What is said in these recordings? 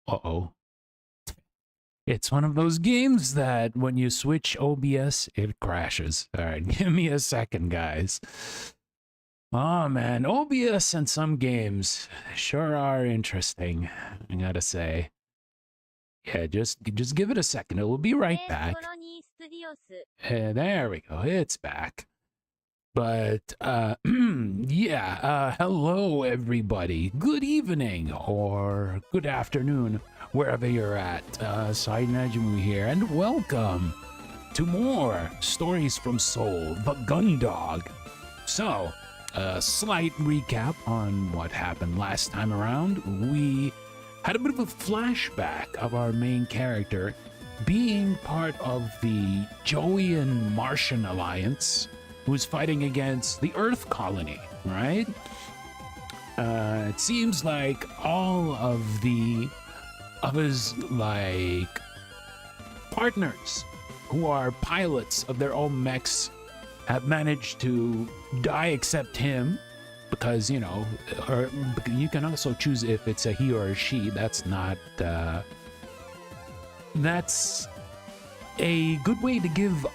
Uh-oh. It's one of those games that when you switch OBS, it crashes. All right, give me a second, guys. Oh, man, OBS and some games sure are interesting, I gotta say. Yeah, just give it a second. It will be right back. There we go. It's back. But, yeah, hello, everybody. Good evening or good afternoon, wherever you're at. Najumu here, and welcome to more Stories from Seoul, the Gun Dog. So, a slight recap on what happened last time around. We had a bit of a flashback of our main character being part of the Joeyan Martian Alliance, who's fighting against the Earth colony, right? It seems like all of his like partners who are pilots of their own mechs have managed to die except him, because you know, or you can also choose if it's a he or a she. That's not that's a good way to give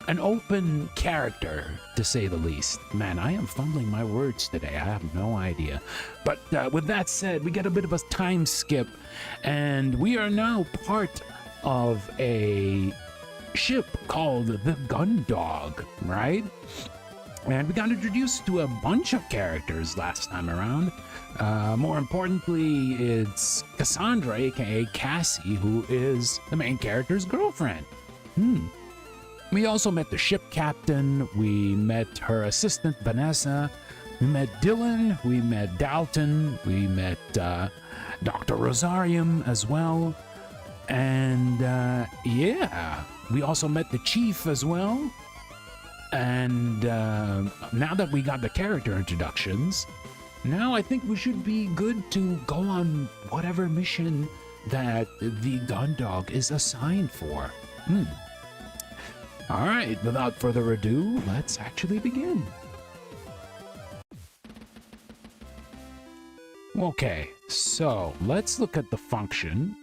an open character, to say the least. Man, I am fumbling my words today. I have no idea. But with that said, we get a bit of a time skip, and we are now part of a ship called the Gun Dog, right? And we got introduced to a bunch of characters last time around. More importantly, it's Cassandra, aka Cassie, who is the main character's girlfriend. We also met the ship captain, we met her assistant Vanessa, we met Dylan, we met Dalton, we met Dr. Rosarium as well, and yeah, we also met the chief as well. And now that we got the character introductions, now I think we should be good to go on whatever mission that the Gun Dog is assigned for. All right, without further ado, let's actually begin. Okay, so let's look at the function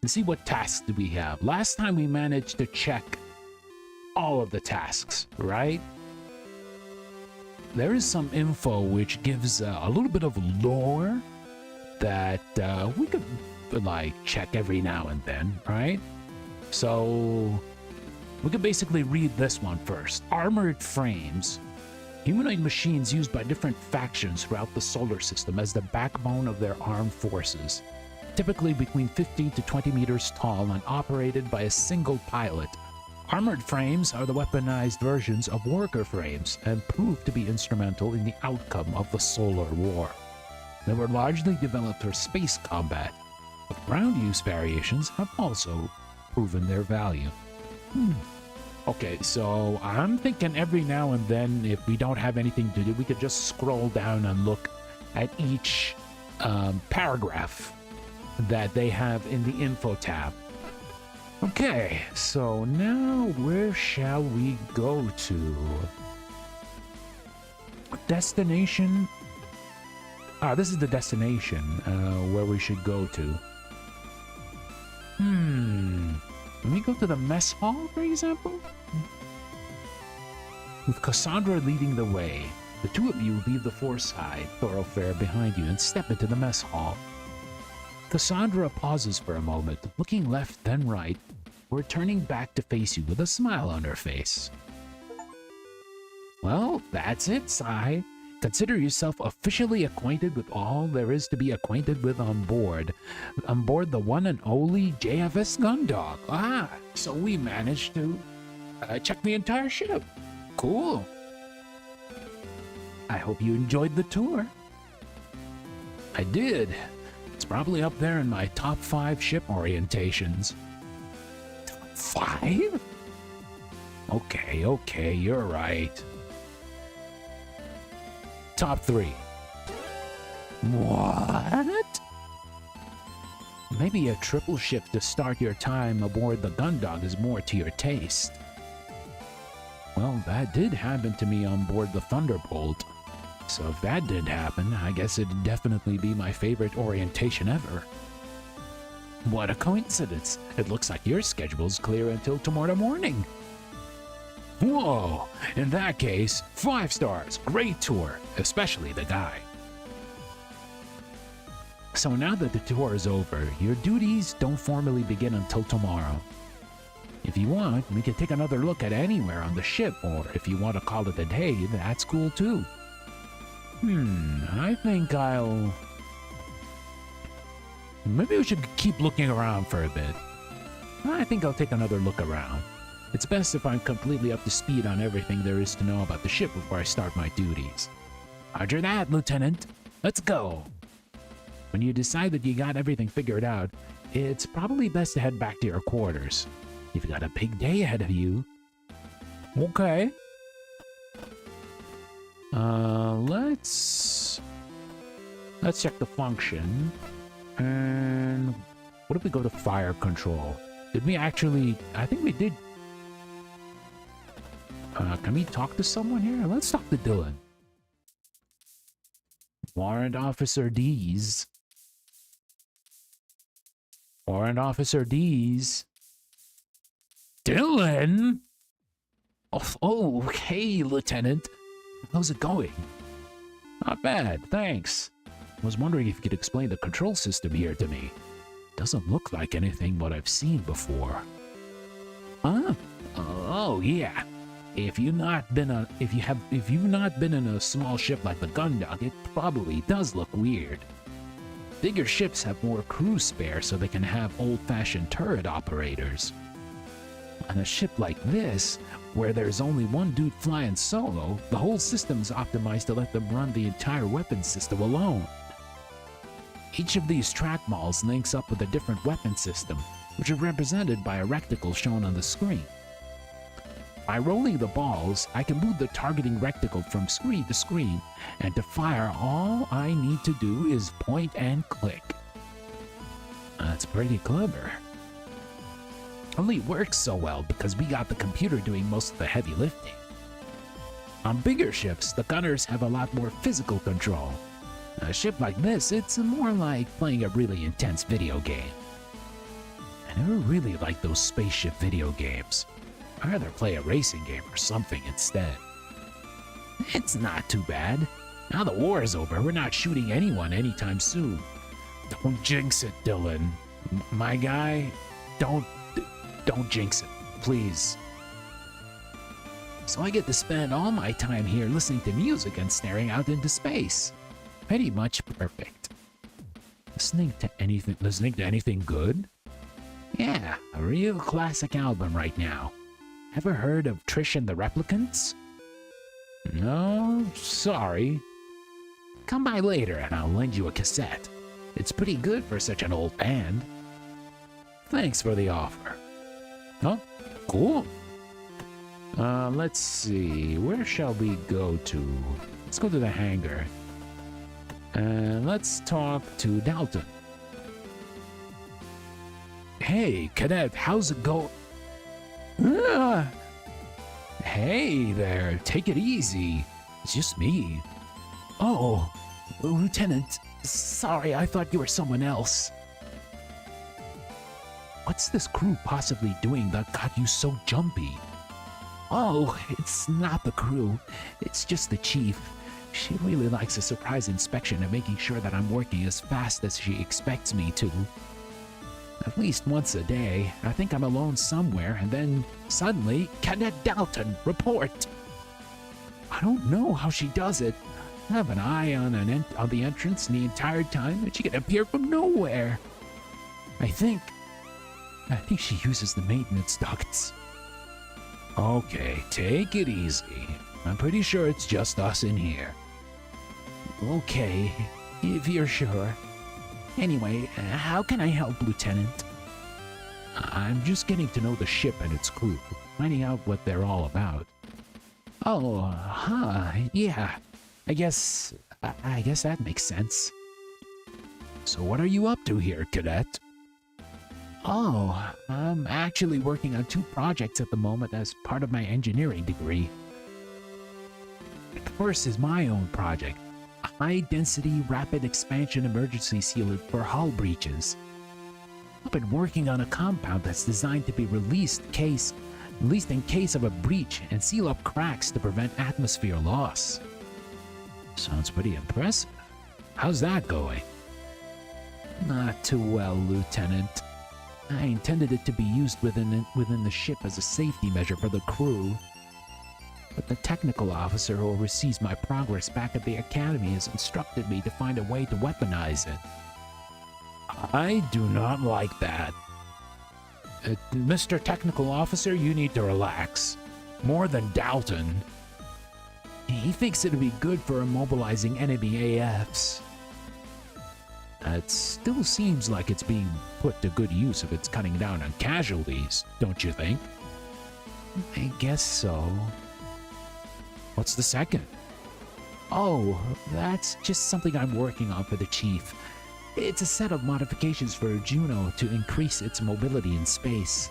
and see what tasks do we have. Last time we managed to check all of the tasks, right? There is some info which gives a little bit of lore that we could like check every now and then, right? So we could basically read this one first. Armored frames. Humanoid machines used by different factions throughout the solar system as the backbone of their armed forces. Typically between 15 to 20 meters tall and operated by a single pilot. Armored frames are the weaponized versions of worker frames and proved to be instrumental in the outcome of the Solar War. They were largely developed for space combat, but ground use variations have also proven their value. Okay, so I'm thinking every now and then, if we don't have anything to do, we could just scroll down and look at each paragraph that they have in the info tab. Okay, so now where shall we go to? Destination? This is the destination where we should go to. Let me go to the mess hall, for example? With Cassandra leading the way, the two of you leave the foreside thoroughfare behind you and step into the mess hall. Cassandra pauses for a moment, looking left then right, before turning back to face you with a smile on her face. Well, that's it, Sai. Consider yourself officially acquainted with all there is to be acquainted with on board. On board the one and only JFS Gun Dog. So we managed to check the entire ship. Cool. I hope you enjoyed the tour. I did. It's probably up there in my top 5 ship orientations. Top 5? Okay, you're right. top 3. What? Maybe a triple shift to start your time aboard the Gundog is more to your taste. Well, that did happen to me on board the Thunderbolt. So if that did happen, I guess it'd definitely be my favorite orientation ever. What a coincidence. It looks like your schedule's clear until tomorrow morning. Whoa, in that case, 5 stars, great tour, especially the guy. So now that the tour is over, your duties don't formally begin until tomorrow. If you want, we can take another look at anywhere on the ship, or if you want to call it a day, that's cool too. I think maybe we should keep looking around for a bit. I think I'll take another look around. It's best if I'm completely up to speed on everything there is to know about the ship before I start my duties. Roger that, Lieutenant. Let's go. When you decide that you got everything figured out, it's probably best to head back to your quarters. You've got a big day ahead of you. Okay. Let's check the function. And what if we go to fire control? Did we actually... I think we did. Can we talk to someone here? Let's talk to Dylan. Warrant Officer D's. Warrant Officer D's. Dylan? Oh, hey, Lieutenant. How's it going? Not bad, thanks. I was wondering if you could explain the control system here to me. Doesn't look like anything what I've seen before. Huh? Oh, yeah. If you've not been in a small ship like the Gundog, it probably does look weird. Bigger ships have more crew spare so they can have old-fashioned turret operators. On a ship like this, where there's only one dude flying solo, the whole system's optimized to let them run the entire weapon system alone. Each of these track malls links up with a different weapon system, which is represented by a reticle shown on the screen. By rolling the balls, I can move the targeting reticle from screen to screen, and to fire, all I need to do is point and click. That's pretty clever. Only works so well because we got the computer doing most of the heavy lifting. On bigger ships, the gunners have a lot more physical control. A ship like this, it's more like playing a really intense video game. I never really liked those spaceship video games. I'd rather play a racing game or something instead. It's not too bad. Now the war is over, we're not shooting anyone anytime soon. Don't jinx it, Dylan. My guy, don't jinx it, please. So I get to spend all my time here listening to music and staring out into space. Pretty much perfect. Listening to anything good? Yeah, a real classic album right now. Ever heard of Trish and the Replicants? No, sorry. Come by later and I'll lend you a cassette. It's pretty good for such an old band. Thanks for the offer. Oh, cool. Let's see. Where shall we go to? Let's go to the hangar. Let's talk to Dalton. Hey, Cadet, how's it going? Hey there, take it easy. It's just me. Oh, Lieutenant, sorry, I thought you were someone else. What's this crew possibly doing that got you so jumpy? Oh, it's not the crew. It's just the chief. She really likes a surprise inspection and making sure that I'm working as fast as she expects me to. At least once a day, I think I'm alone somewhere, and then suddenly, Cadet Dalton, report! I don't know how she does it. I have an eye on the entrance the entire time, and she can appear from nowhere. I think she uses the maintenance ducts. Okay, take it easy. I'm pretty sure it's just us in here. Okay, if you're sure. Anyway, how can I help, Lieutenant? I'm just getting to know the ship and its crew, finding out what they're all about. Oh, yeah. I guess that makes sense. So what are you up to here, cadet? Oh, I'm actually working on 2 projects at the moment as part of my engineering degree. The first is my own project, a high-density rapid expansion emergency sealant for hull breaches. I've been working on a compound that's designed to be released in case of a breach and seal up cracks to prevent atmosphere loss. Sounds pretty impressive. How's that going? Not too well, Lieutenant. I intended it to be used within the ship as a safety measure for the crew. But the technical officer who oversees my progress back at the academy has instructed me to find a way to weaponize it. I do not like that. Mr. Technical Officer, you need to relax. More than Dalton. He thinks it'd be good for immobilizing enemy AFs. It still seems like it's being put to good use if it's cutting down on casualties, don't you think? I guess so. What's the second? Oh, that's just something I'm working on for the Chief. It's a set of modifications for Juno to increase its mobility in space.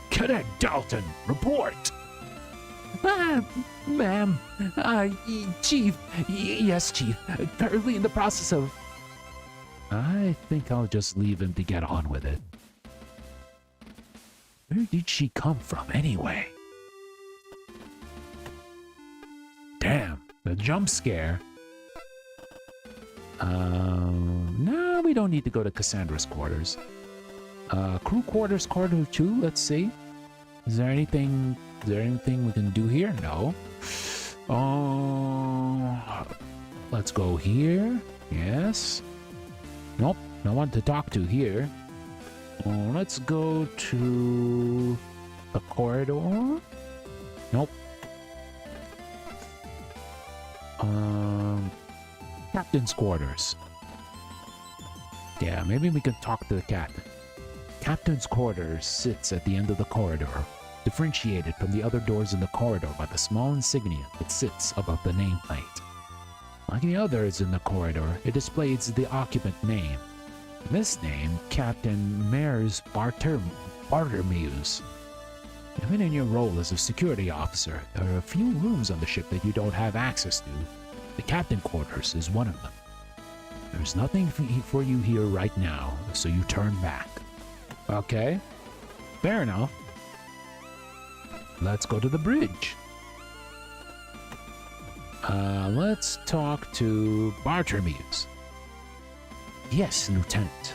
Cadet Dalton, report! Ma'am. Chief. Yes, Chief. Currently in the process of... I think I'll just leave him to get on with it. Where did she come from, anyway? Damn, the jump scare. No, we don't need to go to Cassandra's quarters. Crew quarters, quarter 2, let's see. Is there anything we can do here? No. Let's go here. Yes. Nope, no one to talk to here. Let's go to the corridor. Nope. Captain's quarters. Yeah, maybe we can talk to the captain. Captain's quarters sits at the end of the corridor, differentiated from the other doors in the corridor by the small insignia that sits above the nameplate. Like the others in the corridor, it displays the occupant name. This name, Captain Mares Bartermuse. Even in your role as a security officer, there are a few rooms on the ship that you don't have access to. The captain quarters is one of them. There's nothing for you here right now, so you turn back. Okay, fair enough. Let's go to the bridge. Let's talk to Bartermuse. Yes, Lieutenant.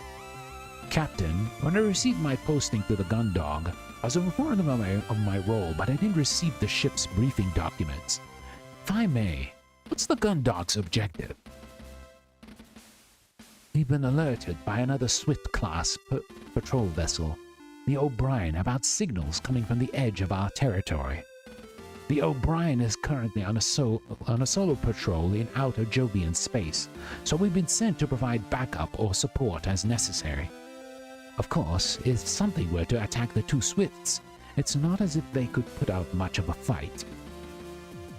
Captain, when I received my posting to the gun dog, I was informed of my role, but I didn't receive the ship's briefing documents. If I may, what's the gun dog's objective? We've been alerted by another Swift-class patrol vessel, the O'Brien, about signals coming from the edge of our territory. The O'Brien is currently on a solo patrol in outer Jovian space, so we've been sent to provide backup or support as necessary. Of course, if something were to attack the 2 Swifts, it's not as if they could put out much of a fight.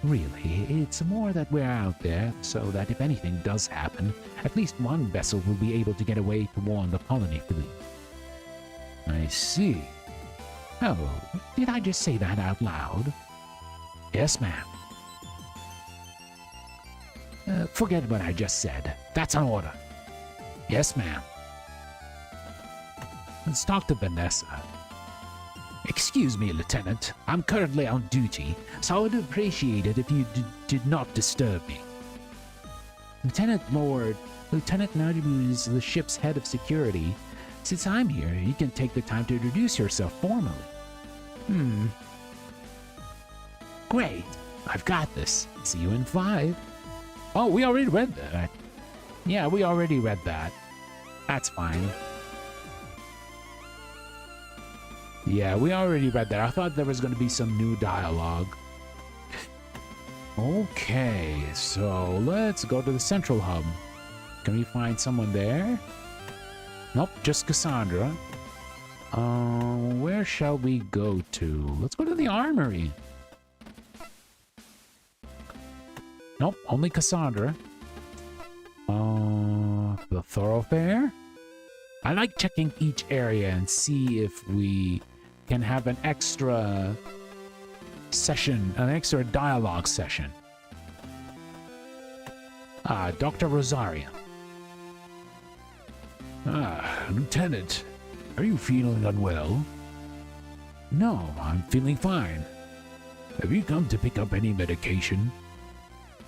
Really, it's more that we're out there so that if anything does happen, at least one vessel will be able to get away to warn the colony fleet. I see. Oh, did I just say that out loud? Yes, ma'am. Forget what I just said. That's an order. Yes, ma'am. Let's talk to Vanessa. Excuse me, Lieutenant. I'm currently on duty, so I would appreciate it if you did not disturb me. Lieutenant Najumu is the ship's head of security. Since I'm here, you can take the time to introduce yourself formally. Great. I've got this. See you in 5. Oh, we already read that. Yeah, we already read that. That's fine. Yeah, we already read that. I thought there was going to be some new dialogue. Okay, so let's go to the central hub. Can we find someone there? Nope, just Cassandra. Where shall we go to? Let's go to the armory. Nope, only Cassandra. The thoroughfare? I like checking each area and see if we can have an extra session, an extra dialogue session. Dr. Rosario. Lieutenant, are you feeling unwell? No, I'm feeling fine. Have you come to pick up any medication?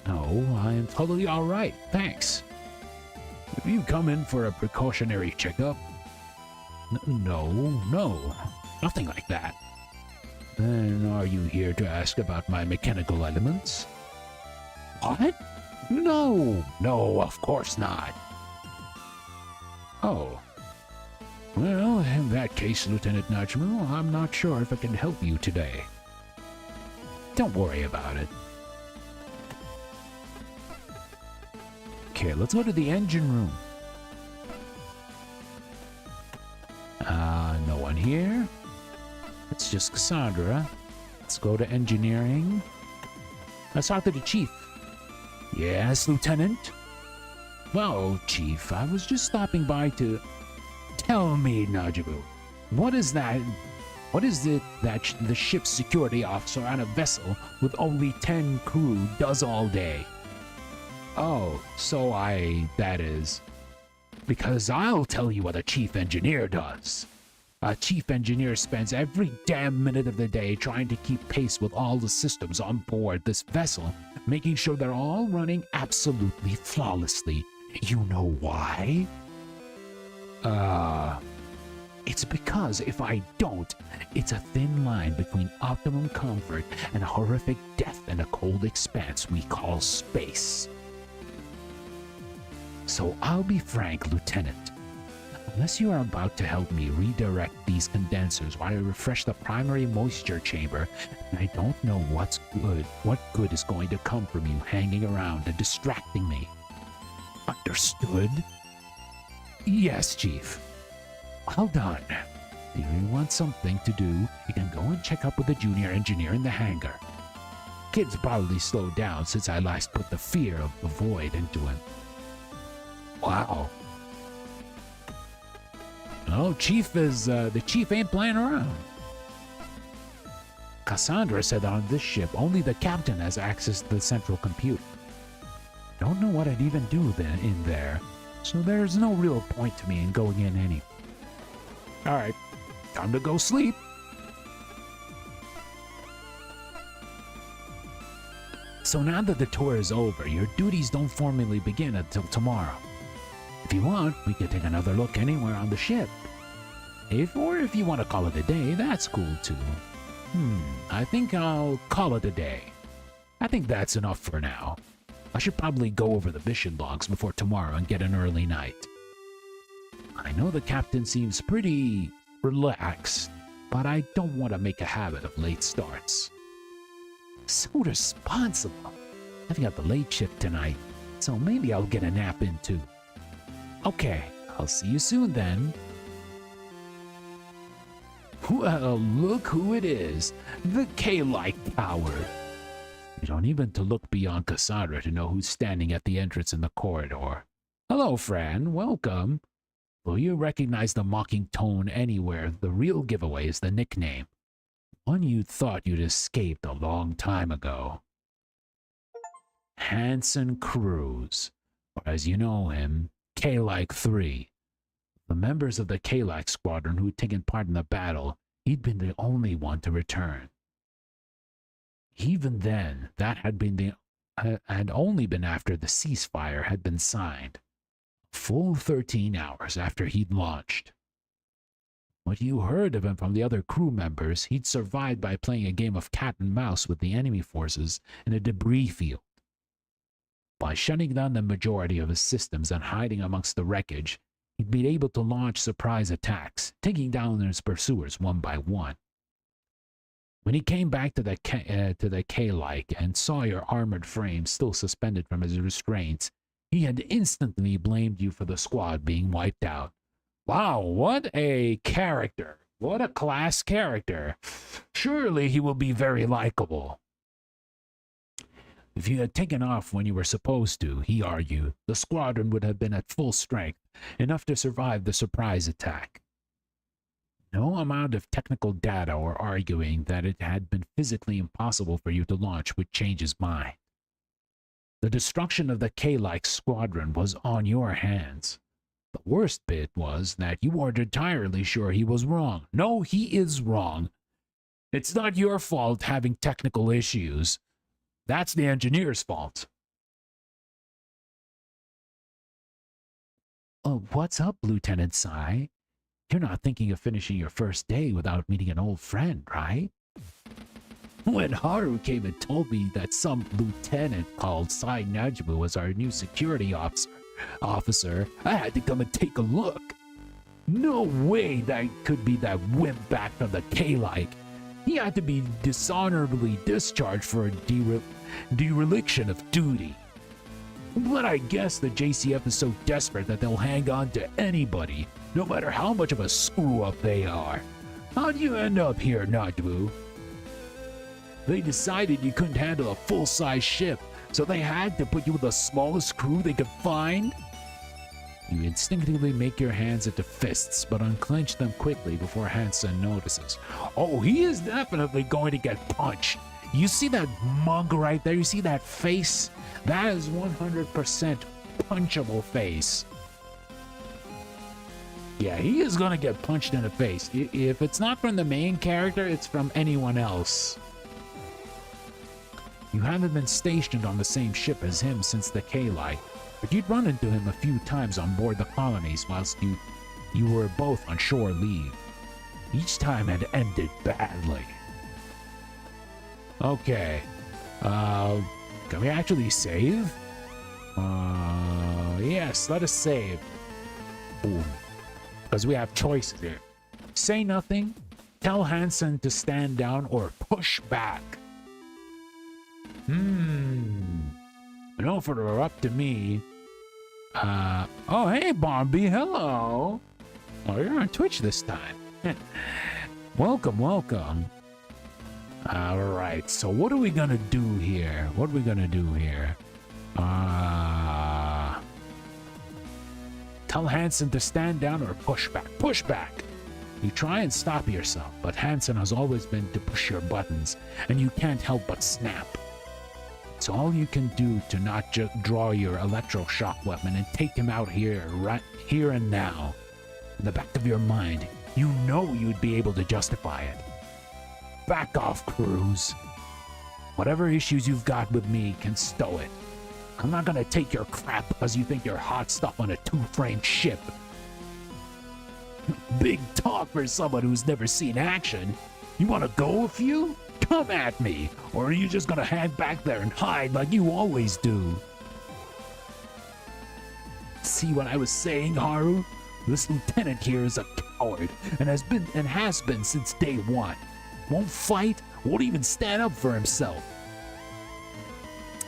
No, I am totally all right, thanks. Have you come in for a precautionary checkup? No, nothing like that. Then are you here to ask about my mechanical elements? What? No, of course not. Oh. Well, in that case, Lieutenant Najumu, I'm not sure if I can help you today. Don't worry about it. Okay, let's go to the engine room. No one here. It's just Cassandra. Let's go to engineering. Let's talk to the chief. Yes, Lieutenant? Well, Chief, I was just stopping by to... Tell me, Najumu, What is that? What is it that the ship's security officer on a vessel with only 10 crew does all day? Oh, that is... Because I'll tell you what a chief engineer does. A chief engineer spends every damn minute of the day trying to keep pace with all the systems on board this vessel, making sure they're all running absolutely flawlessly. You know why? It's because if I don't, it's a thin line between optimum comfort and a horrific death in a cold expanse we call space. So I'll be frank, Lieutenant. Unless you are about to help me redirect these condensers while I refresh the primary moisture chamber, I don't know what good is going to come from you hanging around and distracting me. Understood? Yes, Chief. Well done. If you want something to do, you can go and check up with the junior engineer in the hangar. Kid's probably slowed down since I last put the fear of the void into him. Wow. Oh, the chief ain't playing around. Cassandra said on this ship only the captain has access to the central computer. Don't know what I'd even do then in there, so there's no real point to me in going in anyway. Alright, time to go sleep. So now that the tour is over, your duties don't formally begin until tomorrow. If you want, we can take another look anywhere on the ship. If you want to call it a day, that's cool too. I think I'll call it a day. I think that's enough for now. I should probably go over the mission logs before tomorrow and get an early night. I know the captain seems pretty relaxed, but I don't want to make a habit of late starts. So responsible. I've got the late shift tonight, so maybe I'll get a nap in too. Okay, I'll see you soon then. Well, look who it is, the K-like coward. You don't even have to look beyond Cassandra to know who's standing at the entrance in the corridor. Hello, Fran, welcome. Will you recognize the mocking tone anywhere? The real giveaway is the nickname. One you thought you'd escaped a long time ago. Hanson Cruz, or as you know him, K-like 3. The members of the K-like squadron who'd taken part in the battle, he'd been the only one to return. Even then, that had only been after the ceasefire had been signed. Full 13 hours after he'd launched. What you heard of him from the other crew members, he'd survived by playing a game of cat and mouse with the enemy forces in a debris field. By shutting down the majority of his systems and hiding amongst the wreckage, he'd been able to launch surprise attacks, taking down his pursuers one by one. When he came back to the K-like and saw your armored frame still suspended from his restraints, he had instantly blamed you for the squad being wiped out. Wow, what a character. What a class character. Surely he will be very likable. If you had taken off when you were supposed to, he argued, the squadron would have been at full strength, enough to survive the surprise attack. No amount of technical data or arguing that it had been physically impossible for you to launch would change his mind. The destruction of the K-like squadron was on your hands. The worst bit was that you weren't entirely sure he was wrong. No, he is wrong. It's not your fault having technical issues. That's the engineer's fault. Oh, what's up, Lieutenant Sai? You're not thinking of finishing your first day without meeting an old friend, right? When Haru came and told me that some lieutenant called Sai Najumu was our new security officer, I had to come and take a look. No way that could be that wimp back from the K-like. He had to be dishonorably discharged for a dereliction of duty. But I guess the JCF is so desperate that they'll hang on to anybody, no matter how much of a screw-up they are. How'd you end up here, Najumu? They decided you couldn't handle a full-size ship, so they had to put you with the smallest crew they could find? You instinctively make your hands into fists, but unclench them quickly before Hansen notices. Oh, he is definitely going to get punched. You see that mug right there? You see that face? That is 100% punchable face. Yeah, he is going to get punched in the face. If it's not from the main character, it's from anyone else. You haven't been stationed on the same ship as him since the K-Light, but you'd run into him a few times on board the colonies whilst you were both on shore leave. Each time had ended badly. Okay. Can we actually save? Yes, let us save. Boom. Because we have choices here. Say nothing, tell Hansen to stand down, or push back. No, if it were up to me. Oh, hey, Bombi, hello. Oh, you're on Twitch this time. Welcome, welcome. All right, so what are we gonna do here? Tell Hansen to stand down or push back. Push back! You try and stop yourself, but Hansen has always been to push your buttons, and you can't help but snap. It's all you can do to not just draw your electroshock weapon and take him out here, right here and now. In the back of your mind, you know you'd be able to justify it. Back off, Cruz. Whatever issues you've got with me can stow it. I'm not gonna take your crap because you think you're hot stuff on a two-frame ship. Big talk for someone who's never seen action. You wanna go a few? Come at me, or are you just gonna hang back there and hide like you always do? See what I was saying, Haru? This lieutenant here is a coward and has been since day one. Won't fight, won't even stand up for himself.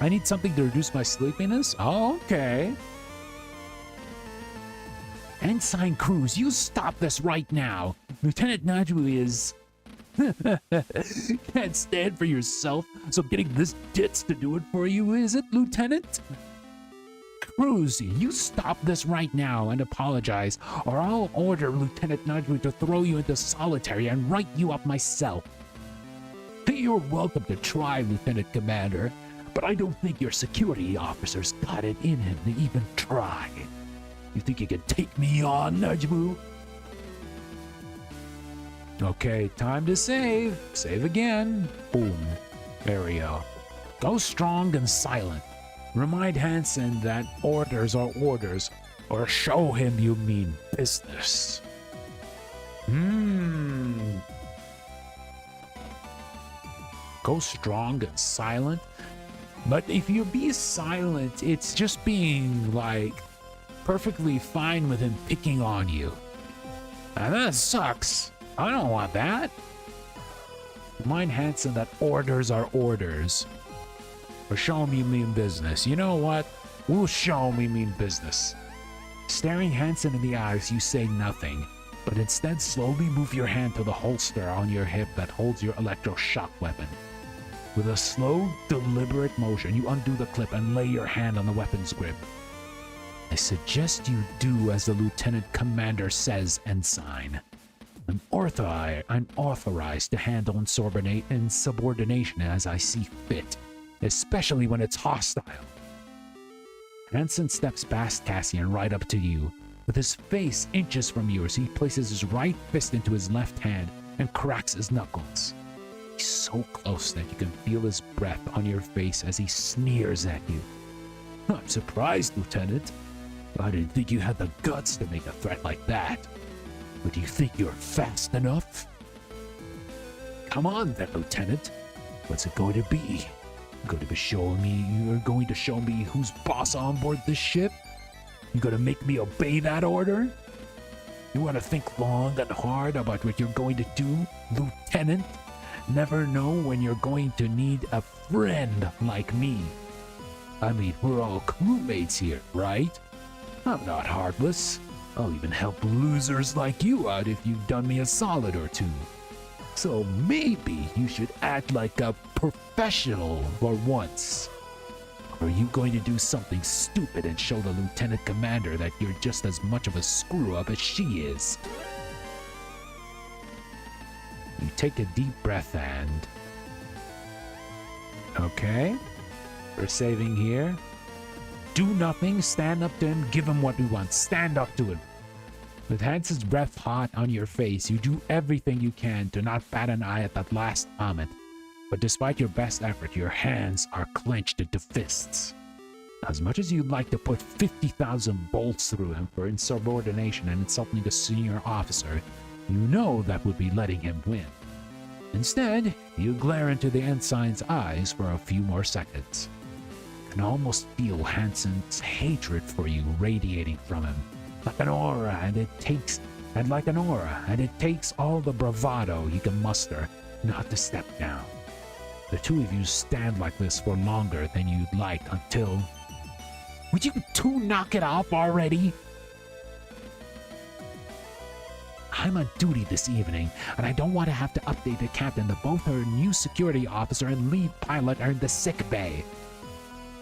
I need something to reduce my sleepiness? Oh, okay. Ensign Cruz, you stop this right now. Lieutenant Najumu is... Can't stand for yourself, so getting this ditz to do it for you, is it, Lieutenant? Cruz, you stop this right now and apologize, or I'll order Lieutenant Najumu to throw you into solitary and write you up myself. You're welcome to try, Lieutenant Commander, but I don't think your security officers got it in him to even try. You think you can take me on, Najumu? Okay, time to save. Save again. Boom. There we go. Go strong and silent. Remind Hansen that orders are orders, or show him you mean business. Go strong and silent. But if you be silent, it's just being, like, perfectly fine with him picking on you. And that sucks. I don't want that. Remind Hansen that orders are orders. Or show him you mean business. You know what? We'll show him we mean business. Staring Hansen in the eyes, you say nothing, but instead slowly move your hand to the holster on your hip that holds your electroshock weapon. With a slow, deliberate motion, you undo the clip and lay your hand on the weapon's grip. I suggest you do as the Lieutenant Commander says, Ensign. I'm authorized to handle insubordination as I see fit, especially when it's hostile. Hansen steps past Cassie and right up to you. With his face inches from yours, he places his right fist into his left hand and cracks his knuckles. He's so close that you can feel his breath on your face as he sneers at you. I'm surprised, Lieutenant. I didn't think you had the guts to make a threat like that. But do you think you're fast enough? Come on then, Lieutenant. What's it going to be? You're going to show me who's boss on board this ship? You gonna make me obey that order? You wanna think long and hard about what you're going to do, Lieutenant? Never know when you're going to need a friend like me. I mean, we're all crewmates here, right? I'm not heartless. I'll even help losers like you out if you've done me a solid or two. So maybe you should act like a professional for once. Or are you going to do something stupid and show the Lieutenant Commander that you're just as much of a screw-up as she is? You take a deep breath and... Okay. We're saving here. Do nothing, stand up to him, give him what he wants. Stand up to him. With Hansen's breath hot on your face, you do everything you can to not bat an eye at that last comment. But despite your best effort, your hands are clenched into fists. As much as you'd like to put 50,000 bolts through him for insubordination and insulting a senior officer, you know that would be letting him win. Instead, you glare into the ensign's eyes for a few more seconds. You can almost feel Hansen's hatred for you radiating from him, like an aura, and it takes all the bravado you can muster not to step down. The two of you stand like this for longer than you'd like until... Would you two knock it off already? I'm on duty this evening, and I don't want to have to update the captain that both her new security officer and lead pilot are in the sick bay.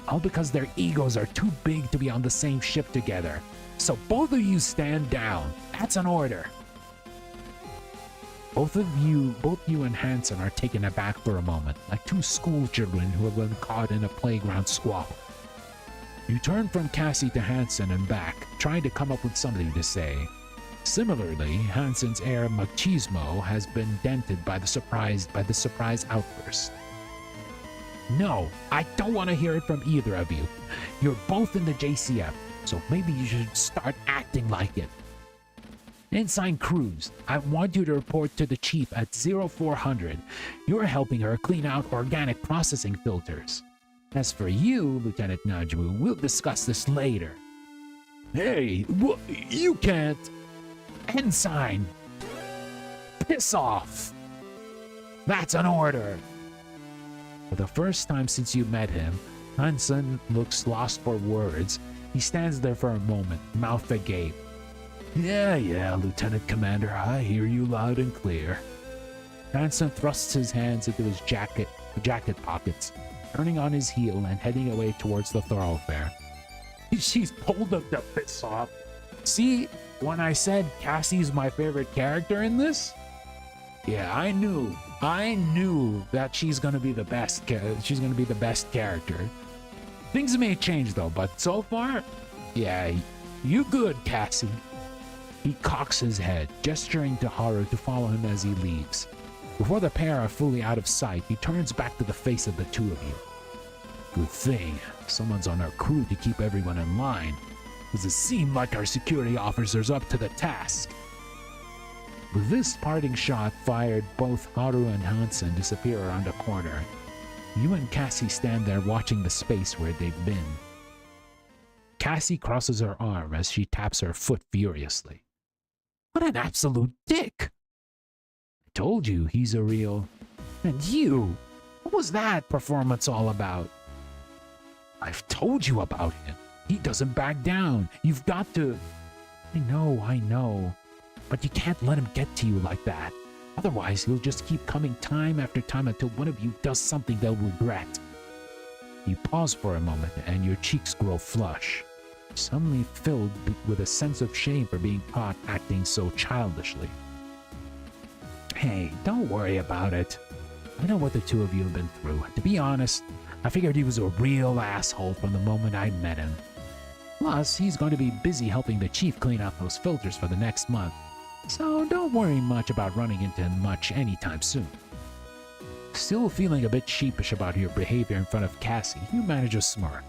All because their egos are too big to be on the same ship together. So both of you stand down. That's an order. Both you and Hansen are taken aback for a moment, like two school children who have been caught in a playground squabble. You turn from Cassie to Hansen and back, trying to come up with something to say. Similarly, Hansen's air machismo has been dented by the surprise outburst. No, I don't want to hear it from either of you. You're both in the JCF, so maybe you should start acting like it. Ensign Cruz, I want you to report to the chief at 0400. You're helping her clean out organic processing filters. As for you, Lieutenant Najumu, we'll discuss this later. Hey, you can't. Ensign! Piss off! That's an order! For the first time since you met him, Hansen looks lost for words. He stands there for a moment, mouth agape. Yeah, Lieutenant Commander, I hear you loud and clear. Hansen thrusts his hands into his jacket pockets, turning on his heel and heading away towards the thoroughfare. She's pulled up the piss off. See, when I said Cassie's my favorite character in this? Yeah, I knew that she's gonna be the best. She's gonna be the best character. Things may change though, but so far, yeah, you good, Cassie. He cocks his head, gesturing to Haru to follow him as he leaves. Before the pair are fully out of sight, he turns back to the face of the two of you. Good thing someone's on our crew to keep everyone in line. Does it seem like our security officer's up to the task? With this parting shot fired, both Haru and Hansen disappear around a corner. You and Cassie stand there watching the space where they've been. Cassie crosses her arm as she taps her foot furiously. What an absolute dick! I told you he's a real... And you! What was that performance all about? I've told you about him. He doesn't back down. You've got to... I know. But you can't let him get to you like that. Otherwise, he'll just keep coming time after time until one of you does something they'll regret. You pause for a moment and your cheeks grow flush, suddenly filled with a sense of shame for being caught acting so childishly. Hey, don't worry about it. I know what the two of you have been through. To be honest, I figured he was a real asshole from the moment I met him. Plus, he's going to be busy helping the chief clean out those filters for the next month, so don't worry much about running into him much anytime soon. Still feeling a bit sheepish about your behavior in front of Cassie, you manage a smirk.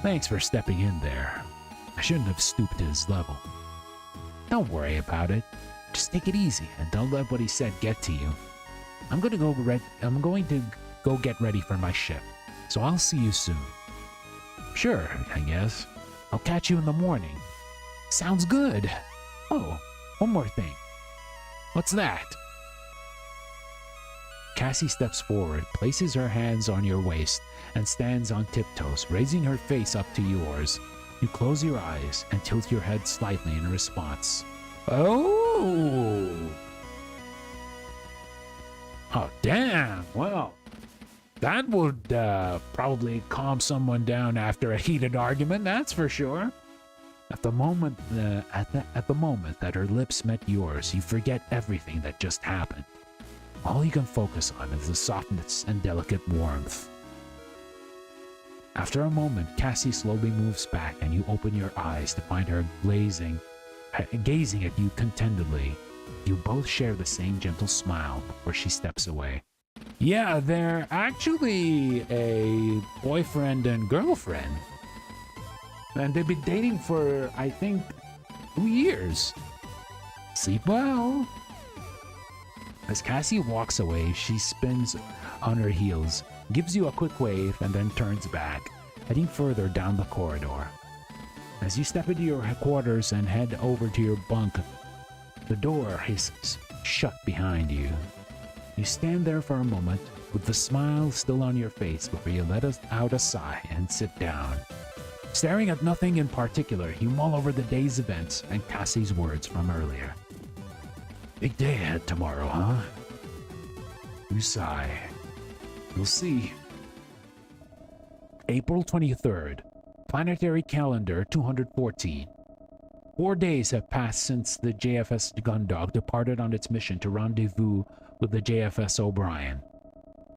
Thanks for stepping in there. I shouldn't have stooped to his level. Don't worry about it. Just take it easy and don't let what he said get to you. I'm going to go get ready for my shift, so I'll see you soon. Sure, I guess. I'll catch you in the morning. Sounds good. Oh, one more thing. What's that? Cassie steps forward, places her hands on your waist, and stands on tiptoes, raising her face up to yours. You close your eyes and tilt your head slightly in response. Oh! Oh, damn. Well, that would probably calm someone down after a heated argument, that's for sure. At the moment that her lips met yours, you forget everything that just happened. All you can focus on is the softness and delicate warmth. After a moment, Cassie slowly moves back and you open your eyes to find her gazing at you contentedly. You both share the same gentle smile before she steps away. Yeah, they're actually a boyfriend and girlfriend. And they've been dating for, I think, 2 years. Sleep well. As Cassie walks away, she spins on her heels, gives you a quick wave, and then turns back, heading further down the corridor. As you step into your quarters and head over to your bunk, the door is shut behind you. You stand there for a moment, with the smile still on your face before you let out a sigh and sit down. Staring at nothing in particular, you mull over the day's events and Cassie's words from earlier. Big day ahead tomorrow, huh? You sigh. You'll see. April 23rd, Planetary Calendar 214. 4 days have passed since the JFS Gundog departed on its mission to rendezvous with the JFS O'Brien.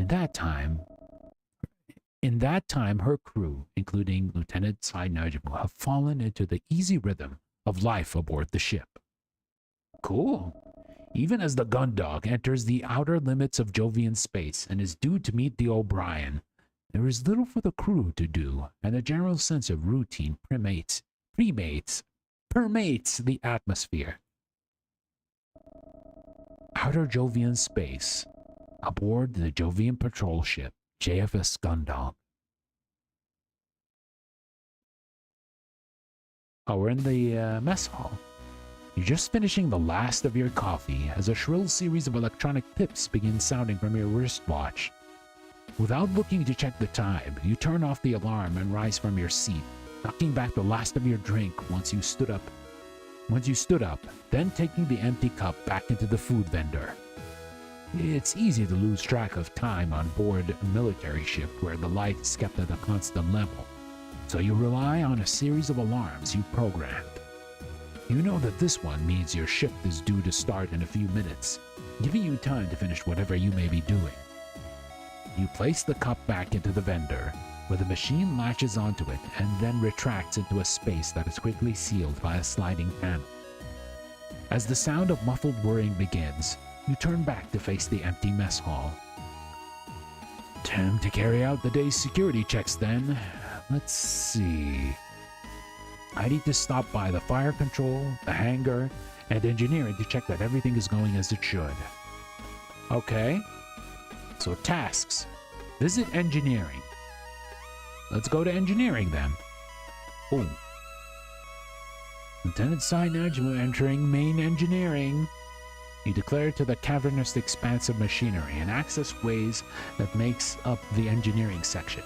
In that time, her crew, including Lieutenant Najumu, have fallen into the easy rhythm of life aboard the ship. Cool. Even as the Gundog enters the outer limits of Jovian space and is due to meet the O'Brien, there is little for the crew to do, and a general sense of routine permeates the atmosphere. Outer Jovian space, aboard the Jovian patrol ship, JFS Gundog. Oh, we're in the mess hall. You're just finishing the last of your coffee as a shrill series of electronic pips begin sounding from your wristwatch. Without looking to check the time, you turn off the alarm and rise from your seat, knocking back the last of your drink once you stood up, then taking the empty cup back into the food vendor. It's easy to lose track of time on board a military ship where the light is kept at a constant level, so you rely on a series of alarms you programmed. You know that this one means your shift is due to start in a few minutes, giving you time to finish whatever you may be doing. You place the cup back into the vendor, where the machine latches onto it and then retracts into a space that is quickly sealed by a sliding panel. As the sound of muffled whirring begins, you turn back to face the empty mess hall. Time to carry out the day's security checks then. Let's see. I need to stop by the fire control, the hangar, and engineering to check that everything is going as it should. Okay. So tasks. Visit engineering. Let's go to engineering then. Oh. Lieutenant Najumu entering main engineering. You declare to the cavernous expanse of machinery and access ways that makes up the engineering section.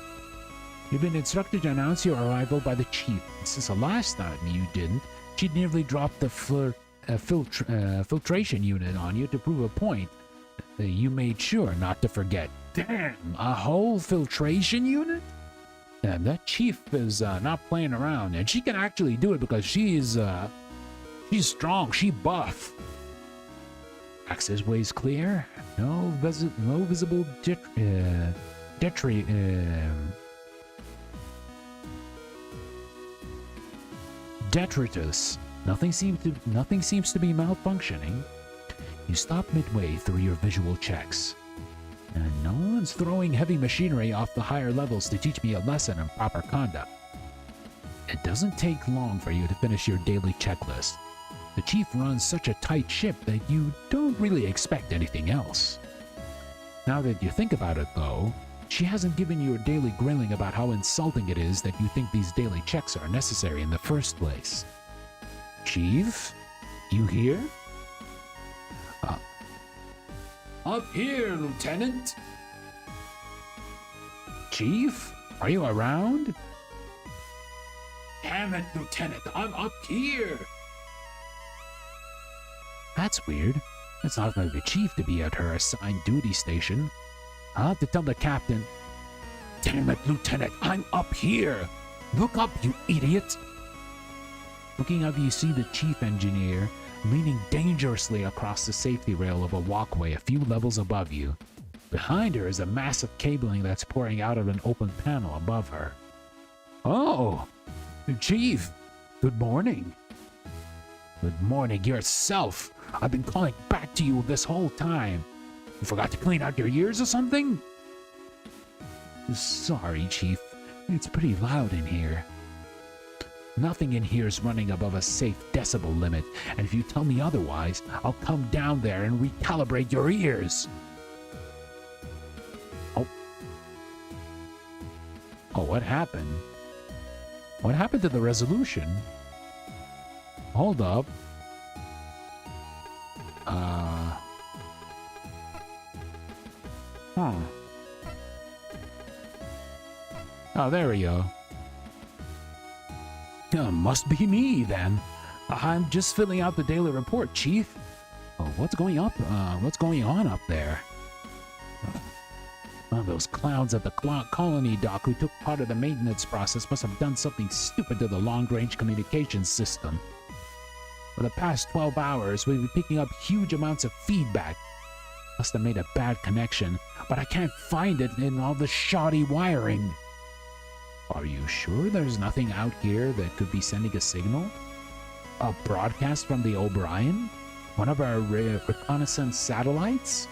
You've been instructed to announce your arrival by the chief. Since the last time you didn't, she'd nearly dropped the filtration unit on you to prove a point that you made sure not to forget. Damn, a whole filtration unit? And that chief is not playing around, and she can actually do it because she's strong, she buff. Access ways clear. No visible detritus. Nothing seems to be malfunctioning. You stop midway through your visual checks. And no one's throwing heavy machinery off the higher levels to teach me a lesson in proper conduct. It doesn't take long for you to finish your daily checklist. The chief runs such a tight ship that you don't really expect anything else. Now that you think about it, though, she hasn't given you a daily grilling about how insulting it is that you think these daily checks are necessary in the first place. Chief? You here? Up here, Lieutenant! Chief? Are you around? Damn it, Lieutenant, I'm up here! That's weird. It's not like the chief to be at her assigned duty station. I'll have to tell the captain. Damn it, Lieutenant, I'm up here! Look up, you idiot! Looking up, you see the chief engineer leaning dangerously across the safety rail of a walkway a few levels above you. Behind her is a massive cabling that's pouring out of an open panel above her. Oh, Chief, good morning. Good morning yourself. I've been calling back to you this whole time. You forgot to clean out your ears or something? Sorry, Chief. It's pretty loud in here. Nothing in here is running above a safe decibel limit, and if you tell me otherwise, I'll come down there and recalibrate your ears. Oh, what happened? What happened to the resolution? Hold up. Oh, there we go. Must be me, then. I'm just filling out the daily report, Chief. Oh, what's going on up there? Well, those clowns at the colony dock who took part of the maintenance process must have done something stupid to the long-range communications system. For the past 12 hours, we've been picking up huge amounts of feedback. Must have made a bad connection, but I can't find it in all the shoddy wiring. Are you sure there's nothing out here that could be sending a signal? A broadcast from the O'Brien? One of our reconnaissance satellites?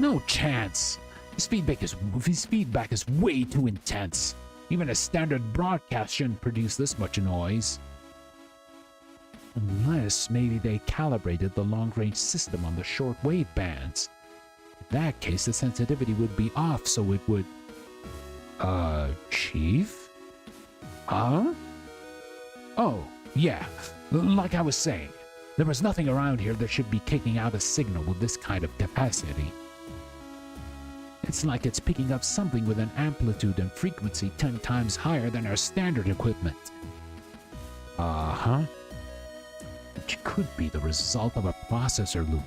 No chance. His feedback is way too intense. Even a standard broadcast shouldn't produce this much noise. Unless maybe they calibrated the long-range system on the short-wave bands. In that case, the sensitivity would be off, so it would... Chief? Huh? Oh, yeah. Like I was saying, there was nothing around here that should be kicking out a signal with this kind of capacity. It's like it's picking up something with an amplitude and frequency 10 times higher than our standard equipment. Which could be the result of a processor loop.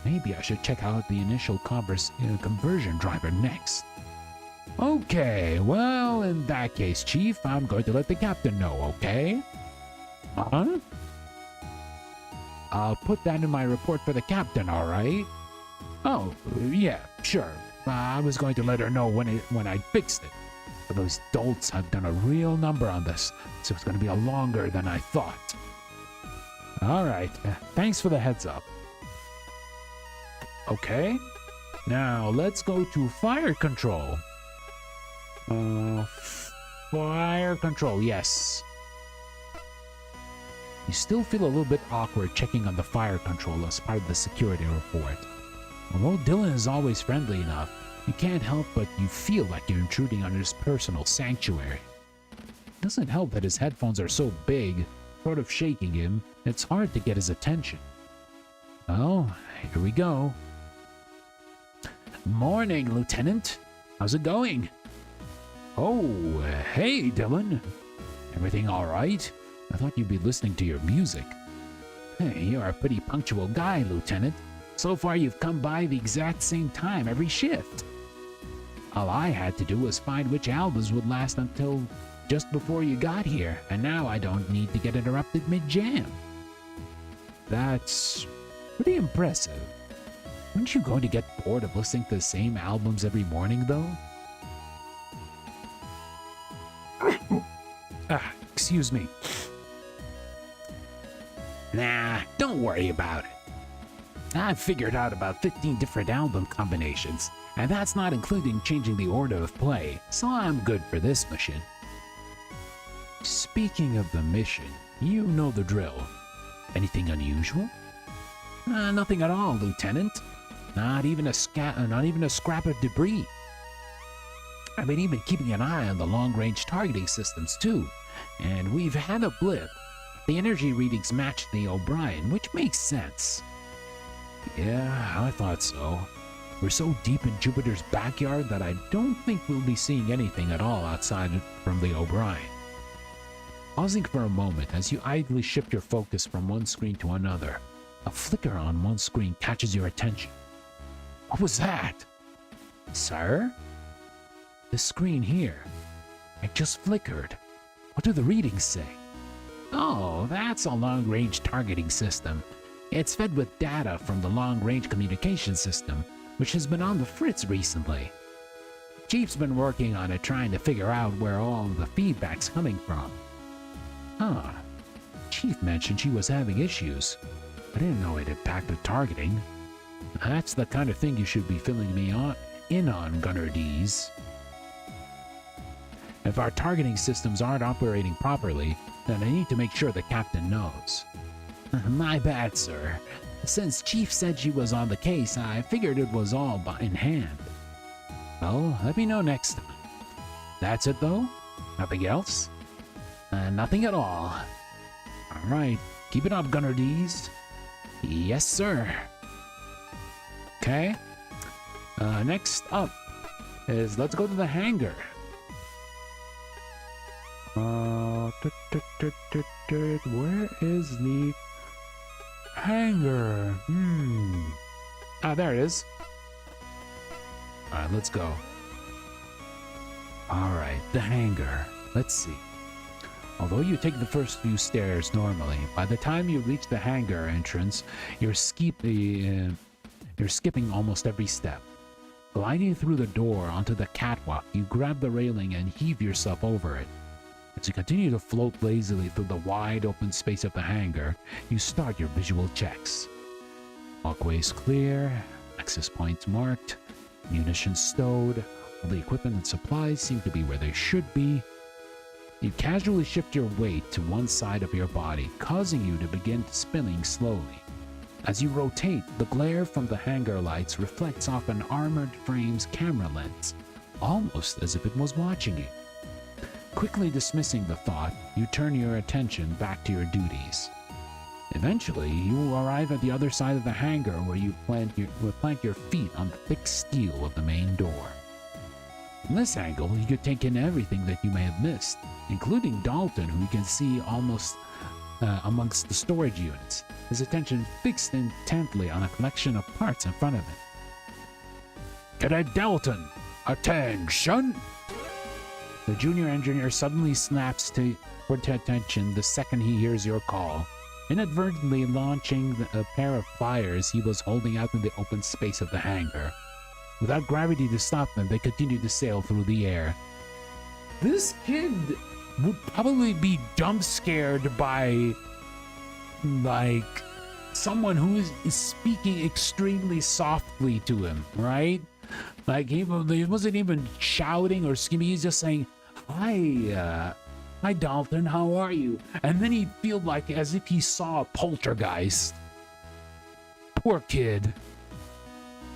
Maybe I should check out the initial conversion driver next. Okay, well, in that case, Chief, I'm going to let the captain know, okay? Huh? I'll put that in my report for the captain, alright? Oh, yeah, sure. I was going to let her know when I fixed it. But those dolts have done a real number on this, so it's going to be a longer than I thought. Alright, thanks for the heads up. Okay, now let's go to fire control. Fire control, yes. You still feel a little bit awkward checking on the fire control as part of the security report. Although Dylan is always friendly enough, you can't help but you feel like you're intruding on his personal sanctuary. It doesn't help that his headphones are so big, sort of shaking him, it's hard to get his attention. Well, here we go. Morning, Lieutenant. How's it going? Oh, hey, Dylan. Everything all right? I thought you'd be listening to your music. Hey, you're a pretty punctual guy, Lieutenant. So far, you've come by the exact same time every shift. All I had to do was find which albums would last until just before you got here, and now I don't need to get interrupted mid-jam. That's pretty impressive. Aren't you going to get bored of listening to the same albums every morning, though? Excuse me. Nah, don't worry about it. I've figured out about 15 different album combinations, and that's not including changing the order of play, so I'm good for this mission. Speaking of the mission, you know the drill. Anything unusual? Nothing at all, Lieutenant. Not even a scrap of debris. I've been even keeping an eye on the long-range targeting systems too, and we've had a blip. The energy readings match the O'Brien, which makes sense. Yeah, I thought so. We're so deep in Jupiter's backyard that I don't think we'll be seeing anything at all outside from the O'Brien. Pausing for a moment as you idly shift your focus from one screen to another, a flicker on one screen catches your attention. What was that? Sir? The screen here. It just flickered. What do the readings say? Oh, that's a long-range targeting system. It's fed with data from the long-range communication system, which has been on the fritz recently. Chief's been working on it, trying to figure out where all the feedback's coming from. Huh. Chief mentioned she was having issues. I didn't know it impacted targeting. That's the kind of thing you should be filling me in on, Gunner D's. If our targeting systems aren't operating properly, then I need to make sure the captain knows. My bad, sir. Since Chief said she was on the case, I figured it was all in hand. Well, let me know next time. That's it, though? Nothing else? Nothing at all. All right, keep it up, Gunner D's. Yes, sir. Okay. Next up is let's go to the hangar. Where is the hangar? There it is. Alright, let's go. Alright, the hangar. Let's see. Although you take the first few stairs normally, by the time you reach the hangar entrance, you're skipping almost every step. Gliding through the door onto the catwalk, you grab the railing and heave yourself over it. As you continue to float lazily through the wide open space of the hangar, you start your visual checks. Walkways clear, access points marked, munitions stowed, all the equipment and supplies seem to be where they should be. You casually shift your weight to one side of your body, causing you to begin spinning slowly. As you rotate, the glare from the hangar lights reflects off an armored frame's camera lens, almost as if it was watching you. Quickly dismissing the thought, you turn your attention back to your duties. Eventually, you arrive at the other side of the hangar where you plant your feet on the thick steel of the main door. From this angle, you could take in everything that you may have missed, including Dalton, who you can see almost amongst the storage units, his attention fixed intently on a collection of parts in front of him. Cadet Dalton, attention! The junior engineer suddenly snaps for attention the second he hears your call, inadvertently launching a pair of fires he was holding out in the open space of the hangar. Without gravity to stop them, they continue to sail through the air. This kid would probably be jump scared by, like, someone who is speaking extremely softly to him, right? Like, he wasn't even shouting or screaming, he's just saying, Hi Dalton, how are you? And then he'd feel like as if he saw a poltergeist. Poor kid.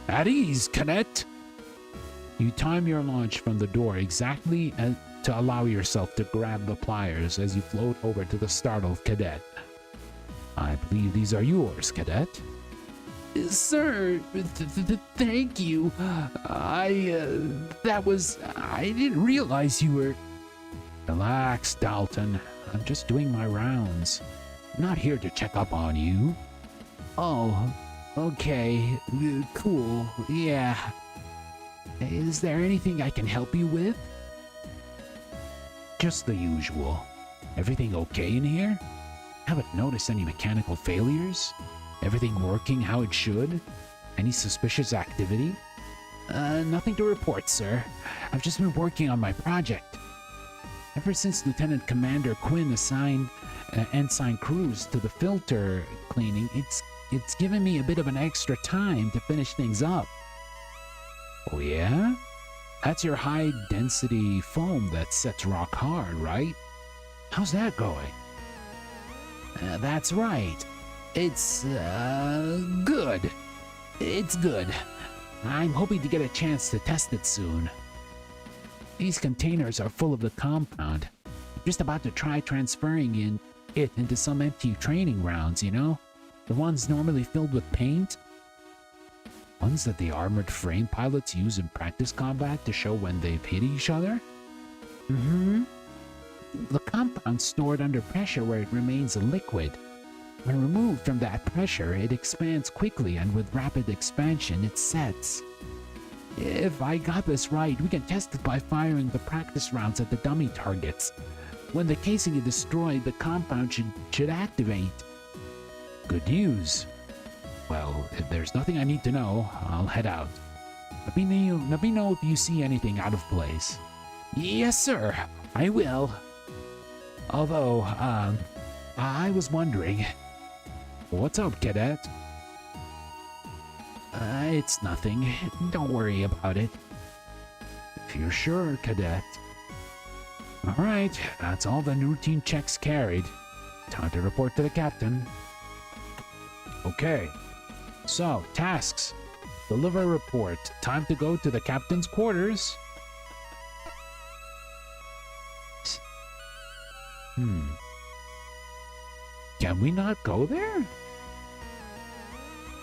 At ease, cadet. You time your launch from the door exactly to allow yourself to grab the pliers as you float over to the startled cadet. I believe these are yours, cadet. Sir, thank you. I didn't realize you were... Relax, Dalton. I'm just doing my rounds. Not here to check up on you. Oh, okay. Cool. Yeah. Is there anything I can help you with? Just the usual. Everything okay in here? Haven't noticed any mechanical failures? Everything working how it should? Any suspicious activity? Nothing to report, sir. I've just been working on my project. Ever since Lieutenant Commander Quinn assigned Ensign Cruz to the filter cleaning, it's given me a bit of an extra time to finish things up. Oh yeah? That's your high-density foam that sets rock hard, right? How's that going? That's right. It's, good. It's good. I'm hoping to get a chance to test it soon. These containers are full of the compound. I'm just about to try transferring it into some empty training rounds, you know? The ones normally filled with paint. Ones that the armored frame pilots use in practice combat to show when they've hit each other? Mm-hmm. The compound's stored under pressure where it remains a liquid. When removed from that pressure, it expands quickly, and with rapid expansion, it sets. If I got this right, we can test it by firing the practice rounds at the dummy targets. When the casing is destroyed, the compound should activate. Good news. Well, if there's nothing I need to know, I'll head out. Let me know if you see anything out of place. Yes, sir. I will. Although, I was wondering. What's up, cadet? It's nothing. Don't worry about it. If you're sure, cadet. Alright, that's all the routine checks carried. Time to report to the captain. Okay. So, tasks. Deliver a report. Time to go to the captain's quarters. Can we not go there?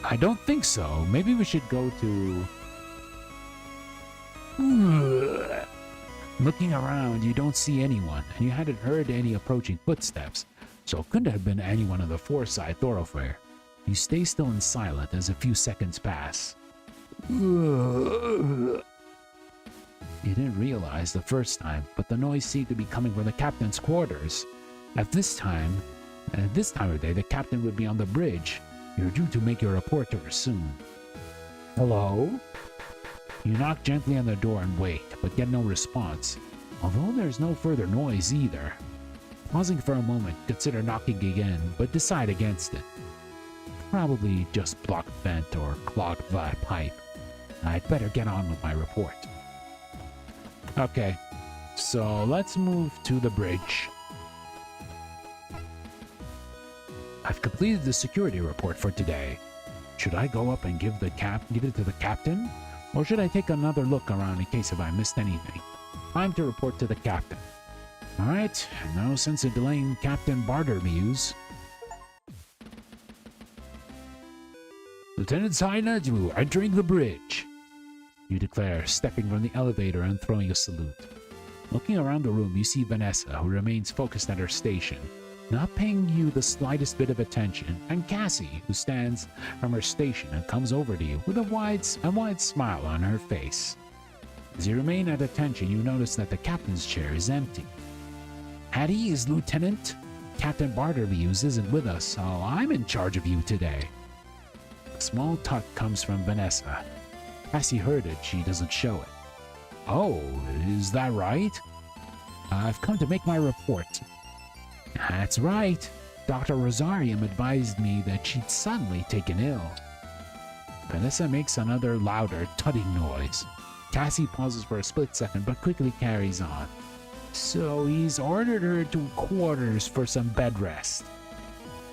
I don't think so. Maybe we should go to... Looking around, you don't see anyone, and you hadn't heard any approaching footsteps, so it couldn't have been anyone on the four-side thoroughfare. You stay still and silent as a few seconds pass. You didn't realize the first time, but the noise seemed to be coming from the captain's quarters. At this time of day, the captain would be on the bridge. You're due to make your report to her soon. Hello? You knock gently on the door and wait, but get no response, although there's no further noise either. Pausing for a moment, consider knocking again, but decide against it. Probably just blocked vent or clogged pipe. I'd better get on with my report. Okay, so let's move to the bridge. I've completed the security report for today. Should I go up and give it to the captain? Or should I take another look around in case if I missed anything? Time to report to the captain. Alright, no sense in delaying Captain Bartermuse. Lieutenant Najumu entering the bridge, you declare, stepping from the elevator and throwing a salute. Looking around the room, you see Vanessa, who remains focused at her station, not paying you the slightest bit of attention, and Cassie, who stands from her station and comes over to you with a wide smile on her face. As you remain at attention, you notice that the captain's chair is empty. At ease, Lieutenant. Captain Bartermuse isn't with us, so I'm in charge of you today. A small tut comes from Vanessa. Cassie heard it, she doesn't show it. Oh, is that right? I've come to make my report. That's right. Dr. Rosarium advised me that she'd suddenly taken ill. Vanessa makes another louder tutting noise. Cassie pauses for a split second but quickly carries on. So he's ordered her to quarters for some bed rest.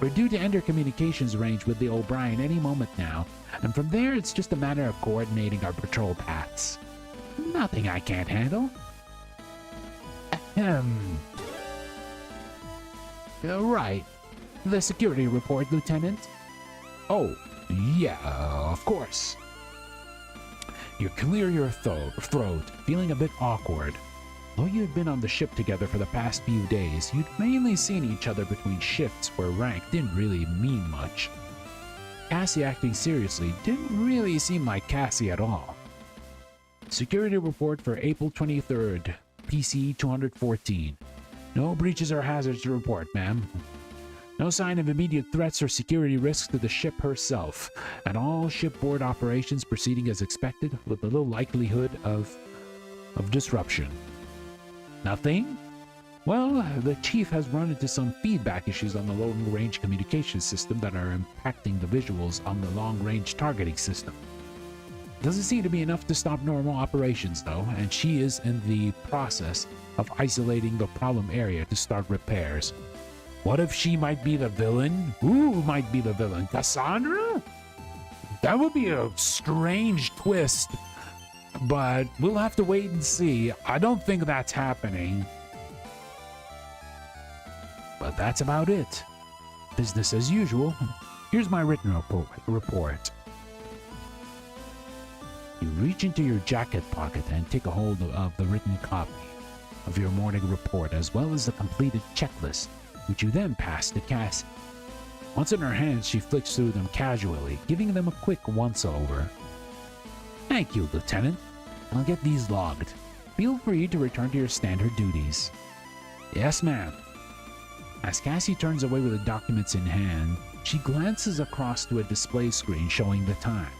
We're due to enter communications range with the O'Brien any moment now, and from there it's just a matter of coordinating our patrol paths. Nothing I can't handle. Ahem. Right. The security report, Lieutenant. Oh, yeah, of course. You clear your throat, feeling a bit awkward. Though you had been on the ship together for the past few days, you'd mainly seen each other between shifts where rank didn't really mean much. Cassie acting seriously didn't really seem like Cassie at all. Security report for April 23rd, PC 214. No breaches or hazards to report, ma'am. No sign of immediate threats or security risks to the ship herself, and all shipboard operations proceeding as expected with a little likelihood of disruption. Nothing? Well, the chief has run into some feedback issues on the long-range communication system that are impacting the visuals on the long-range targeting system. Doesn't seem to be enough to stop normal operations, though, and she is in the process of isolating the problem area to start repairs. What if she might be the villain? Who might be the villain? Cassandra? That would be a strange twist, but we'll have to wait and see. I don't think that's happening. But that's about it. Business as usual. Here's my written report. You reach into your jacket pocket and take a hold of the written copy of your morning report, as well as the completed checklist, which you then pass to Cassie. Once in her hands, she flicks through them casually, giving them a quick once-over. Thank you, Lieutenant. I'll get these logged. Feel free to return to your standard duties. Yes, ma'am. As Cassie turns away with the documents in hand, she glances across to a display screen showing the time.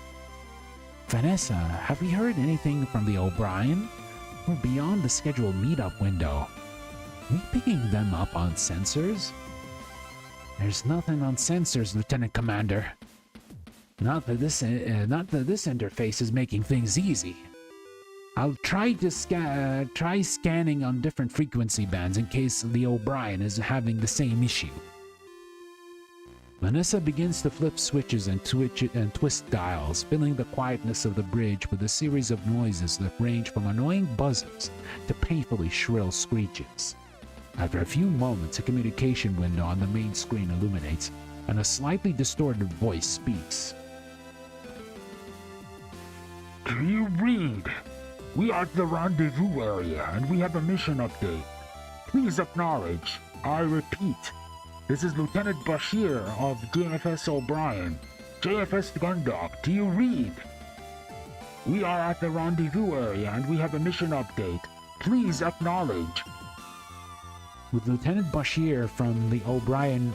Vanessa, have we heard anything from the O'Brien? We're beyond the scheduled meetup window. Are we picking them up on sensors? There's nothing on sensors, Lieutenant Commander. Not that this interface is making things easy. I'll try to try scanning on different frequency bands in case the O'Brien is having the same issue. Vanessa begins to flip switches and twist dials, filling the quietness of the bridge with a series of noises that range from annoying buzzes to painfully shrill screeches. After a few moments, a communication window on the main screen illuminates, and a slightly distorted voice speaks. Do you read? We are at the rendezvous area, and we have a mission update. Please acknowledge. I repeat. This is Lieutenant Bashir of JFS O'Brien. JFS Gundog, do you read? We are at the rendezvous area, and we have a mission update. Please acknowledge. With Lieutenant Bashir from the O'Brien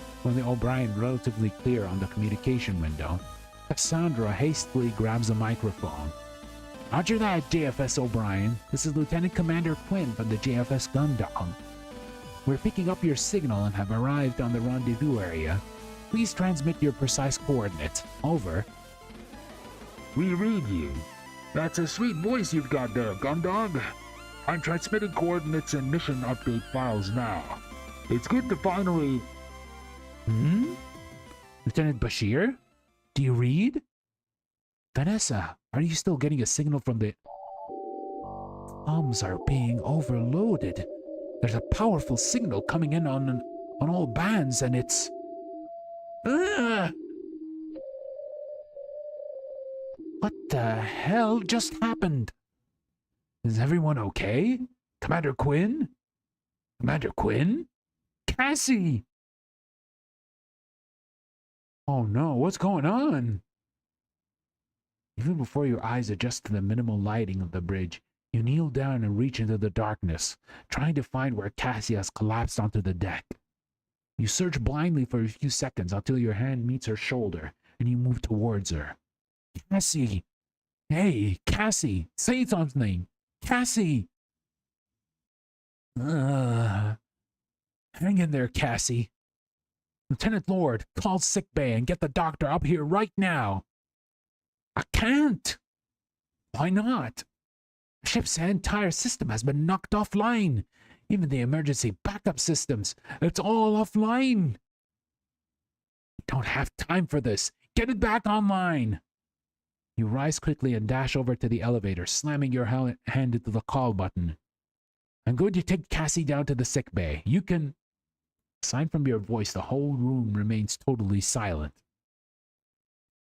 relatively clear on the communication window, Cassandra hastily grabs a microphone. Roger that, JFS O'Brien. This is Lieutenant Commander Quinn from the JFS Gundog. We're picking up your signal and have arrived on the rendezvous area. Please transmit your precise coordinates. Over. We read you. That's a sweet voice you've got there, Gundog. I'm transmitting coordinates and mission update files now. It's good to finally... Lieutenant Bashir? Do you read? Vanessa, are you still getting a signal from the... Comms are being overloaded. There's a powerful signal coming in on all bands, and it's... What the hell just happened? Is everyone okay? Commander Quinn? Commander Quinn? Cassie! Oh no, what's going on? Even before your eyes adjust to the minimal lighting of the bridge, you kneel down and reach into the darkness, trying to find where Cassie has collapsed onto the deck. You search blindly for a few seconds until your hand meets her shoulder, and you move towards her. Cassie! Hey, Cassie! Say something! Cassie! Hang in there, Cassie. Lieutenant Lord, call sickbay and get the doctor up here right now. I can't. Why not? The ship's entire system has been knocked offline. Even the emergency backup systems. It's all offline. We don't have time for this. Get it back online. You rise quickly and dash over to the elevator, slamming your hand into the call button. I'm going to take Cassie down to the sick bay. You can... Aside from your voice, the whole room remains totally silent.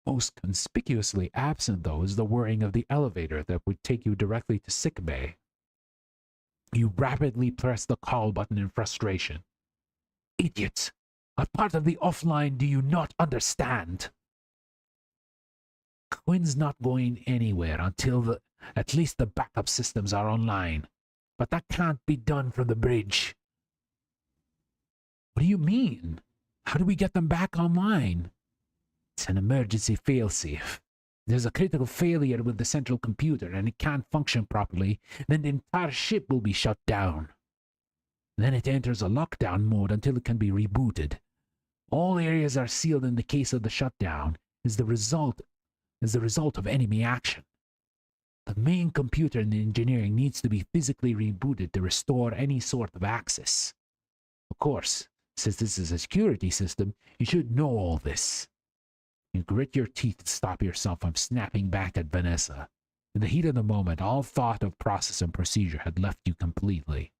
Most conspicuously absent, though, is the whirring of the elevator that would take you directly to sick bay. You rapidly press the call button in frustration. Idiots! What part of the offline do you not understand? Quinn's not going anywhere until at least the backup systems are online. But that can't be done from the bridge. What do you mean? How do we get them back online? It's an emergency failsafe. There's a critical failure with the central computer and it can't function properly, then the entire ship will be shut down. Then it enters a lockdown mode until it can be rebooted. All areas are sealed in the case of the shutdown is the result of enemy action. The main computer in the engineering needs to be physically rebooted to restore any sort of access. Of course, since this is a security system, you should know all this. You grit your teeth to stop yourself from snapping back at Vanessa. In the heat of the moment, all thought of process and procedure had left you completely.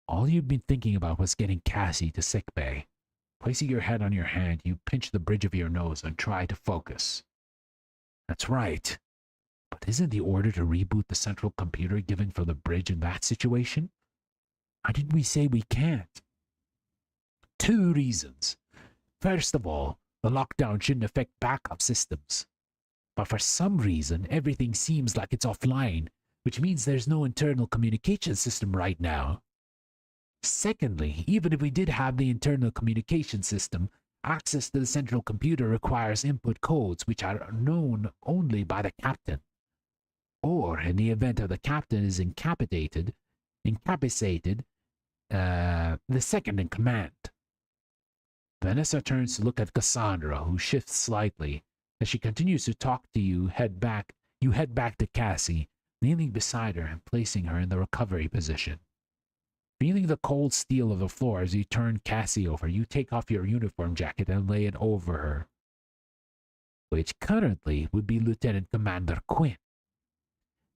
All you'd been thinking about was getting Cassie to sickbay. Placing your head on your hand, you pinch the bridge of your nose and try to focus. That's right. But isn't the order to reboot the central computer given for the bridge in that situation? Why did we say we can't? 2 reasons. First of all, the lockdown shouldn't affect backup systems. But for some reason, everything seems like it's offline, which means there's no internal communication system right now. Secondly, even if we did have the internal communication system, access to the central computer requires input codes which are known only by the captain. Or, in the event of the captain is incapacitated, the second in command. Vanessa turns to look at Cassandra, who shifts slightly. As she continues to talk to you, head back to Cassie, kneeling beside her and placing her in the recovery position. Feeling the cold steel of the floor as you turn Cassie over, you take off your uniform jacket and lay it over her, which currently would be Lieutenant Commander Quinn.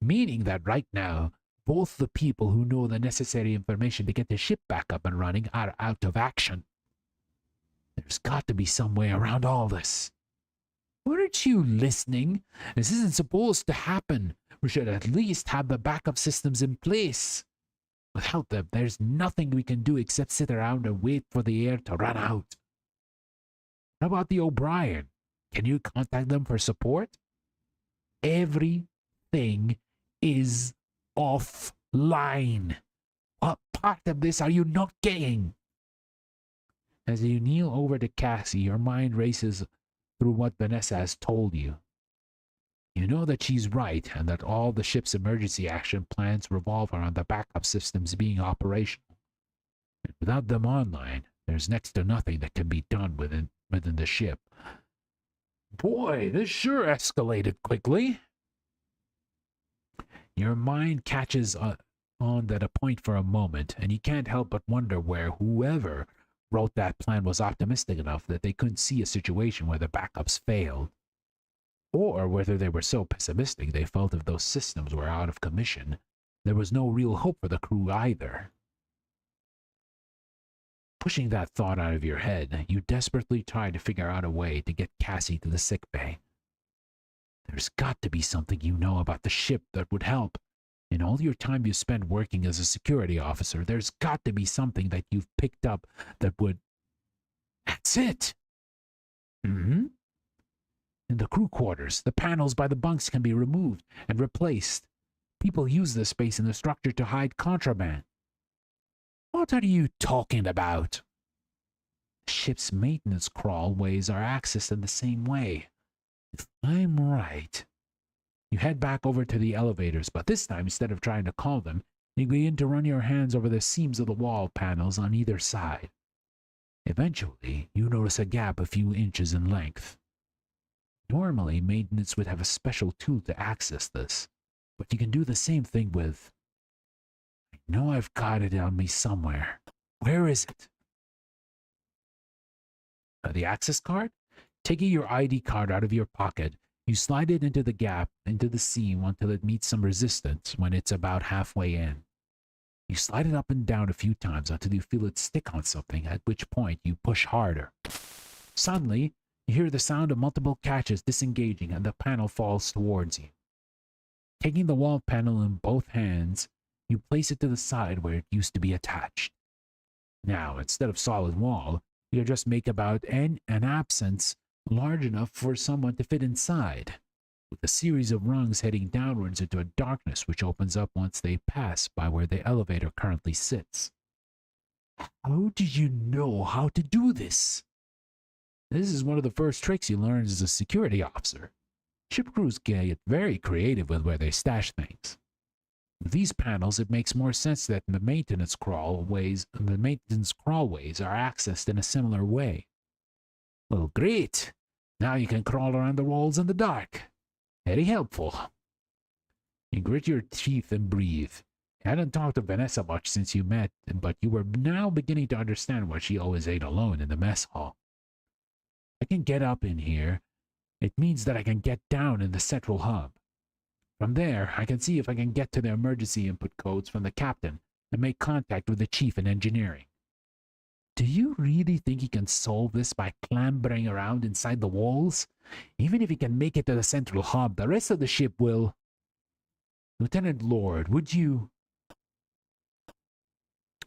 Meaning that right now, both the people who know the necessary information to get the ship back up and running are out of action. There's got to be some way around all this. Weren't you listening? This isn't supposed to happen. We should at least have the backup systems in place. Without them, there's nothing we can do except sit around and wait for the air to run out. How about the O'Brien? Can you contact them for support? Everything is offline. What part of this are you not getting? As you kneel over to Cassie, your mind races through what Vanessa has told you. You know that she's right and that all the ship's emergency action plans revolve around the backup systems being operational. And without them online, there's next to nothing that can be done within the ship. Boy, this sure escalated quickly. Your mind catches on that a point for a moment, and you can't help but wonder where whoever wrote that plan was optimistic enough that they couldn't see a situation where the backups failed, or whether they were so pessimistic they felt if those systems were out of commission, there was no real hope for the crew either. Pushing that thought out of your head, you desperately try to figure out a way to get Cassie to the sickbay. There's got to be something you know about the ship that would help. In all your time you spent working as a security officer, there's got to be something that you've picked up that would... That's it! In the crew quarters, the panels by the bunks can be removed and replaced. People use this space in the structure to hide contraband. What are you talking about? The ship's maintenance crawlways are accessed in the same way. If I'm right... You head back over to the elevators, but this time, instead of trying to call them, you begin to run your hands over the seams of the wall panels on either side. Eventually, you notice a gap a few inches in length. Normally, maintenance would have a special tool to access this, but you can do the same thing with... I know I've got it on me somewhere. Where is it? The access card? Taking your ID card out of your pocket, you slide it into the gap, into the seam until it meets some resistance when it's about halfway in. You slide it up and down a few times until you feel it stick on something, at which point you push harder. Suddenly, you hear the sound of multiple catches disengaging and the panel falls towards you. Taking the wall panel in both hands, you place it to the side where it used to be attached. Now, instead of solid wall, you just make about an absence large enough for someone to fit inside, with a series of rungs heading downwards into a darkness which opens up once they pass by where the elevator currently sits. How did you know how to do this? This is one of the first tricks you learn as a security officer. Ship crews get very creative with where they stash things. With these panels, it makes more sense that the maintenance crawlways are accessed in a similar way. Well, great. Now you can crawl around the walls in the dark. Very helpful. You grit your teeth and breathe. You hadn't talked to Vanessa much since you met, but you were now beginning to understand why she always ate alone in the mess hall. I can get up in here. It means that I can get down in the central hub. From there, I can see if I can get to the emergency input codes from the captain and make contact with the chief in engineering. Do you really think he can solve this by clambering around inside the walls? Even if he can make it to the central hub, the rest of the ship will... Lieutenant Lord, would you...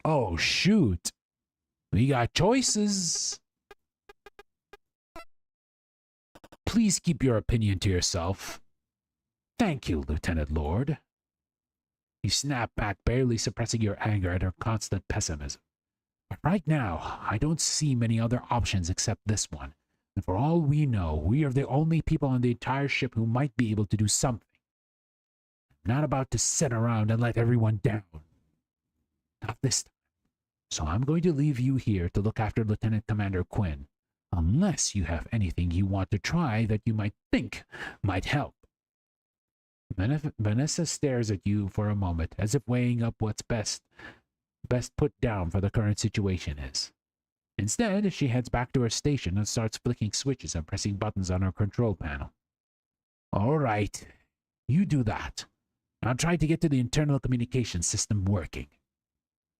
Oh, shoot. We got choices. Please keep your opinion to yourself. Thank you, Lieutenant Lord. You snap back, barely suppressing your anger at her constant pessimism. But right now, I don't see many other options except this one. And for all we know, we are the only people on the entire ship who might be able to do something. I'm not about to sit around and let everyone down. Not this time. So I'm going to leave you here to look after Lieutenant Commander Quinn, unless you have anything you want to try that you might think might help. Vanessa stares at you for a moment, as if weighing up what's best put down for the current situation is. Instead, she heads back to her station and starts flicking switches and pressing buttons on her control panel. All right, you do that. I'll try to get to the internal communication system working.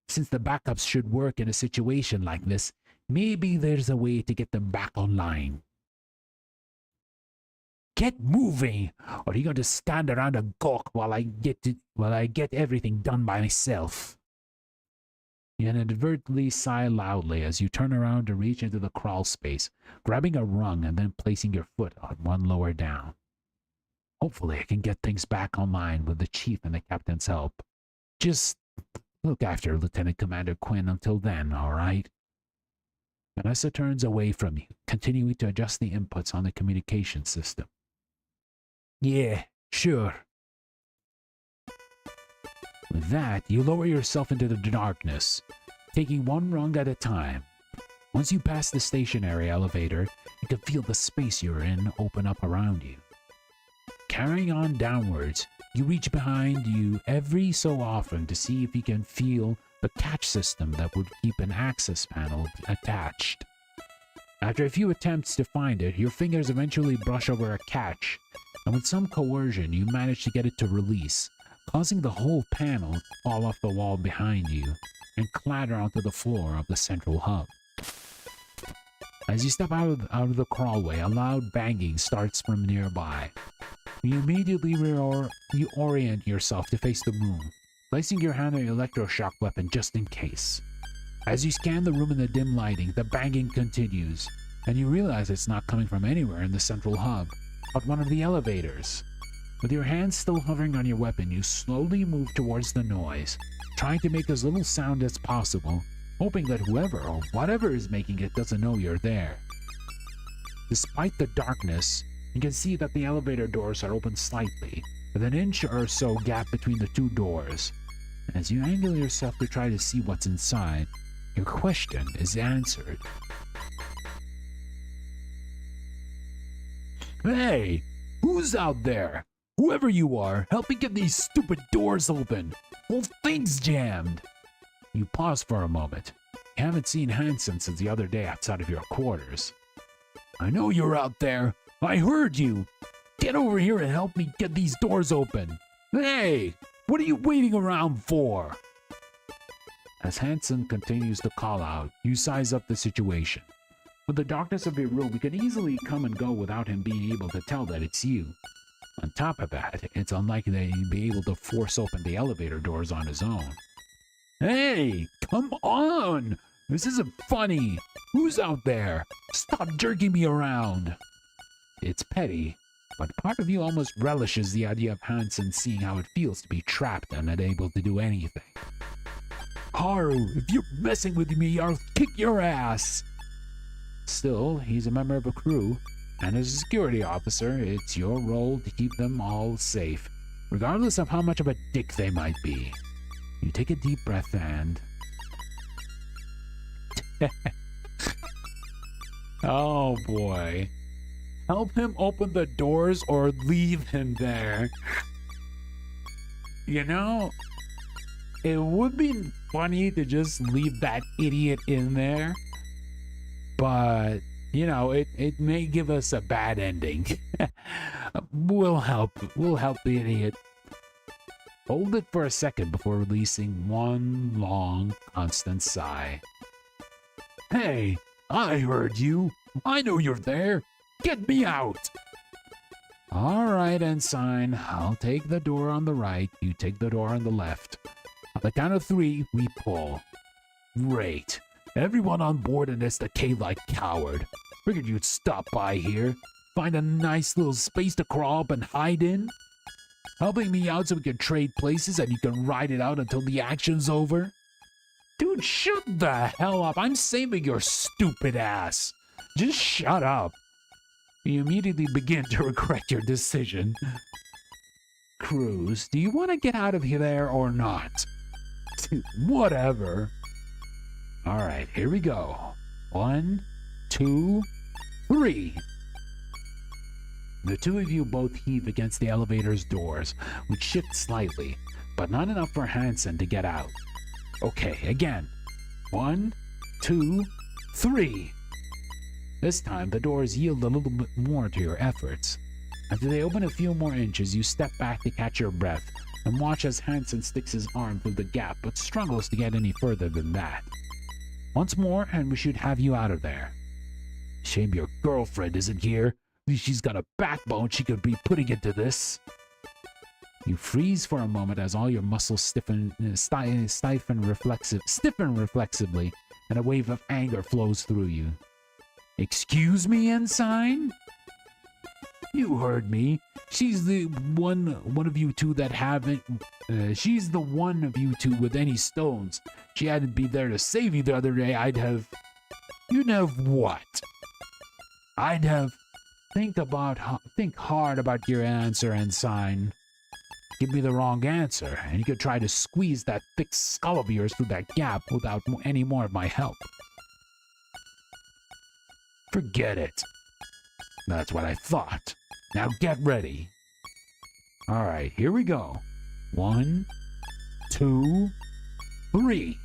Since the backups should work in a situation like this, maybe there's a way to get them back online. Get moving, or are you going to stand around and gawk while I get everything done by myself? You inadvertently sigh loudly as you turn around to reach into the crawl space, grabbing a rung and then placing your foot on one lower down. Hopefully I can get things back online with the chief and the captain's help. Just look after Lieutenant Commander Quinn until then, all right? Vanessa turns away from you, continuing to adjust the inputs on the communication system. Yeah, sure. With that, you lower yourself into the darkness, taking one rung at a time. Once you pass the stationary elevator, you can feel the space you're in open up around you. Carrying on downwards, you reach behind you every so often to see if you can feel the catch system that would keep an access panel attached. After a few attempts to find it, your fingers eventually brush over a catch, and with some coercion, you manage to get it to release, causing the whole panel to fall off the wall behind you and clatter onto the floor of the central hub. As you step out of the crawlway, a loud banging starts from nearby. You immediately reorient yourself to face the moon, placing your hand on your electroshock weapon just in case. As you scan the room in the dim lighting, the banging continues, and you realize it's not coming from anywhere in the central hub, but one of the elevators. With your hands still hovering on your weapon, you slowly move towards the noise, trying to make as little sound as possible, hoping that whoever or whatever is making it doesn't know you're there. Despite the darkness, you can see that the elevator doors are open slightly, with an inch or so gap between the two doors. And as you angle yourself to try to see what's inside, your question is answered. Hey, who's out there? Whoever you are, help me get these stupid doors open. Whole thing's jammed. You pause for a moment. You haven't seen Hanson since the other day outside of your quarters. I know you're out there. I heard you. Get over here and help me get these doors open. Hey, what are you waiting around for? As Hanson continues to call out, you size up the situation. With the darkness of your room, you can easily come and go without him being able to tell that it's you. On top of that, it's unlikely that he'd be able to force open the elevator doors on his own. Hey, come on! This isn't funny! Who's out there? Stop jerking me around! It's petty, but part of you almost relishes the idea of Hansen seeing how it feels to be trapped and unable to do anything. Haru, if you're messing with me, I'll kick your ass! Still, he's a member of a crew, and as a security officer, it's your role to keep them all safe, regardless of how much of a dick they might be. You take a deep breath and... Oh boy. Help him open the doors or leave him there. You know, it would be funny to just leave that idiot in there, but, you know, it may give us a bad ending. We'll help the idiot. Hold it for a second before releasing one long, constant sigh. Hey, I heard you. I know you're there. Get me out. All right, Ensign. I'll take the door on the right. You take the door on the left. On the count of 3, we pull. Great. Everyone on board in this decay-like coward. Figured you'd stop by here. Find a nice little space to crawl up and hide in. Helping me out so we can trade places and you can ride it out until the action's over? Dude, shut the hell up. I'm saving your stupid ass. Just shut up. You immediately begin to regret your decision. Cruz, do you want to get out of there or not? Whatever. Alright, here we go. 1, 2, 3. The two of you both heave against the elevator's doors, which shift slightly, but not enough for Hansen to get out. Okay, again. 1, 2, 3. This time, the doors yield a little bit more to your efforts. After they open a few more inches, you step back to catch your breath and watch as Hansen sticks his arm through the gap but struggles to get any further than that. Once more, and we should have you out of there. Shame your girlfriend isn't here. At least she's got a backbone she could be putting into this. You freeze for a moment as all your muscles stiffen reflexively, and a wave of anger flows through you. Excuse me, Ensign? You heard me. She's the one of you two that haven't... she's the one of you two with any stones. She hadn't been there to save you the other day, I'd have... You'd have what? I'd have... Think hard about your answer, Ensign. Give me the wrong answer, and you could try to squeeze that thick skull of yours through that gap without any more of my help. Forget it. That's what I thought. Now get ready. Alright, here we go. 1, 2, 3.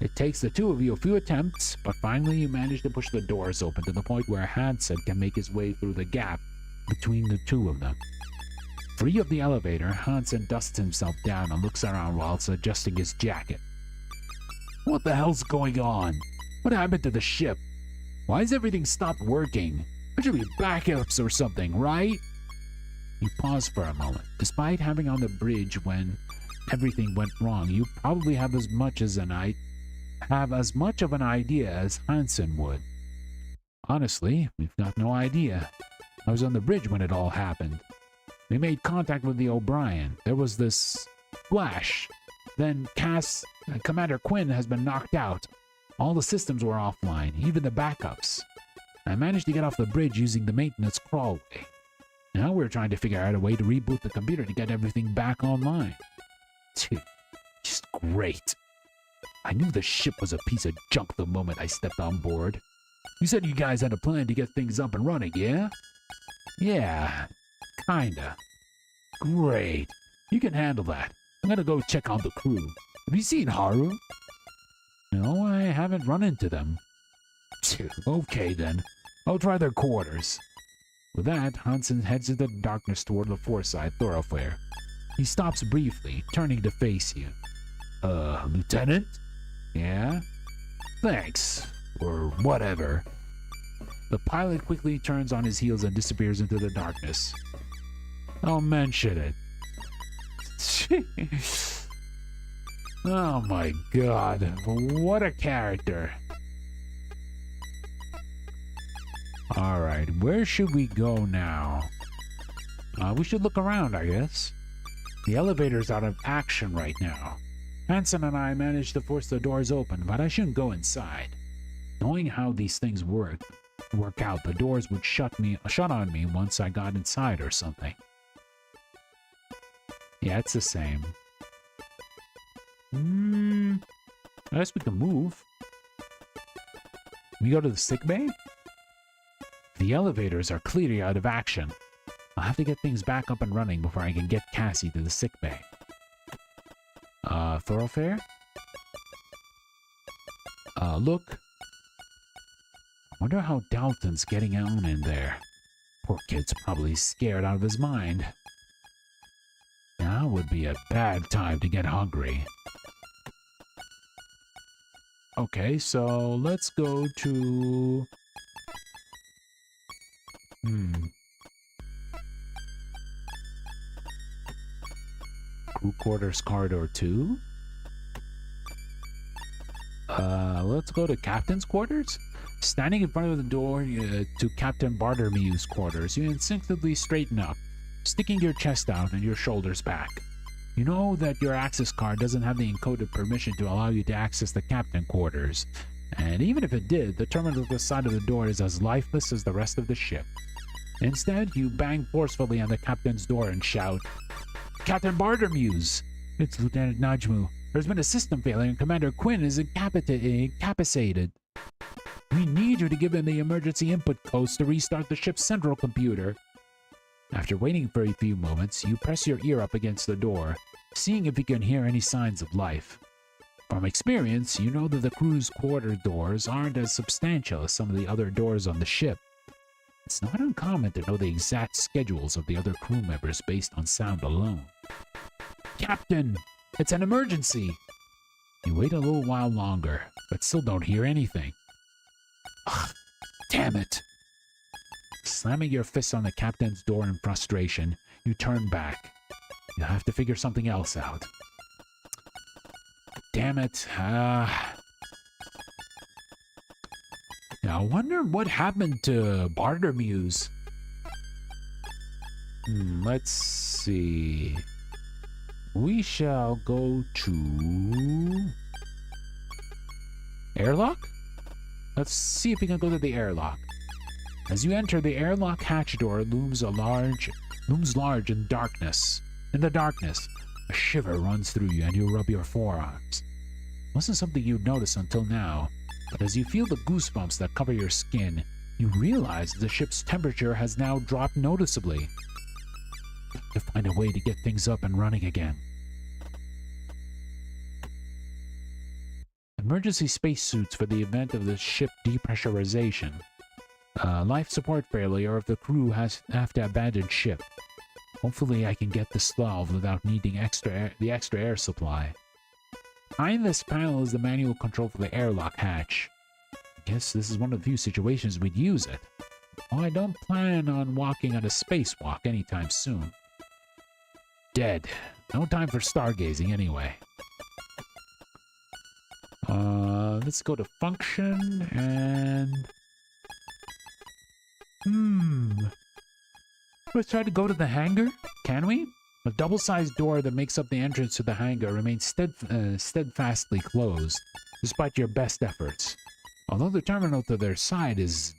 It takes the two of you a few attempts, but finally you manage to push the doors open to the point where Hansen can make his way through the gap between the two of them. Free of the elevator, Hansen dusts himself down and looks around whilst adjusting his jacket. What the hell's going on? What happened to the ship? Why has everything stopped working? There should be backups or something, right? You pause for a moment. Despite having on the bridge when everything went wrong, you probably have as much of an idea as Hansen would. Honestly, we've got no idea. I was on the bridge when it all happened. We made contact with the O'Brien. There was this flash. Then Commander Quinn has been knocked out. All the systems were offline, even the backups. I managed to get off the bridge using the maintenance crawlway. Now we're trying to figure out a way to reboot the computer to get everything back online. Just great. I knew the ship was a piece of junk the moment I stepped on board. You said you guys had a plan to get things up and running, yeah? Yeah, kinda. Great. You can handle that. I'm gonna go check on the crew. Have you seen Haru? No, I haven't run into them. Okay then. I'll try their quarters. With that, Hansen heads into the darkness toward the Forsyth thoroughfare. He stops briefly, turning to face you. Lieutenant? Yeah? Thanks. Or whatever. The pilot quickly turns on his heels and disappears into the darkness. Don't mention it. Oh my god, what a character. Alright, where should we go now? We should look around, I guess. The elevator's out of action right now. Hanson and I managed to force the doors open, but I shouldn't go inside. Knowing how these things work out, the doors would shut on me once I got inside or something. Yeah, it's the same. I guess we can move. We go to the sick bay? The elevators are clearly out of action. I'll have to get things back up and running before I can get Cassie to the sick bay. Thoroughfare? Look. I wonder how Dalton's getting on in there. Poor kid's probably scared out of his mind. Now would be a bad time to get hungry. Okay, so let's go to... Crew quarters corridor 2? Let's go to Captain's quarters? Standing in front of the door to Captain Bartermew's quarters, you instinctively straighten up, sticking your chest out and your shoulders back. You know that your access card doesn't have the encoded permission to allow you to access the captain quarters, and even if it did, the terminal at the side of the door is as lifeless as the rest of the ship. Instead, you bang forcefully on the captain's door and shout, "Captain Bartermew's! It's Lieutenant Najumu. There's been a system failure and Commander Quinn is incapacitated. We need you to give him the emergency input codes to restart the ship's central computer." After waiting for a few moments, you press your ear up against the door, seeing if you can hear any signs of life. From experience, you know that the crew's quarter doors aren't as substantial as some of the other doors on the ship. It's not uncommon to know the exact schedules of the other crew members based on sound alone. "Captain, it's an emergency!" You wait a little while longer, but still don't hear anything. Ugh, damn it! Slamming your fist on the captain's door in frustration, you turn back. You'll have to figure something else out. Damn it. I wonder what happened to Bartermew's. Let's see. We shall go to... airlock? Let's see if we can go to the airlock. As you enter, the airlock hatch door looms large in darkness. In the darkness, a shiver runs through you and you rub your forearms. It wasn't something you'd notice until now, but as you feel the goosebumps that cover your skin, you realize the ship's temperature has now dropped noticeably. To find a way to get things up and running again. Emergency spacesuits for the event of the ship depressurization. Life support failure if the crew have to abandon ship. Hopefully I can get this solved without needing the extra air supply. Behind this panel is the manual control for the airlock hatch. I guess this is one of the few situations we'd use it. Well, I don't plan on walking on a spacewalk anytime soon. Dead. No time for stargazing anyway. Let's go to function and... Let's try to go to the hangar? Can we? The double-sized door that makes up the entrance to the hangar remains steadfastly closed, despite your best efforts. Although the terminal to their side is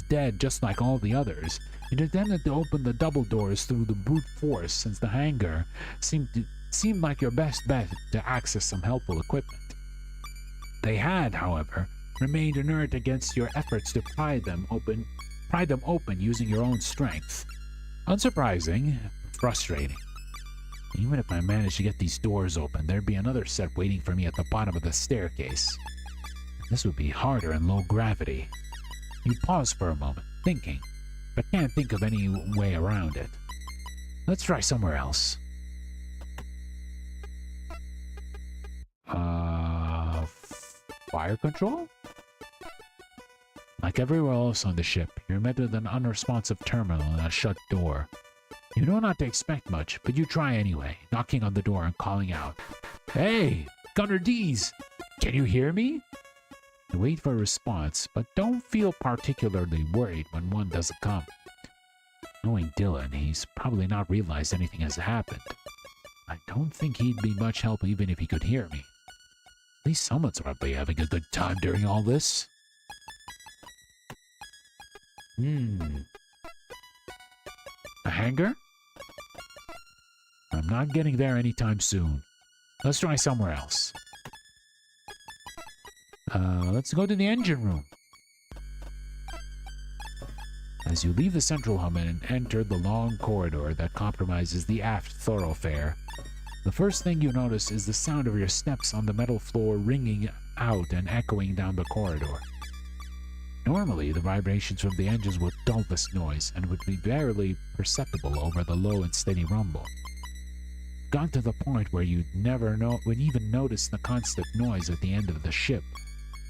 dead just like all the others, it attempted to open the double doors through the brute force since the hangar seemed like your best bet to access some helpful equipment. They had, however, remained inert against your efforts to pry them open using your own strength. Unsurprising, frustrating. Even if I managed to get these doors open, there'd be another set waiting for me at the bottom of the staircase. This would be harder in low gravity. You pause for a moment, thinking, but can't think of any way around it. Let's try somewhere else. Fire control? Like everywhere else on the ship, you're met with an unresponsive terminal and a shut door. You know not to expect much, but you try anyway, knocking on the door and calling out, "Hey, Gunner D's, can you hear me?" You wait for a response, but don't feel particularly worried when one doesn't come. Knowing Dylan, he's probably not realized anything has happened. I don't think he'd be much help even if he could hear me. At least someone's probably having a good time during all this. A hangar? I'm not getting there anytime soon. Let's try somewhere else. Let's go to the engine room. As you leave the central hub and enter the long corridor that compromises the aft thoroughfare, the first thing you notice is the sound of your steps on the metal floor ringing out and echoing down the corridor. Normally, the vibrations from the engines would dull this noise and would be barely perceptible over the low and steady rumble. Gone to the point where you'd never would even notice the constant noise at the end of the ship.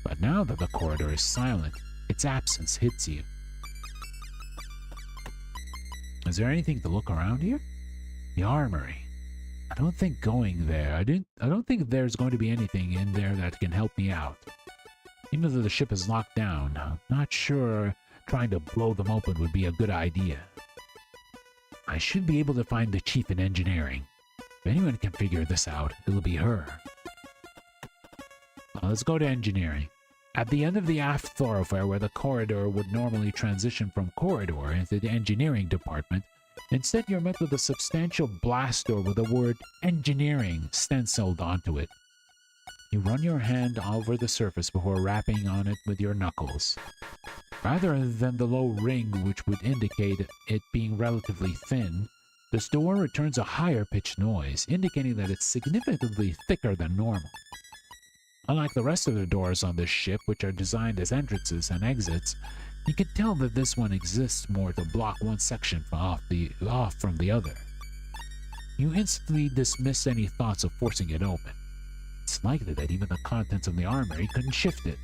But now that the corridor is silent, its absence hits you. Is there anything to look around here? The armory. I don't think going there. I don't think there's going to be anything in there that can help me out. Even though the ship is locked down, I'm not sure trying to blow them open would be a good idea. I should be able to find the chief in engineering. If anyone can figure this out, it'll be her. Let's go to engineering. At the end of the aft thoroughfare where the corridor would normally transition from corridor into the engineering department, instead you're met with a substantial blast door with the word engineering stenciled onto it. You run your hand over the surface before rapping on it with your knuckles. Rather than the low ring which would indicate it being relatively thin, this door returns a higher pitched noise, indicating that it's significantly thicker than normal. Unlike the rest of the doors on this ship, which are designed as entrances and exits, you can tell that this one exists more to block one section off from the other. You instantly dismiss any thoughts of forcing it open. It's likely that even the contents of the armory couldn't shift it.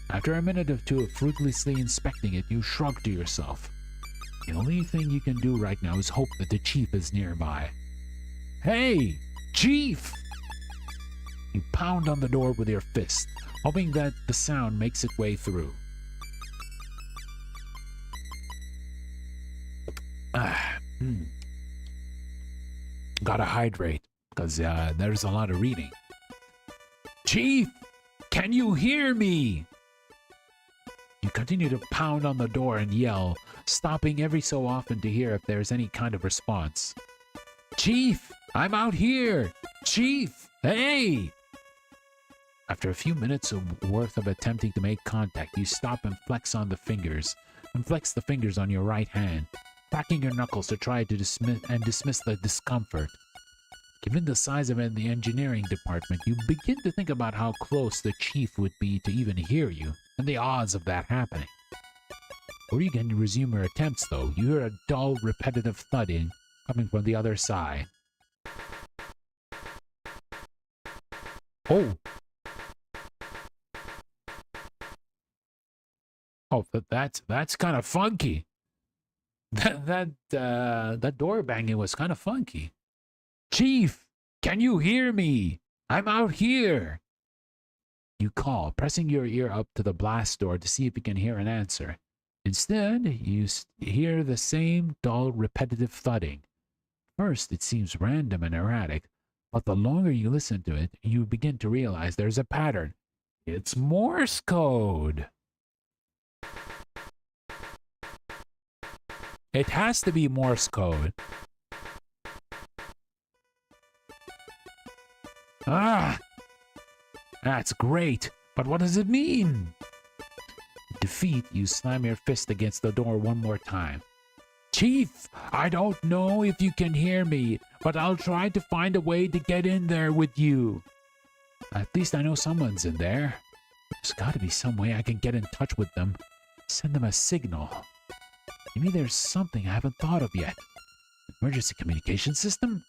After a minute or two of fruitlessly inspecting it, you shrug to yourself. The only thing you can do right now is hope that the chief is nearby. "Hey, Chief!" You pound on the door with your fist, hoping that the sound makes its way through. Gotta hydrate, because there's a lot of reading. "Chief, can you hear me?" You continue to pound on the door and yell, stopping every so often to hear if there's any kind of response. "Chief, I'm out here! Chief, hey!" After a few minutes worth of attempting to make contact, you stop and flex the fingers on your right hand, cracking your knuckles to try to dismiss the discomfort. Given the size of the engineering department, you begin to think about how close the chief would be to even hear you, and the odds of that happening. Before you can resume your attempts, though, you hear a dull, repetitive thudding coming from the other side. Oh! Oh, that's kind of funky. That door banging was kind of funky. "Chief, can you hear me? I'm out here." You call, pressing your ear up to the blast door to see if you can hear an answer. Instead, you hear the same dull, repetitive thudding. First, it seems random and erratic, but the longer you listen to it, you begin to realize there's a pattern. It's Morse code. It has to be Morse code. That's great, but what does it mean? Defeat, you slam your fist against the door one more time. "Chief, I don't know if you can hear me, but I'll try to find a way to get in there with you. At least I know someone's in there. There's got to be some way I can get in touch with them. Send them a signal. Maybe there's something I haven't thought of yet. Emergency communication system?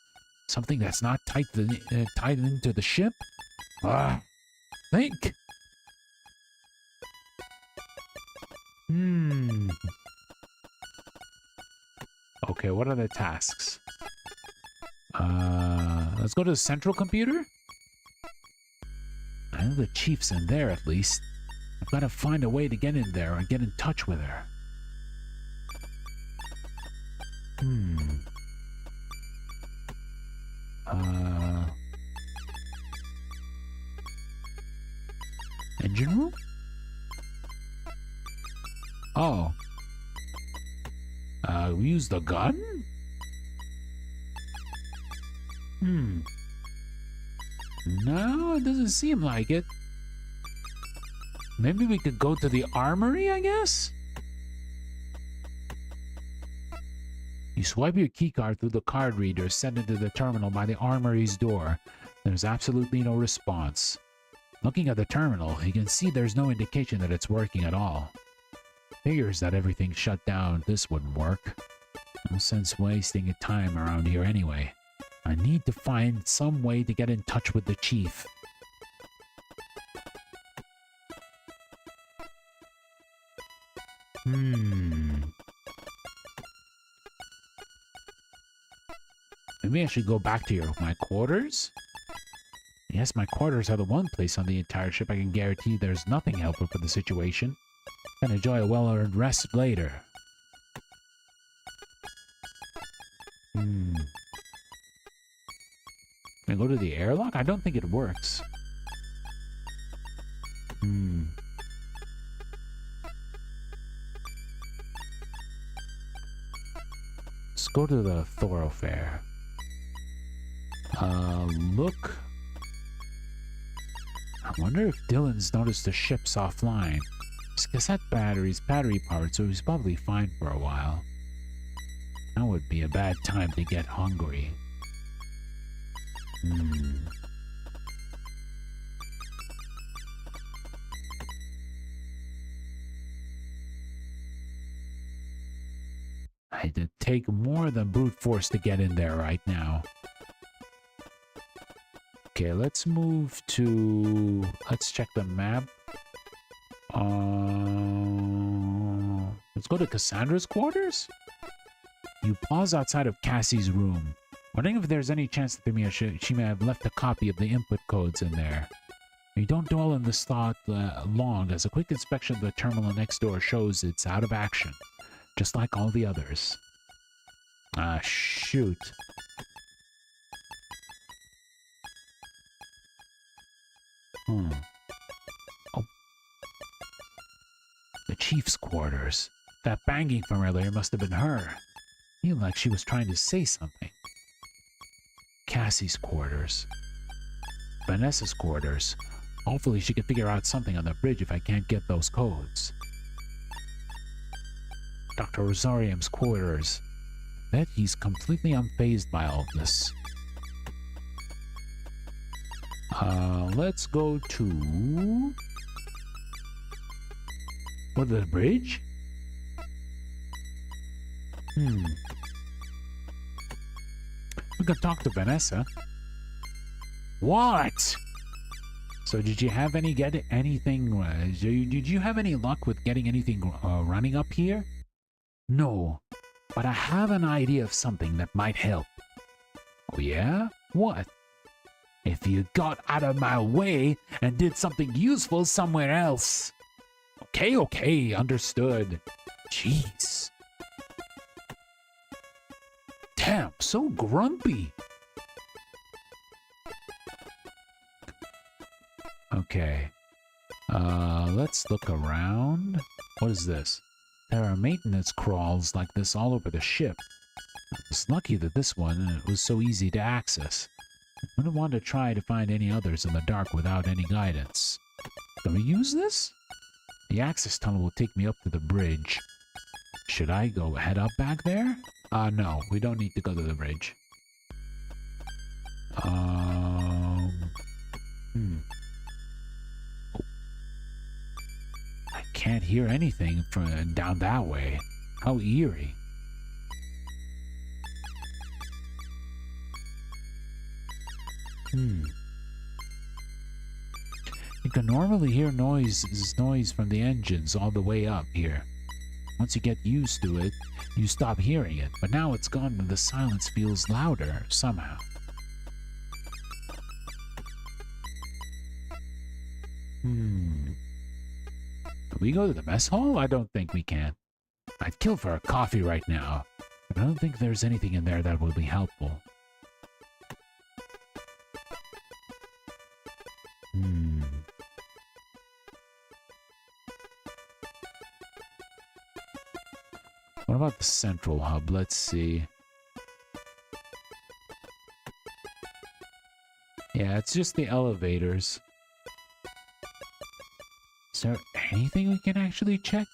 Something that's not tied into the ship? Think. Okay, what are the tasks? Let's go to the central computer. I know the chief's in there at least. I've got to find a way to get in there and get in touch with her. Engine room? Oh. We use the gun? No, it doesn't seem like it. Maybe we could go to the armory, I guess? You swipe your keycard through the card reader sent into the terminal by the armory's door. There's absolutely no response. Looking at the terminal, you can see there's no indication that it's working at all. Figures that everything shut down, this wouldn't work. No sense wasting time around here anyway. I need to find some way to get in touch with the chief. Maybe I should go back to my quarters? Yes, my quarters are the one place on the entire ship I can guarantee there's nothing helpful for the situation. Can enjoy a well-earned rest later. Can I go to the airlock? I don't think it works. Let's go to the thoroughfare. Look. I wonder if Dylan's noticed the ship's offline. His cassette battery's battery powered, so he's probably fine for a while. That would be a bad time to get hungry. I had to take more than brute force to get in there right now. Okay, let's move to... Let's check the map. Let's go to Cassandra's quarters? You pause outside of Cassie's room, wondering if there's any chance that she may have left a copy of the input codes in there. You don't dwell on this thought long, as a quick inspection of the terminal next door shows it's out of action, just like all the others. Ah, shoot. Oh. The chief's quarters. That banging from earlier must have been her. Feel like she was trying to say something. Cassie's quarters. Vanessa's quarters. Hopefully she can figure out something on the bridge if I can't get those codes. Dr. Rosarium's quarters. Bet he's completely unfazed by all of this. Let's go to... What, the bridge? We can talk to Vanessa. What? So did you have anything, did you have any luck with getting anything running up here? No, but I have an idea of something that might help. Oh yeah? What? If you got out of my way and did something useful somewhere else. Okay, understood. Jeez. Damn, so grumpy. Okay. Let's look around. What is this? There are maintenance crawls like this all over the ship. It's lucky that this one was so easy to access. I wouldn't want to try to find any others in the dark without any guidance. Can we use this? The access tunnel will take me up to the bridge. Should I go head up back there? No, we don't need to go to the bridge. Oh. I can't hear anything from down that way. How eerie. You can normally hear noise from the engines all the way up here. Once you get used to it, you stop hearing it. But now it's gone and the silence feels louder somehow. Can we go to the mess hall? I don't think we can. I'd kill for a coffee right now, but I don't think there's anything in there that will be helpful. What about the central hub? Let's see. Yeah, it's just the elevators. Is there anything we can actually check?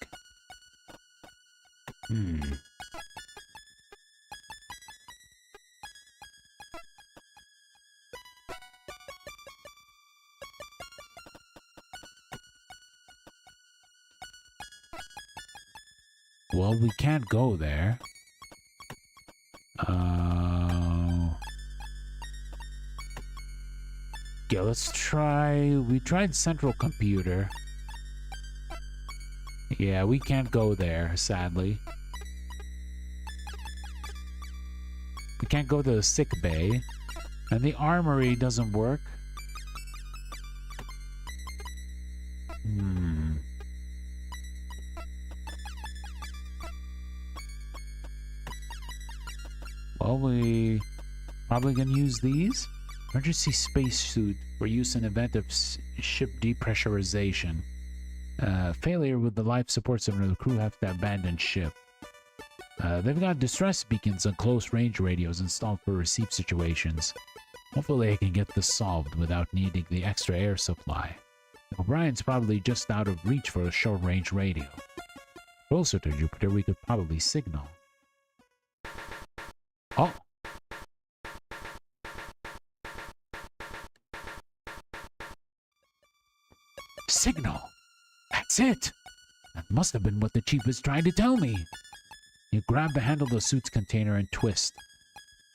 Well, we can't go there. Okay, let's try... We tried central computer. Yeah, we can't go there, sadly. We can't go to the sick bay. And the armory doesn't work. Well, we probably gonna use these. Emergency spacesuit for use in event of ship depressurization. Failure with the life support center, the crew have to abandon ship. They've got distress beacons and close-range radios installed for receive situations. Hopefully I can get this solved without needing the extra air supply. O'Brien's probably just out of reach for a short-range radio. Closer to Jupiter, we could probably signal. Oh! Signal! That's it! That must have been what the chief was trying to tell me. You grab the handle of the suit's container and twist.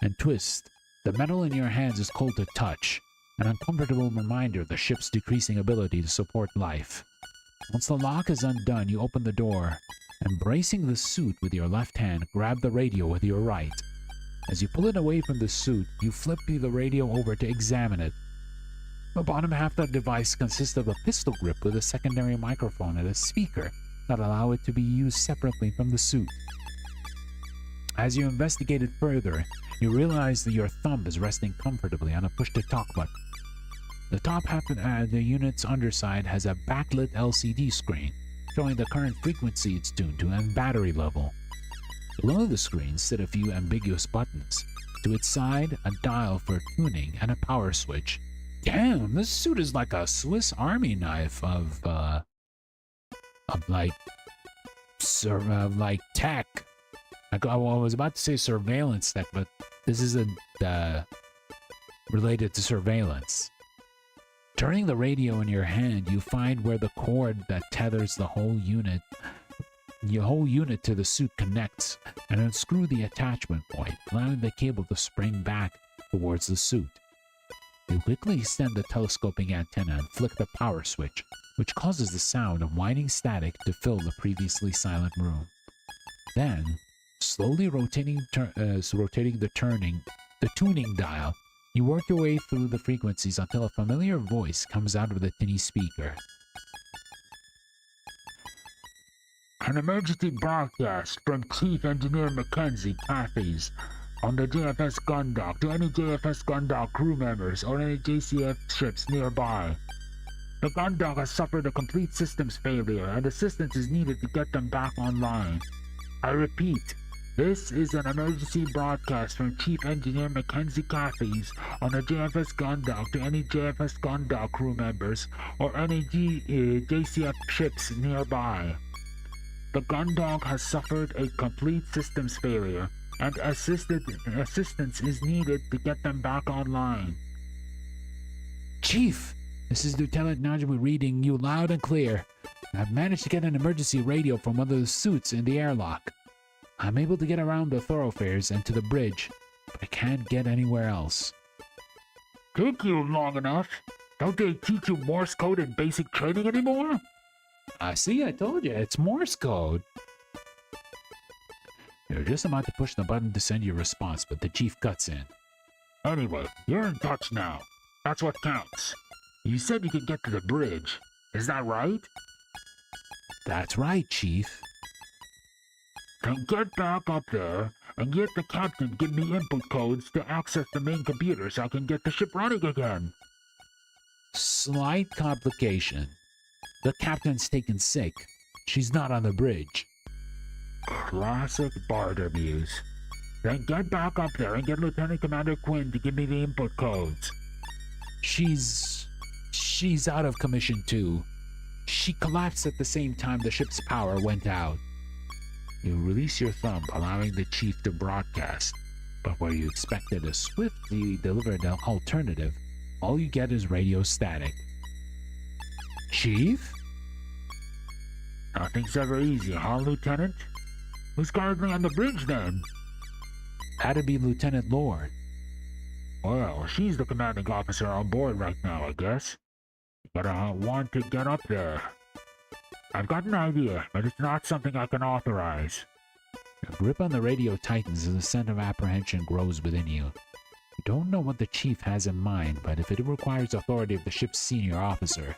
The metal in your hands is cold to touch, an uncomfortable reminder of the ship's decreasing ability to support life. Once the lock is undone, you open the door, and bracing the suit with your left hand, grab the radio with your right. As you pull it away from the suit, you flip the radio over to examine it. The bottom half of the device consists of a pistol grip with a secondary microphone and a speaker that allow it to be used separately from the suit. As you investigate it further, you realize that your thumb is resting comfortably on a push-to-talk button. The top half of the unit's underside has a backlit LCD screen, showing the current frequency it's tuned to and battery level. Below the screen sit a few ambiguous buttons. To its side, a dial for tuning and a power switch. Damn, this suit is like a Swiss Army knife of tech. I was about to say surveillance tech, but this isn't related to surveillance. Turning the radio in your hand, you find where the cord that tethers the whole unit to the suit connects, and unscrew the attachment point, allowing the cable to spring back towards the suit. You quickly extend the telescoping antenna and flick the power switch, which causes the sound of whining static to fill the previously silent room. Then, slowly rotating the tuning dial, you work your way through the frequencies until a familiar voice comes out of the tinny speaker. An emergency broadcast from Chief Engineer Mackenzie Cathy's on the JFS Gundock to any JFS Gundock crew members or any JCF ships nearby. The Gundock has suffered a complete systems failure and assistance is needed to get them back online. I repeat, this is an emergency broadcast from Chief Engineer Mackenzie Cathy's on the JFS Gundock to any JFS Gundock crew members or any JCF ships nearby. The Gundock has suffered a complete systems failure, and assistance is needed to get them back online. Chief, this is Lieutenant Najumu reading you loud and clear. I've managed to get an emergency radio from one of the suits in the airlock. I'm able to get around the thoroughfares and to the bridge, but I can't get anywhere else. Took you long enough? Don't they teach you Morse code in basic training anymore? See, I told you, it's Morse code. You're just about to push the button to send your response, but the chief cuts in. Anyway, you're in touch now. That's what counts. You said you could get to the bridge. Is that right? That's right, Chief. Then get back up there and get the captain to give me input codes to access the main computer so I can get the ship running again. Slight complication. The captain's taken sick. She's not on the bridge. Classic Bartermuse. Then get back up there and get Lieutenant Commander Quinn to give me the input codes. She's out of commission too. She collapsed at the same time the ship's power went out. You release your thumb, allowing the chief to broadcast, but where you expected a swiftly delivered alternative, all you get is radio static. Chief? Nothing's ever easy, huh, Lieutenant? Who's currently on the bridge then? That'd be Lieutenant Lord. Well, she's the commanding officer on board right now, I guess. You gotta want to get up there. I've got an idea, but it's not something I can authorize. Your grip on the radio tightens as a sense of apprehension grows within you. You don't know what the chief has in mind, but if it requires authority of the ship's senior officer,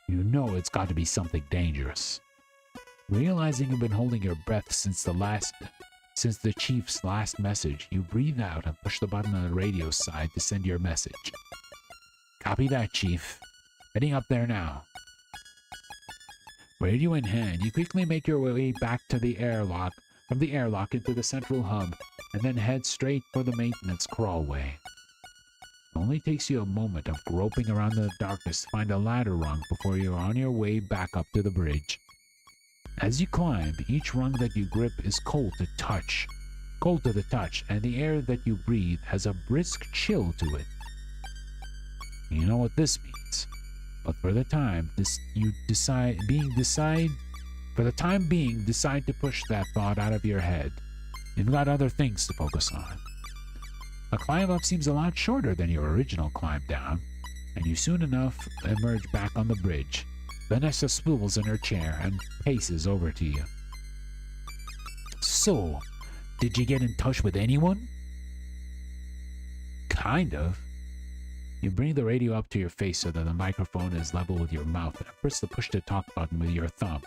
you know it's got to be something dangerous. Realizing you've been holding your breath since the chief's last message, you breathe out and push the button on the radio side to send your message. Copy that, Chief. Heading up there now. Radio in hand, you quickly make your way back to the airlock, from the airlock into the central hub, and then head straight for the maintenance crawlway. It only takes you a moment of groping around in the darkness to find a ladder rung before you're on your way back up to the bridge. As you climb, each rung that you grip is cold to the touch, and the air that you breathe has a brisk chill to it. You know what this means, but for the time being, decide to push that thought out of your head. You've got other things to focus on. A climb up seems a lot shorter than your original climb down, and you soon enough emerge back on the bridge. Vanessa swivels in her chair and paces over to you. So, did you get in touch with anyone? Kind of. You bring the radio up to your face so that the microphone is level with your mouth and press the push-to-talk button with your thumb.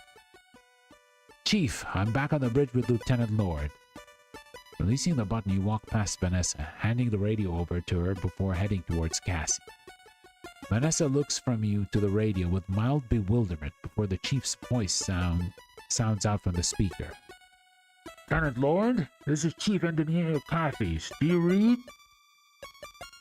Chief, I'm back on the bridge with Lieutenant Lord. Releasing the button, you walk past Vanessa, handing the radio over to her before heading towards Cassie. Vanessa looks from you to the radio with mild bewilderment before the chief's voice sounds out from the speaker. Lieutenant Lord, this is Chief Engineer Cathy's. Do you read?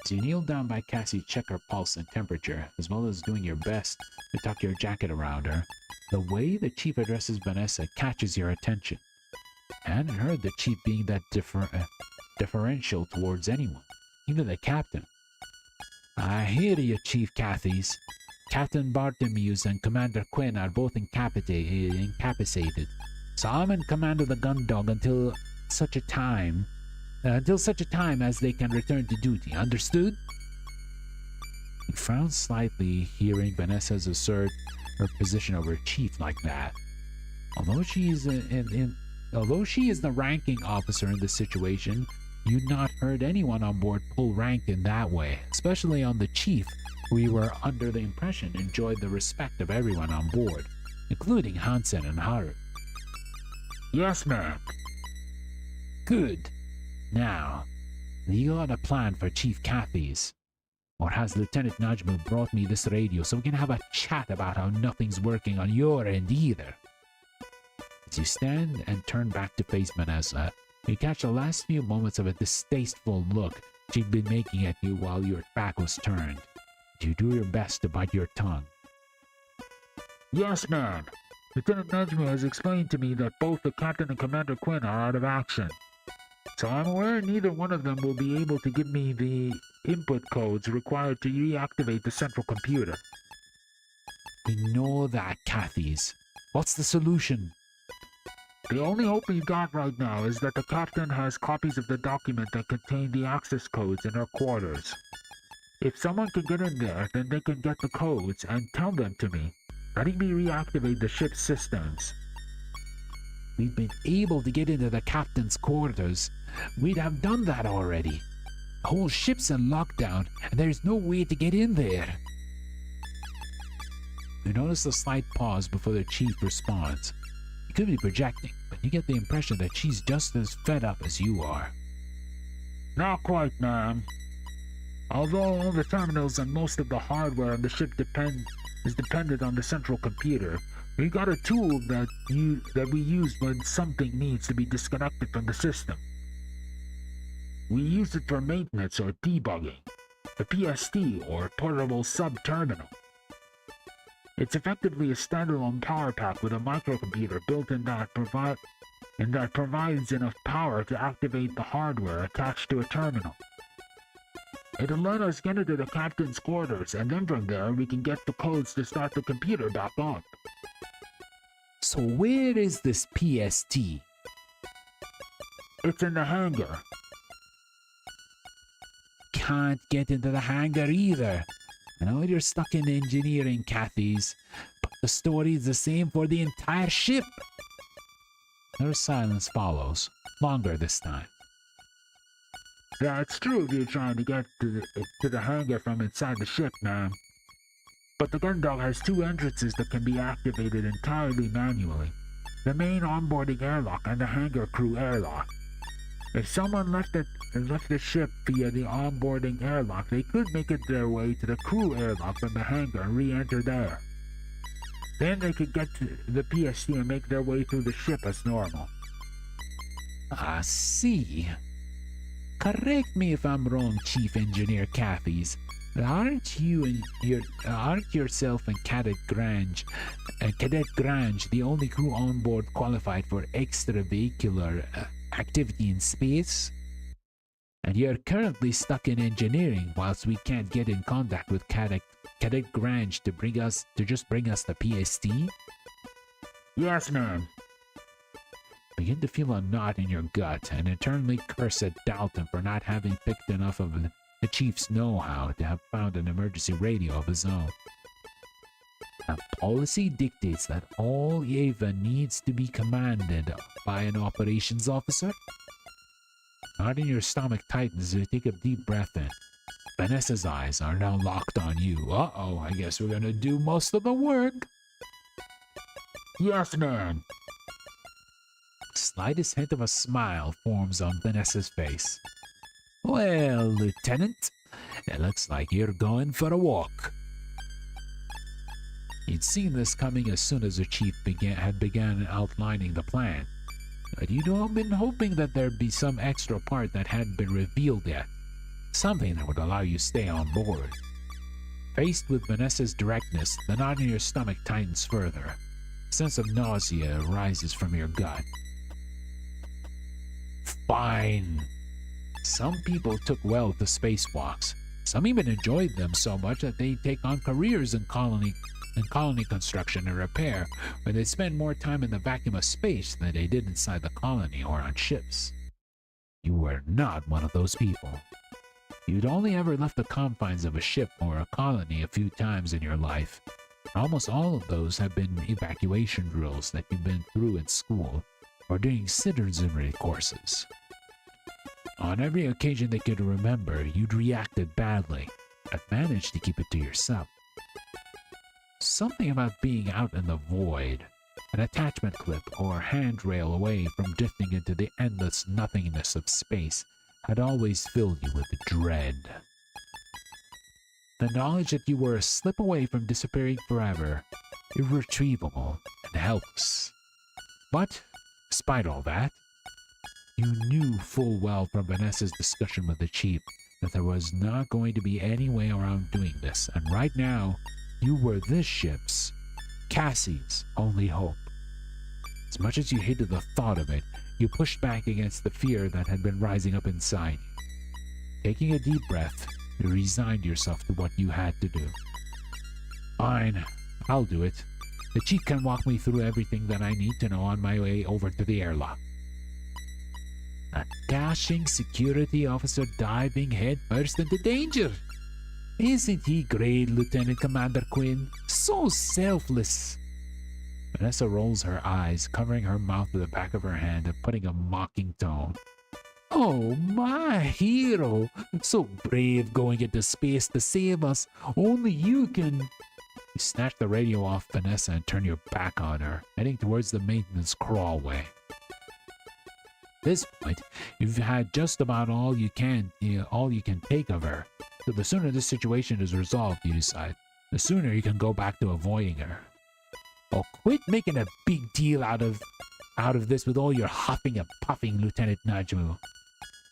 As you kneel down by Cassie, check her pulse and temperature, as well as doing your best to tuck your jacket around her, the way the chief addresses Vanessa catches your attention. I hadn't heard the chief being that deferential towards anyone, even the captain. I hear you, Chief Cathys. Captain Bartholomews and Commander Quinn are both incapacitated, so I'm in command of the gun dog until such a time as they can return to duty. Understood? He frowns slightly, hearing Vanessa assert her position over Chief like that. Although she is the ranking officer in this situation, you'd not heard anyone on board pull rank in that way, especially on the chief, who you were under the impression enjoyed the respect of everyone on board, including Hansen and Haru. Yes, ma'am. Good. Now, you got a plan for Chief Cathys. Or has Lieutenant Najumu brought me this radio so we can have a chat about how nothing's working on your end either? As you stand and turn back to face Vanessa, you catch the last few moments of a distasteful look she'd been making at you while your back was turned. You do your best to bite your tongue. Yes, ma'am. Lieutenant Najumu has explained to me that both the captain and Commander Quinn are out of action. So I'm aware neither one of them will be able to give me the input codes required to reactivate the central computer. We know that, Cathys. What's the solution? The only hope we've got right now is that the captain has copies of the document that contain the access codes in her quarters. If someone can get in there, then they can get the codes and tell them to me, letting me reactivate the ship's systems. we'd been able to get into the captain's quarters, we'd have done that already. The whole ship's in lockdown, and there's no way to get in there. You notice a slight pause before the chief responds. You could be projecting, but you get the impression that she's just as fed up as you are. Not quite, ma'am. Although all the terminals and most of the hardware on the ship is dependent on the central computer, we got a tool that we use when something needs to be disconnected from the system. We use it for maintenance or debugging, the PST or portable sub-terminal. It's effectively a standalone power pack with a microcomputer built in that provides enough power to activate the hardware attached to a terminal. It'll let us get into the captain's quarters, and then from there we can get the codes to start the computer back up. So where is this PST? It's in the hangar. Can't get into the hangar either. I know you're stuck in engineering, Cathy's, but the story's the same for the entire ship. Their silence follows, longer this time. Yeah, it's true if you're trying to get to the hangar from inside the ship, ma'am. But the gun dog has two entrances that can be activated entirely manually. The main onboarding airlock and the hangar crew airlock. If someone left the ship via the onboarding airlock, they could make it their way to the crew airlock from the hangar and re-enter there. Then they could get to the PST and make their way through the ship as normal. I see. Correct me if I'm wrong, Chief Engineer Cathy's. Aren't yourself and Cadet Grange the only crew on board qualified for extravehicular activity in space? And you're currently stuck in engineering whilst we can't get in contact with Cadet Grange to bring us the PST? Yes, ma'am. Begin to feel a knot in your gut and internally curse at Dalton for not having picked enough of the chief's know-how to have found an emergency radio of his own. Now, policy dictates that all Eva needs to be commanded by an operations officer. Knot in your stomach tightens as you take a deep breath in. Vanessa's eyes are now locked on you. Uh-oh, I guess we're gonna do most of the work. Yes, ma'am. Slightest hint of a smile forms on Vanessa's face. Well, Lieutenant, it looks like you're going for a walk. You'd seen this coming as soon as the chief began outlining the plan, but you'd all been hoping that there'd be some extra part that hadn't been revealed yet, something that would allow you to stay on board. Faced with Vanessa's directness, the knot in your stomach tightens further. A sense of nausea rises from your gut. Fine. Some people took well to spacewalks. Some even enjoyed them so much that they take on careers in colony construction and repair, where they spend more time in the vacuum of space than they did inside the colony or on ships. You were not one of those people. You'd only ever left the confines of a ship or a colony a few times in your life. Almost all of those have been evacuation drills that you've been through in school or doing citizenry courses. On every occasion they could remember, you'd reacted badly, but managed to keep it to yourself. Something about being out in the void, an attachment clip or handrail away from drifting into the endless nothingness of space, had always filled you with dread. The knowledge that you were a slip away from disappearing forever, irretrievable and helpless. But, despite all that, you knew full well from Vanessa's discussion with the chief that there was not going to be any way around doing this, and right now, you were this ship's, Cassie's, only hope. As much as you hated the thought of it, you pushed back against the fear that had been rising up inside you. Taking a deep breath, you resigned yourself to what you had to do. Fine, I'll do it. The chief can walk me through everything that I need to know on my way over to the airlock. A dashing security officer diving headfirst into danger. Isn't he great, Lieutenant Commander Quinn? So selfless. Vanessa rolls her eyes, covering her mouth with the back of her hand and putting a mocking tone. Oh, my hero! So brave going into space to save us. Only you can... You snatch the radio off Vanessa and turn your back on her, heading towards the maintenance crawlway. At this point, you've had just about all you can take of her. So the sooner this situation is resolved, you decide, the sooner you can go back to avoiding her. Oh, quit making a big deal out of this with all your huffing and puffing, Lieutenant Najumu.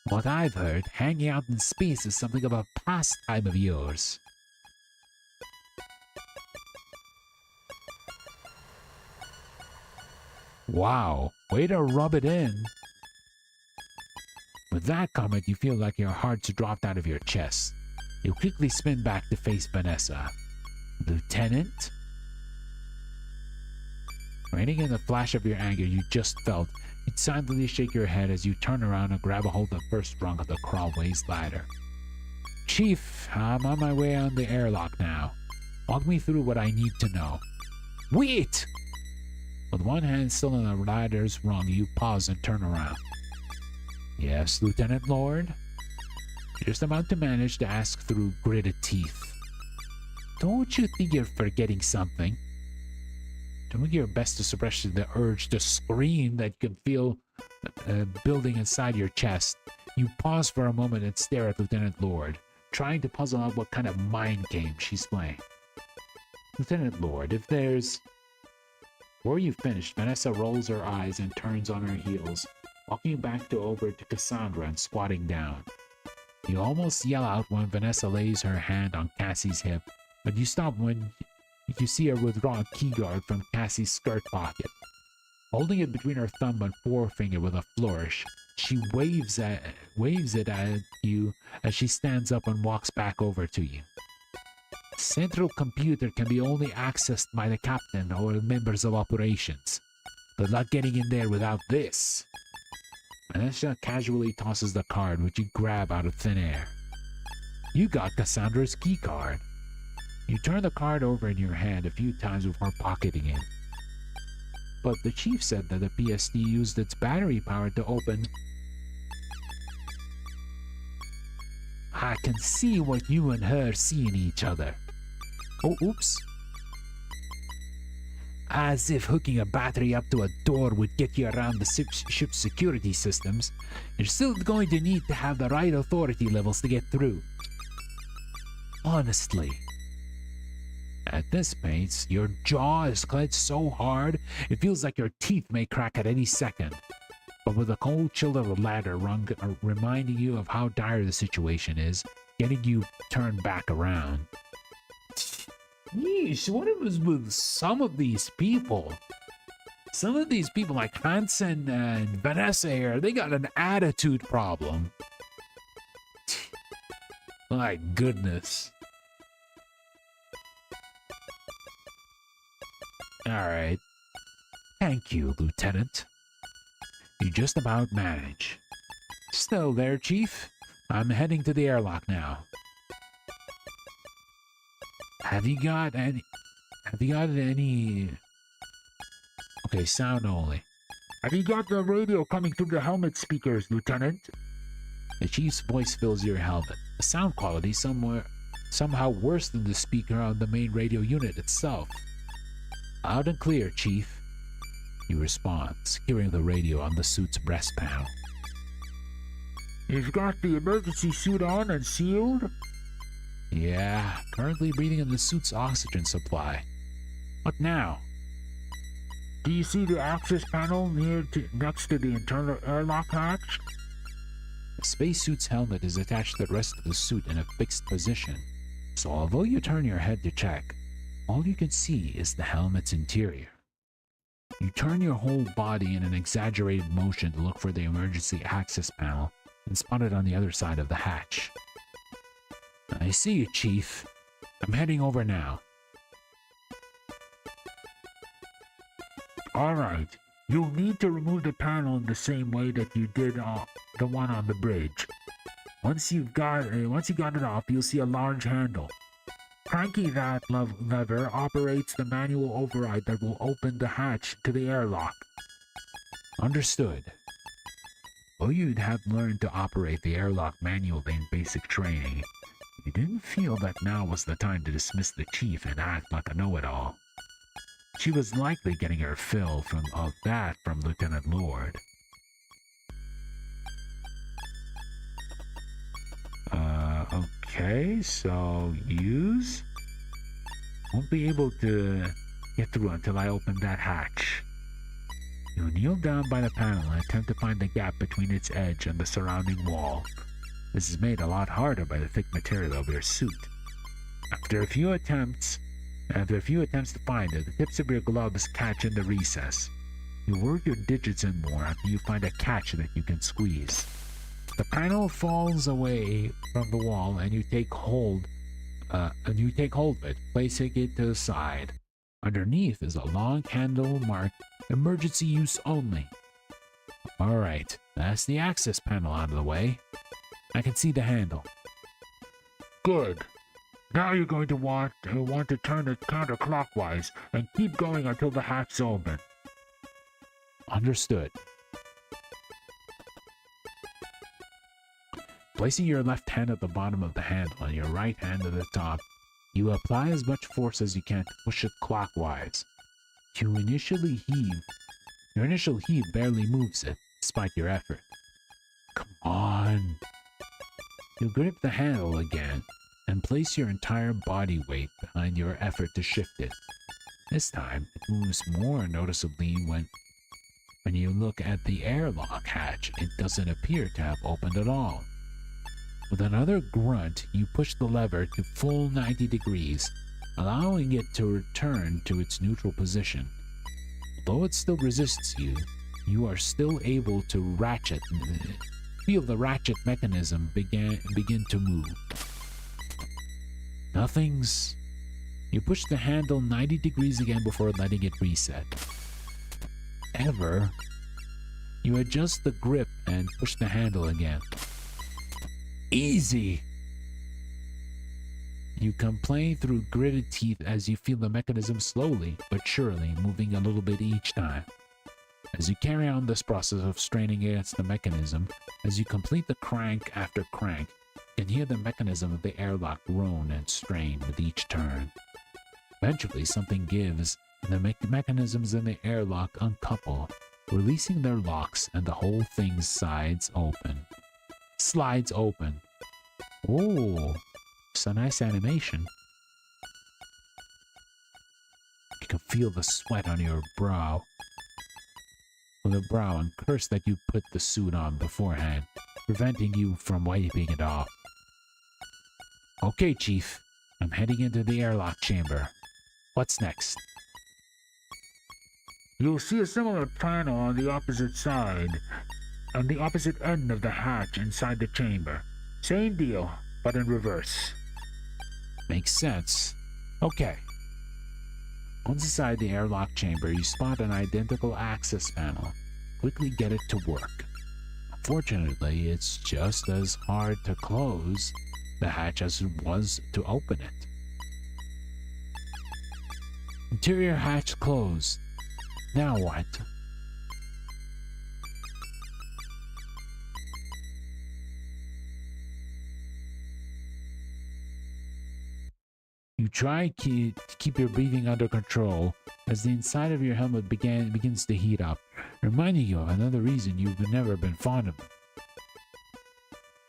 What I've heard, hanging out in space is something of a pastime of yours. Wow, way to rub it in. With that comment, you feel like your heart's dropped out of your chest. You quickly spin back to face Vanessa. Lieutenant? Reining in the flash of your anger you just felt, you silently shake your head as you turn around and grab a hold of the first rung of the crawlway's ladder. Chief, I'm on my way on the airlock now. Walk me through what I need to know. Wait! With one hand still on the ladder's rung, you pause and turn around. Yes, Lieutenant Lord? You're just about to manage to ask through gritted teeth. Don't you think you're forgetting something? Doing your best to suppress the urge to scream that you can feel building inside your chest, you pause for a moment and stare at Lieutenant Lord, trying to puzzle out what kind of mind game she's playing. Lieutenant Lord, if there's... Before you finish, Vanessa rolls her eyes and turns on her heels, walking back over to Cassandra and squatting down. You almost yell out when Vanessa lays her hand on Cassie's hip, but you stop when you see her withdraw a keyguard from Cassie's skirt pocket. Holding it between her thumb and forefinger with a flourish, she waves it at you as she stands up and walks back over to you. Central computer can be only accessed by the captain or members of operations. Good luck getting in there without this. Vanessa casually tosses the card, which you grab out of thin air. You got Cassandra's key card. You turn the card over in your hand a few times before pocketing it. But the chief said that the PSD used its battery power to open... I can see what you and her see in each other. Oh, oops. As if hooking a battery up to a door would get you around the ship's security systems, you're still going to need to have the right authority levels to get through. Honestly. At this pace, your jaw is clenched so hard, it feels like your teeth may crack at any second. But with the cold chill of the ladder rung reminding you of how dire the situation is, getting you turned back around. Yeesh, what it was with some of these people? Some of these people like Hansen and Vanessa here, they got an attitude problem. My goodness. Alright. Thank you, Lieutenant. You just about manage. Still there, Chief? I'm heading to the airlock now. Have you got any... Okay, sound only. Have you got the radio coming through the helmet speakers, Lieutenant? The Chief's voice fills your helmet. The sound quality somehow worse than the speaker on the main radio unit itself. Loud and clear, Chief. You respond, securing the radio on the suit's breast panel. You've got the emergency suit on and sealed? Yeah, currently breathing in the suit's oxygen supply. What now? Do you see the access panel next to the internal airlock hatch? The spacesuit's helmet is attached to the rest of the suit in a fixed position, so although you turn your head to check, all you can see is the helmet's interior. You turn your whole body in an exaggerated motion to look for the emergency access panel and spot it on the other side of the hatch. I see you, Chief. I'm heading over now. Alright, you'll need to remove the panel in the same way that you did the one on the bridge. Once you got it off, you'll see a large handle. Cranking that lever operates the manual override that will open the hatch to the airlock. Understood. Though you'd have learned to operate the airlock manually in basic training, you didn't feel that now was the time to dismiss the chief and act like a know-it-all. She was likely getting her fill of that from Lieutenant Lord. Okay, so use? Won't be able to get through until I open that hatch. You kneel down by the panel and attempt to find the gap between its edge and the surrounding wall. This is made a lot harder by the thick material of your suit. After a few attempts to find it, the tips of your gloves catch in the recess. You work your digits in more until you find a catch that you can squeeze. The panel falls away from the wall and you take hold of it, placing it to the side. Underneath is a long handle marked emergency use only. Alright, that's the access panel out of the way. I can see the handle. Good. Now you're going to want to turn it counterclockwise and keep going until the hatch is open. Understood. Placing your left hand at the bottom of the handle and your right hand at the top, you apply as much force as you can to push it clockwise. Your initial heave barely moves it, despite your effort. Come on. You grip the handle again and place your entire body weight behind your effort to shift it. This time, it moves more noticeably when you look at the airlock hatch. It doesn't appear to have opened at all. With another grunt, you push the lever to full 90 degrees, allowing it to return to its neutral position. Although it still resists you, you are still able to feel the ratchet mechanism begin to move. You push the handle 90 degrees again before letting it reset. You adjust the grip and push the handle again. Easy! You complain through gritted teeth as you feel the mechanism slowly but surely moving a little bit each time. As you carry on this process of straining against the mechanism, as you complete the crank after crank, you can hear the mechanism of the airlock groan and strain with each turn. Eventually, something gives, and the mechanisms in the airlock uncouple, releasing their locks, and the whole thing slides open. Oh, it's a nice animation. You can feel the sweat on your brow. And curse that you put the suit on beforehand, preventing you from wiping it off. Okay, Chief. I'm heading into the airlock chamber. What's next? You'll see a similar panel on the opposite side, on the opposite end of the hatch inside the chamber. Same deal, but in reverse. Makes sense. Okay. Once inside the airlock chamber, you spot an identical access panel. Quickly get it to work. Unfortunately, it's just as hard to close the hatch as it was to open it. Interior hatch closed. Now what? You try to keep your breathing under control as the inside of your helmet begins to heat up, reminding you of another reason you've never been fond of them.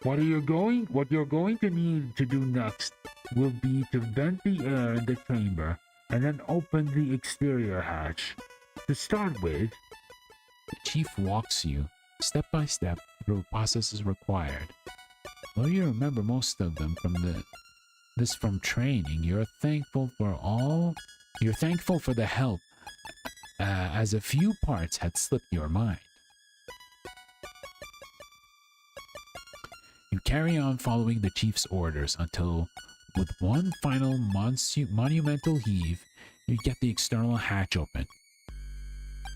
What you're going to need to do next will be to vent the air in the chamber and then open the exterior hatch. To start with, the chief walks you step by step through processes required. Though you remember most of them from training, you're thankful for the help, as a few parts had slipped your mind. You carry on following the chief's orders until, with one final monumental heave, you get the external hatch open.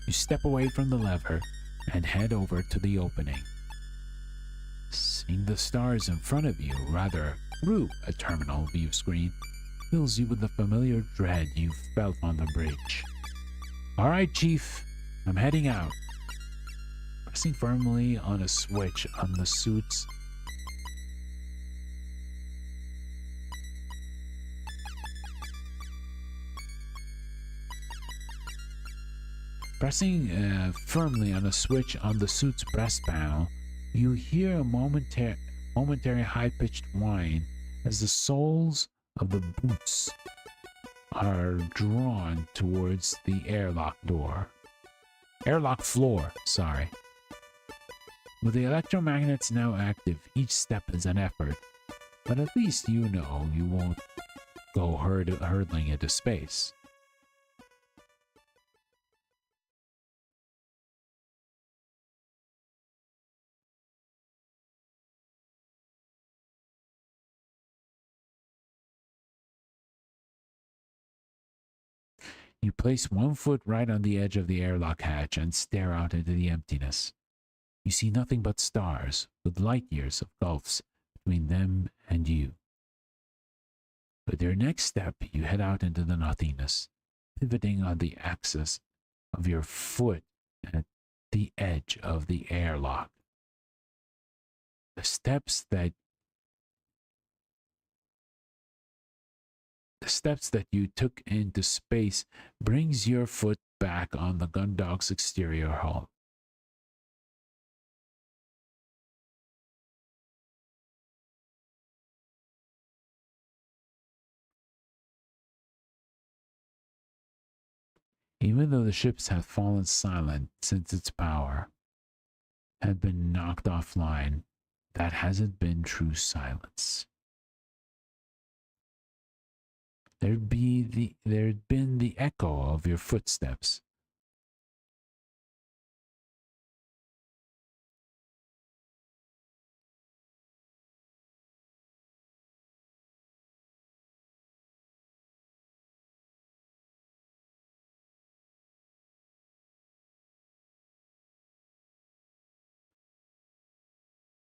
You step away from the lever and head over to the opening. Seeing the stars in front of you, rather through a terminal view screen, fills you with the familiar dread you felt on the bridge. All right, Chief, I'm heading out. Pressing firmly on a switch on the suit's firmly on a switch on the suit's breast panel, you hear a momentary high-pitched whine as the soles of the boots are drawn towards the airlock floor, sorry. With the electromagnets now active, each step is an effort, but at least you know you won't go hurtling into space. You place one foot right on the edge of the airlock hatch and stare out into the emptiness. You see nothing but stars, with light years of gulfs between them and you. With your next step, you head out into the nothingness, pivoting on the axis of your foot at the edge of the airlock. The steps that you took into space brings your foot back on the Gundog's exterior hull. Even though the ships have fallen silent since its power had been knocked offline, that hasn't been true silence. There'd been the echo of your footsteps.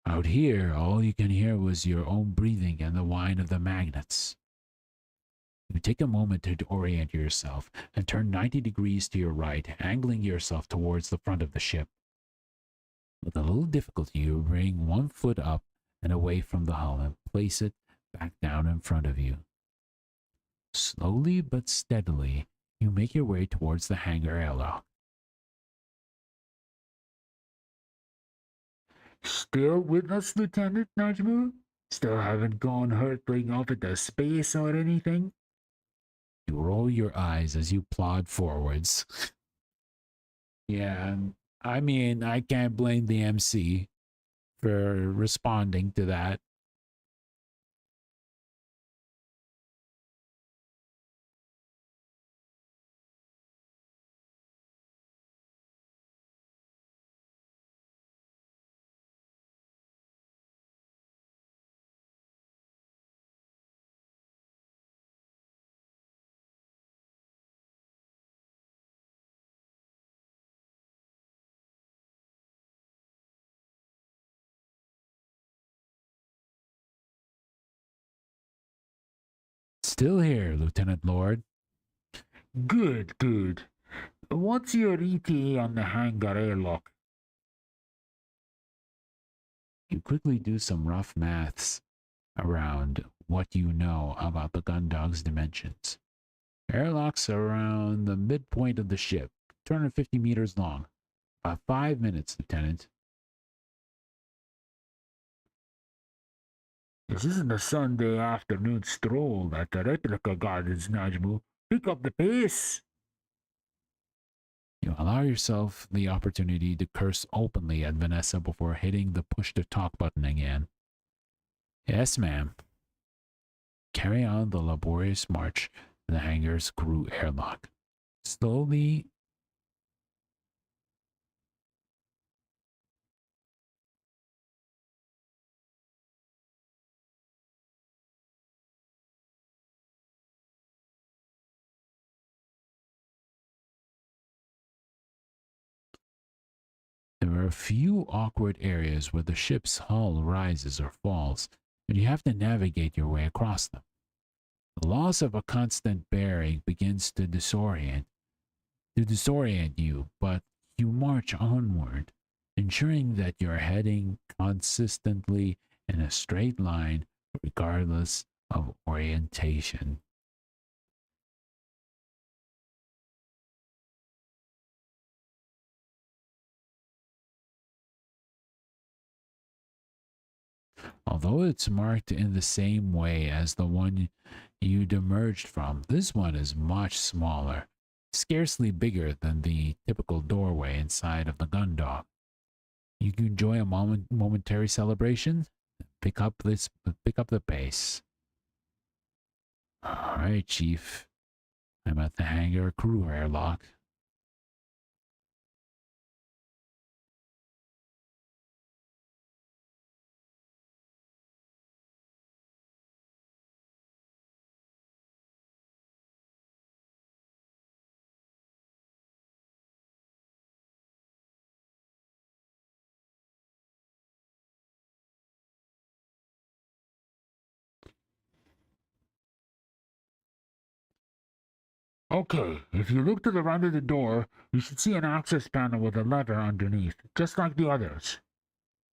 Out here, all you can hear was your own breathing and the whine of the magnets. You take a moment to orient yourself and turn 90 degrees to your right, angling yourself towards the front of the ship. With a little difficulty, you bring one foot up and away from the hull and place it back down in front of you. Slowly but steadily, you make your way towards the hangar airlock. Still with us, Lieutenant Najumu? Still haven't gone hurtling off into space or anything? You roll your eyes as you plod forwards. Yeah, I mean, I can't blame the MC for responding to that. Still here, Lieutenant Lord. Good, good. What's your ETA on the hangar airlock? You quickly do some rough maths around what you know about the Gundog's dimensions. Airlock's around the midpoint of the ship, 250 meters long. About 5 minutes, Lieutenant. This isn't a Sunday afternoon stroll at the replica gardens, Najumu. Pick up the pace. You allow yourself the opportunity to curse openly at Vanessa before hitting the push-to-talk button again. Yes, ma'am. Carry on the laborious march to the hangar's crew airlock. Slowly, there are a few awkward areas where the ship's hull rises or falls, and you have to navigate your way across them. The loss of a constant bearing begins to disorient you, but you march onward, ensuring that you're heading consistently in a straight line regardless of orientation. Although it's marked in the same way as the one you'd emerged from, this one is much smaller, scarcely bigger than the typical doorway inside of the gun dog. You can enjoy a momentary celebration. Pick up the pace. All right, Chief. I'm at the hangar crew airlock. Okay, if you look to the right of the door, you should see an access panel with a lever underneath, just like the others.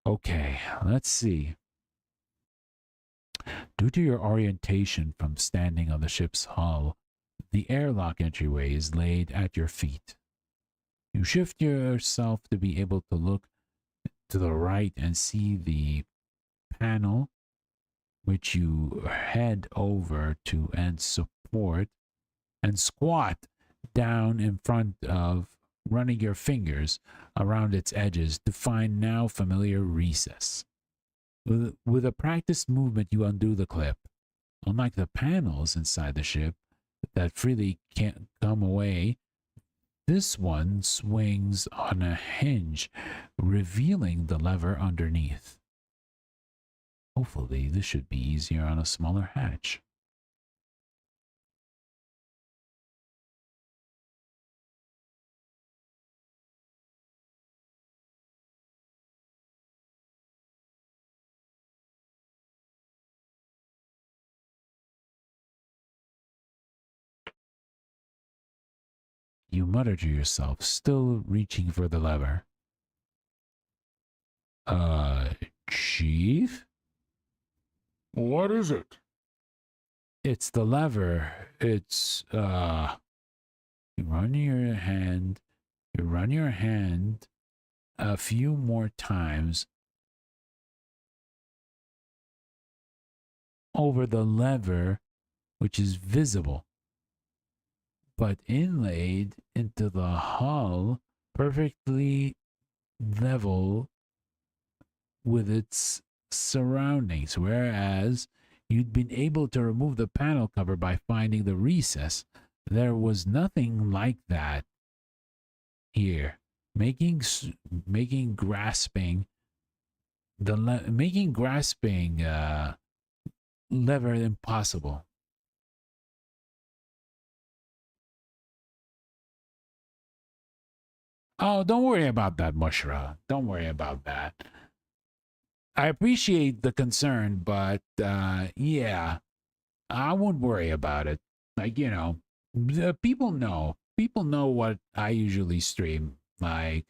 Okay, let's see. Due to your orientation from standing on the ship's hull, the airlock entryway is laid at your feet. You shift yourself to be able to look to the right and see the panel, which you head over to and support and squat down in front of, running your fingers around its edges to find now familiar recess. With a practiced movement, you undo the clip. Unlike the panels inside the ship that freely can't come away, this one swings on a hinge, revealing the lever underneath. Hopefully, this should be easier on a smaller hatch. You mutter to yourself, still reaching for the lever. Chief? What is it? It's the lever. It's, you run your hand a few more times over the lever, which is visible, but inlaid into the hull, perfectly level with its surroundings, whereas you'd been able to remove the panel cover by finding the recess. There was nothing like that here, making grasping lever impossible. Oh, don't worry about that, Mushra. Don't worry about that. I appreciate the concern, but yeah, I won't worry about it. Like, people know. People know what I usually stream. Like,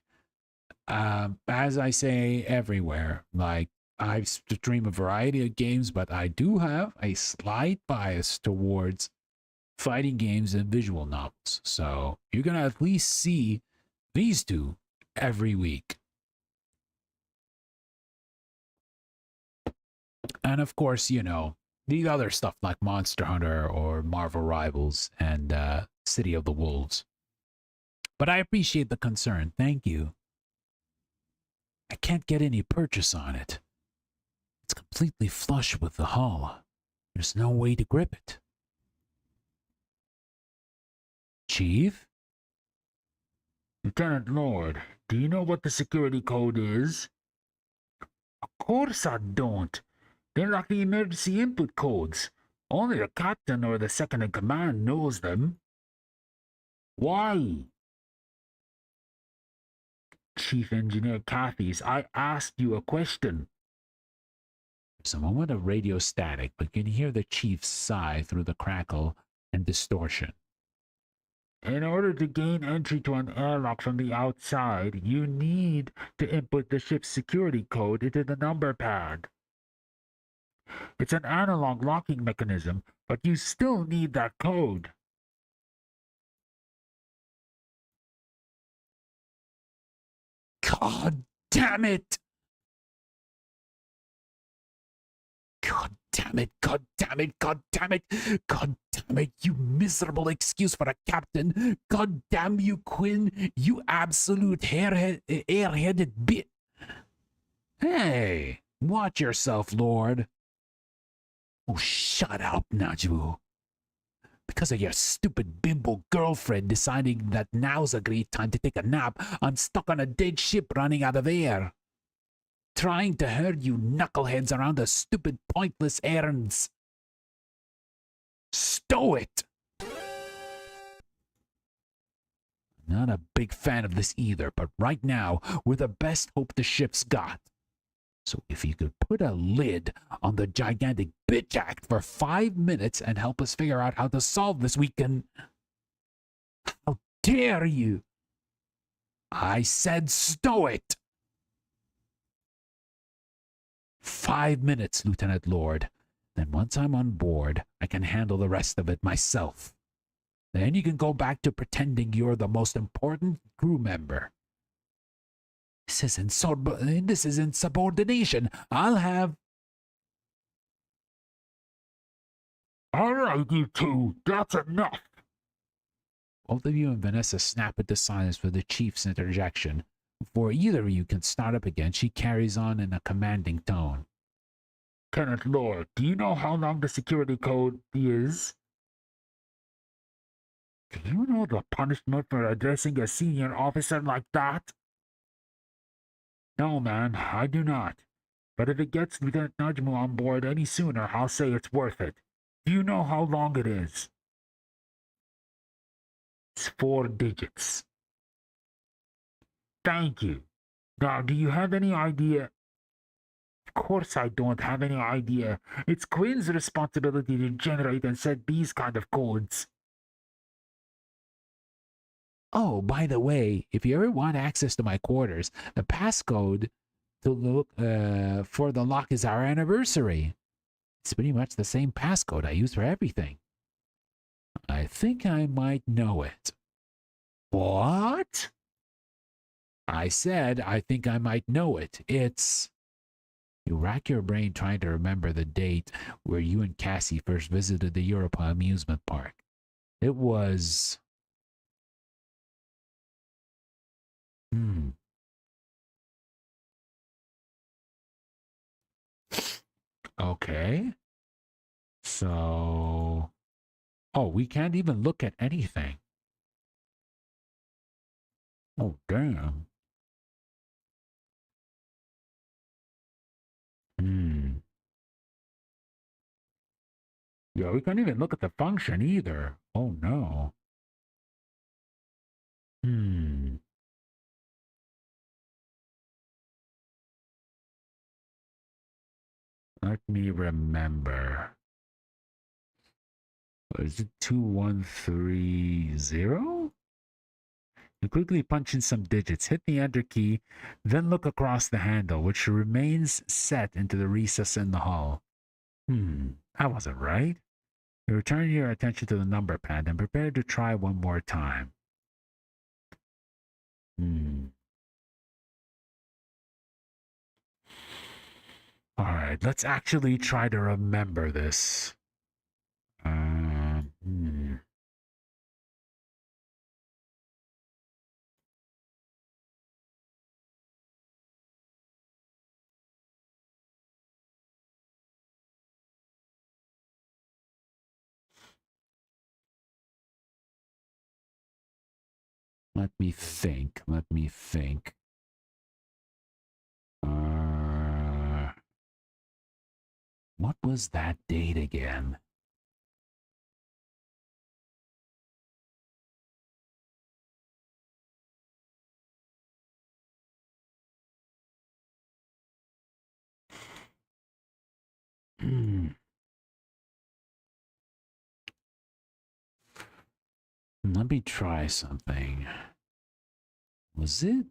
as I say everywhere, like, I stream a variety of games, but I do have a slight bias towards fighting games and visual novels. So you're going to at least see these two every week. And of course, the other stuff like Monster Hunter or Marvel Rivals and City of the Wolves. But I appreciate the concern. Thank you. I can't get any purchase on it. It's completely flush with the hull. There's no way to grip it. Chief? Lieutenant Lord, do you know what the security code is? Of course I don't. They're like the emergency input codes. Only the captain or the second in command knows them. Why? Chief Engineer Cathy's, I asked you a question. There's a moment of radio static, but you can hear the chief sigh through the crackle and distortion. In order to gain entry to an airlock from the outside, you need to input the ship's security code into the number pad. It's an analog locking mechanism, but you still need that code. God damn it! God damn it, God damn it, God damn it, God damn it, you miserable excuse for a captain. God damn you, Quinn, you absolute airheaded bit. Hey, watch yourself, Lord. Oh, shut up, Najumu. Because of your stupid bimbo girlfriend deciding that now's a great time to take a nap, I'm stuck on a dead ship running out of air. Trying to herd you knuckleheads around the stupid, pointless errands. Stow it! Not a big fan of this either, but right now, we're the best hope the ship's got. So if you could put a lid on the gigantic bitch act for 5 minutes and help us figure out how to solve this, we can... How dare you? I said stow it! 5 minutes, Lieutenant Lord. Then once I'm on board, I can handle the rest of it myself. Then you can go back to pretending you're the most important crew member. This isn't subordination. I'll have... All right, you two, that's enough. Both of you and Vanessa snap into silence for the chief's interjection. Before either of you can start up again, she carries on in a commanding tone. Lieutenant Lord, do you know how long the security code is? Do you know the punishment for addressing a senior officer like that? No, man, I do not. But if it gets Lieutenant Najumu on board any sooner, I'll say it's worth it. Do you know how long it is? It's 4 digits. Thank you. Now, do you have any idea? Of course I don't have any idea. It's Quinn's responsibility to generate and set these kind of codes. Oh, by the way, if you ever want access to my quarters, the passcode to look for the lock is our anniversary. It's pretty much the same passcode I use for everything. I think I might know it. What? I said I think I might know it. It's... You rack your brain trying to remember the date where you and Cassie first visited the Europa amusement park. It was... Okay. So... Oh, we can't even look at anything. Oh, damn. Yeah, we can't even look at the function either. Oh, no. Let me remember. Is it 2130? You quickly punch in some digits, hit the enter key, then look across the handle, which remains set into the recess in the hull. That wasn't right. You return your attention to the number pad and prepare to try one more time. Alright, let's actually try to remember this. Let me think. What was that date again? Let me try something. Was it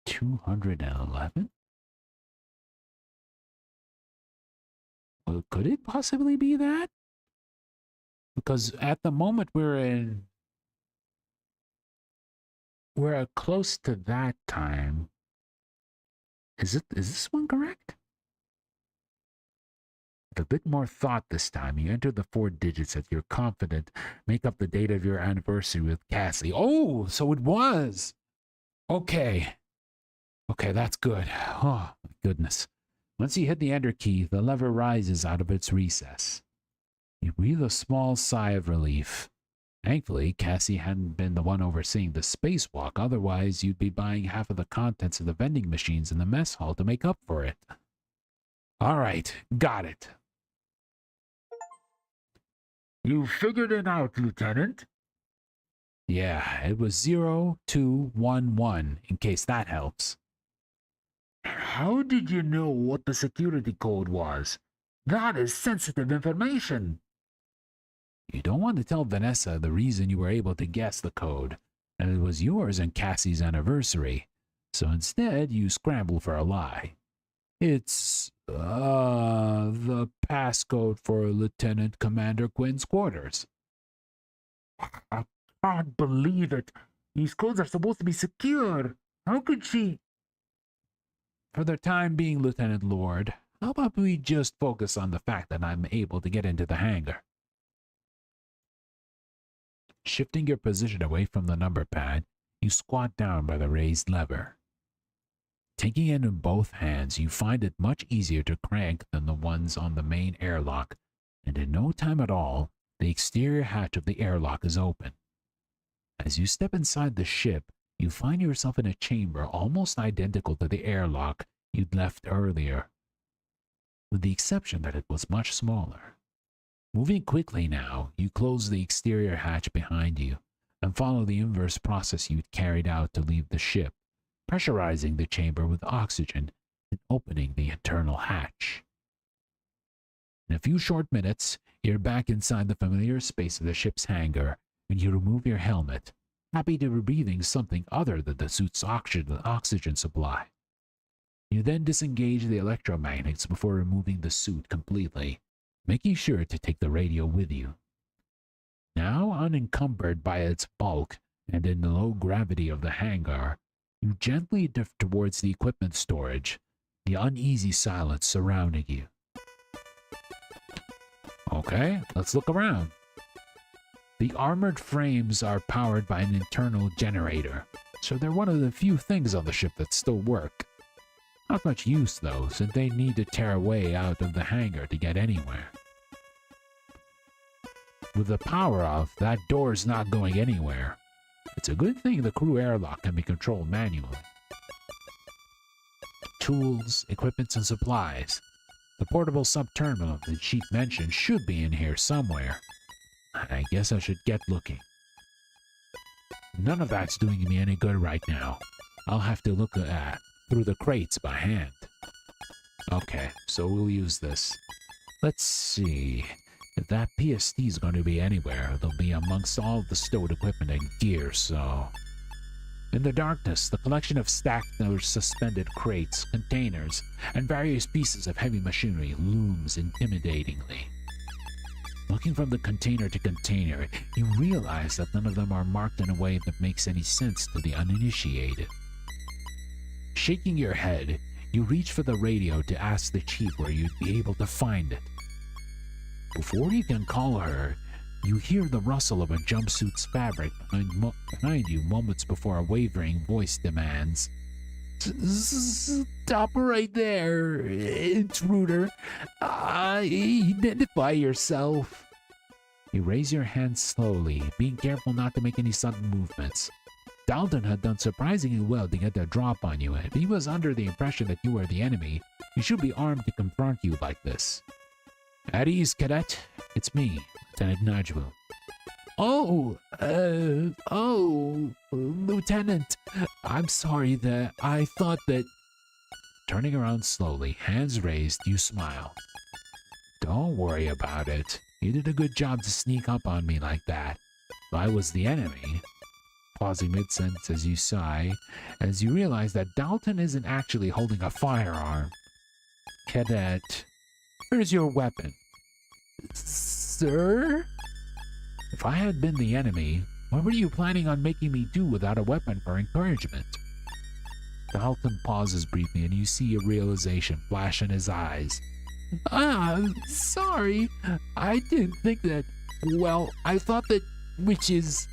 211? Well, could it possibly be that? Because at the moment we're close to that time. Is this one correct? With a bit more thought this time, you enter the 4 digits that you're confident make up the date of your anniversary with Cassie. Oh, so it was. Okay. Okay, that's good. Oh, my goodness. Once you hit the enter key, the lever rises out of its recess. You breathe a small sigh of relief. Thankfully, Cassie hadn't been the one overseeing the spacewalk, otherwise you'd be buying half of the contents of the vending machines in the mess hall to make up for it. All right, got it. You figured it out, Lieutenant? Yeah, it was 0211, in case that helps. How did you know what the security code was? That is sensitive information. You don't want to tell Vanessa the reason you were able to guess the code, and it was yours and Cassie's anniversary, so instead you scramble for a lie. It's, the passcode for Lieutenant Commander Quinn's quarters. I can't believe it. These codes are supposed to be secure. How could she? For the time being, Lieutenant Lord, how about we just focus on the fact that I'm able to get into the hangar? Shifting your position away from the number pad, you squat down by the raised lever. Taking it in both hands, you find it much easier to crank than the ones on the main airlock, and in no time at all, the exterior hatch of the airlock is open. As you step inside the ship, you find yourself in a chamber almost identical to the airlock you'd left earlier, with the exception that it was much smaller. Moving quickly now, you close the exterior hatch behind you and follow the inverse process you'd carried out to leave the ship, pressurizing the chamber with oxygen and opening the internal hatch. In a few short minutes, you're back inside the familiar space of the ship's hangar, and you remove your helmet, happy to be breathing something other than the suit's oxygen supply. You then disengage the electromagnets before removing the suit completely, making sure to take the radio with you. Now unencumbered by its bulk and in the low gravity of the hangar, you gently drift towards the equipment storage, the uneasy silence surrounding you. Okay, let's look around. The armored frames are powered by an internal generator, so they're one of the few things on the ship that still work. Not much use though, since they need to tear a way out of the hangar to get anywhere. With the power off, that door's not going anywhere. It's a good thing the crew airlock can be controlled manually. Tools, equipment, and supplies. The portable sub-terminal that Chief mentioned should be in here somewhere. I guess I should get looking. None of that's doing me any good right now. I'll have to look through the crates by hand. Okay, so we'll use this. Let's see. If that PST is going to be anywhere, they'll be amongst all the stowed equipment and gear, so... In the darkness, the collection of stacked or suspended crates, containers, and various pieces of heavy machinery looms intimidatingly. Looking from the container to container, you realize that none of them are marked in a way that makes any sense to the uninitiated. Shaking your head, you reach for the radio to ask the chief where you'd be able to find it. Before you can call her, you hear the rustle of a jumpsuit's fabric behind you moments before a wavering voice demands, "Stop right there, intruder. Identify yourself." You raise your hand slowly, being careful not to make any sudden movements. Dalton had done surprisingly well to get the drop on you, and if he was under the impression that you were the enemy, he should be armed to confront you like this. "At ease, cadet. It's me, Lieutenant Najumu." Lieutenant, I'm sorry that I thought that..." Turning around slowly, hands raised, you smile. "Don't worry about it. You did a good job to sneak up on me like that. If I was the enemy. Pausing mid-sentence as you sigh, as you realize that Dalton isn't actually holding a firearm. Cadet, here's your weapon. Sir? If I had been the enemy, what were you planning on making me do without a weapon for encouragement? Dalton pauses briefly and you see a realization flash in his eyes. Sorry. I didn't think that. Well, I thought that witches.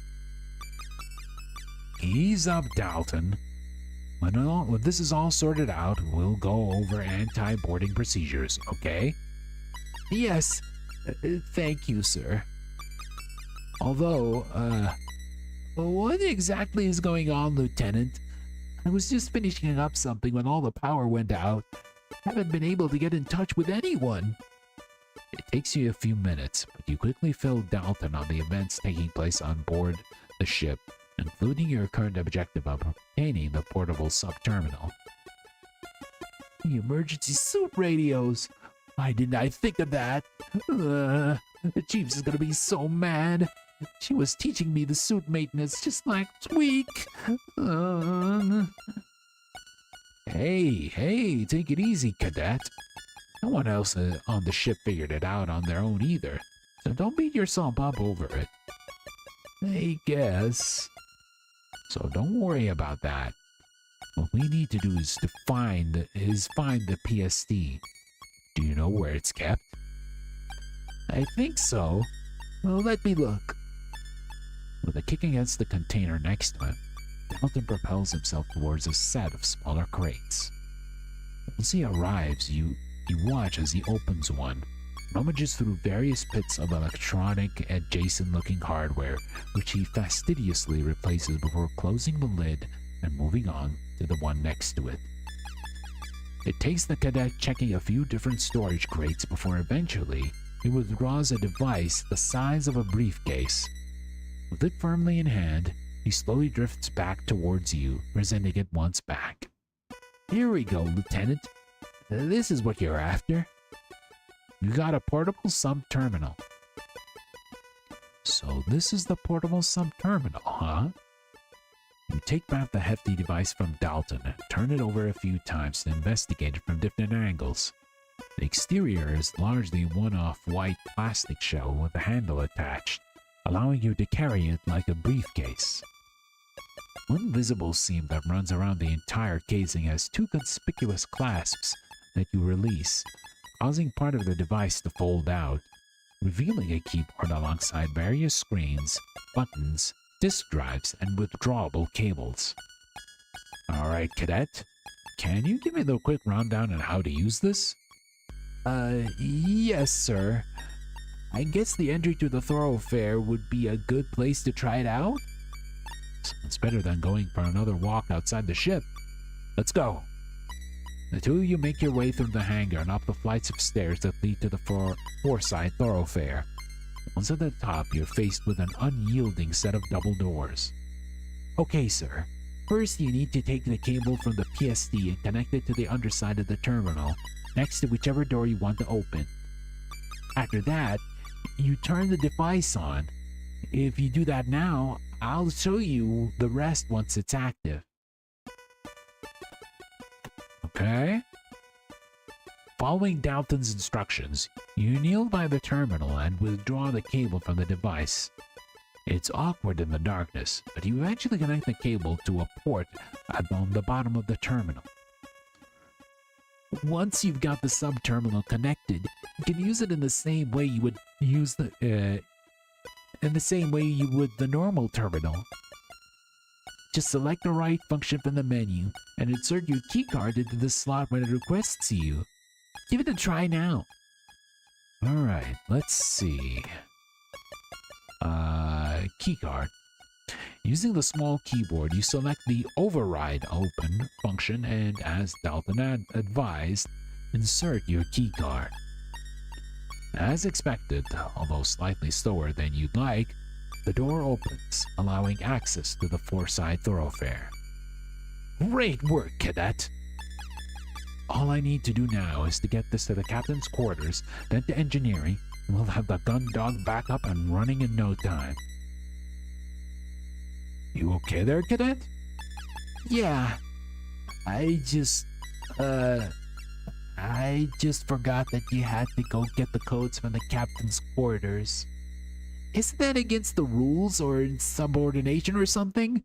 Ease up, Dalton. When this is all sorted out, we'll go over anti-boarding procedures, okay? Yes. Thank you, sir. Although, what exactly is going on, Lieutenant? I was just finishing up something when all the power went out. Haven't been able to get in touch with anyone. It takes you a few minutes, but you quickly fill Dalton on the events taking place on board the ship, including your current objective of obtaining the portable sub-terminal. The emergency suit radios! Why didn't I think of that? The chief is gonna be so mad. She was teaching me the suit maintenance just last week. Hey, take it easy, Cadet. No one else on the ship figured it out on their own either, so don't beat yourself up over it. I guess. So don't worry about that. What we need to do is to find the PSD. Do you know where it's kept? I think so. Well, let me look. With a kick against the container next to him, Dalton propels himself towards a set of smaller crates. Once he arrives, you watch as he opens one, rummages through various bits of electronic, adjacent-looking hardware, which he fastidiously replaces before closing the lid and moving on to the one next to it. It takes the cadet checking a few different storage crates before eventually he withdraws a device the size of a briefcase. With it firmly in hand, he slowly drifts back towards you, presenting it once back. Here we go, Lieutenant. This is what you're after. You got a portable sub-terminal. So this is the portable sub-terminal, huh? You take back the hefty device from Dalton and turn it over a few times to investigate it from different angles. The exterior is largely one-off white plastic shell with a handle attached, allowing you to carry it like a briefcase. One visible seam that runs around the entire casing has two conspicuous clasps that you release, causing part of the device to fold out, revealing a keyboard alongside various screens, buttons, disk drives, and withdrawable cables. Alright, Cadet, can you give me the quick rundown on how to use this? Yes, sir. I guess the entry to the thoroughfare would be a good place to try it out? It's better than going for another walk outside the ship. Let's go. The two of you make your way through the hangar and up the flights of stairs that lead to the foreside thoroughfare. Once at the top, you're faced with an unyielding set of double doors. Okay, sir. First, you need to take the cable from the PSD and connect it to the underside of the terminal, next to whichever door you want to open. After that, you turn the device on. If you do that now, I'll show you the rest once it's active. Okay? Following Dalton's instructions, you kneel by the terminal and withdraw the cable from the device. It's awkward in the darkness, but you eventually connect the cable to a port on the bottom of the terminal. Once you've got the sub-terminal connected, you can use it in the same way you would use the normal terminal. Just select the right function from the menu and insert your keycard into the slot when it requests you. Give it a try now. Alright, let's see. Keycard. Using the small keyboard, you select the override open function and, as Dalton advised, insert your keycard. As expected, although slightly slower than you'd like, the door opens, allowing access to the foreside thoroughfare. Great work, Cadet! All I need to do now is to get this to the captain's quarters, then to engineering, We'll have the gun dog back up and running in no time. You okay there, cadet? Yeah. I just forgot that you had to go get the codes from the captain's quarters. Isn't that against the rules or insubordination or something?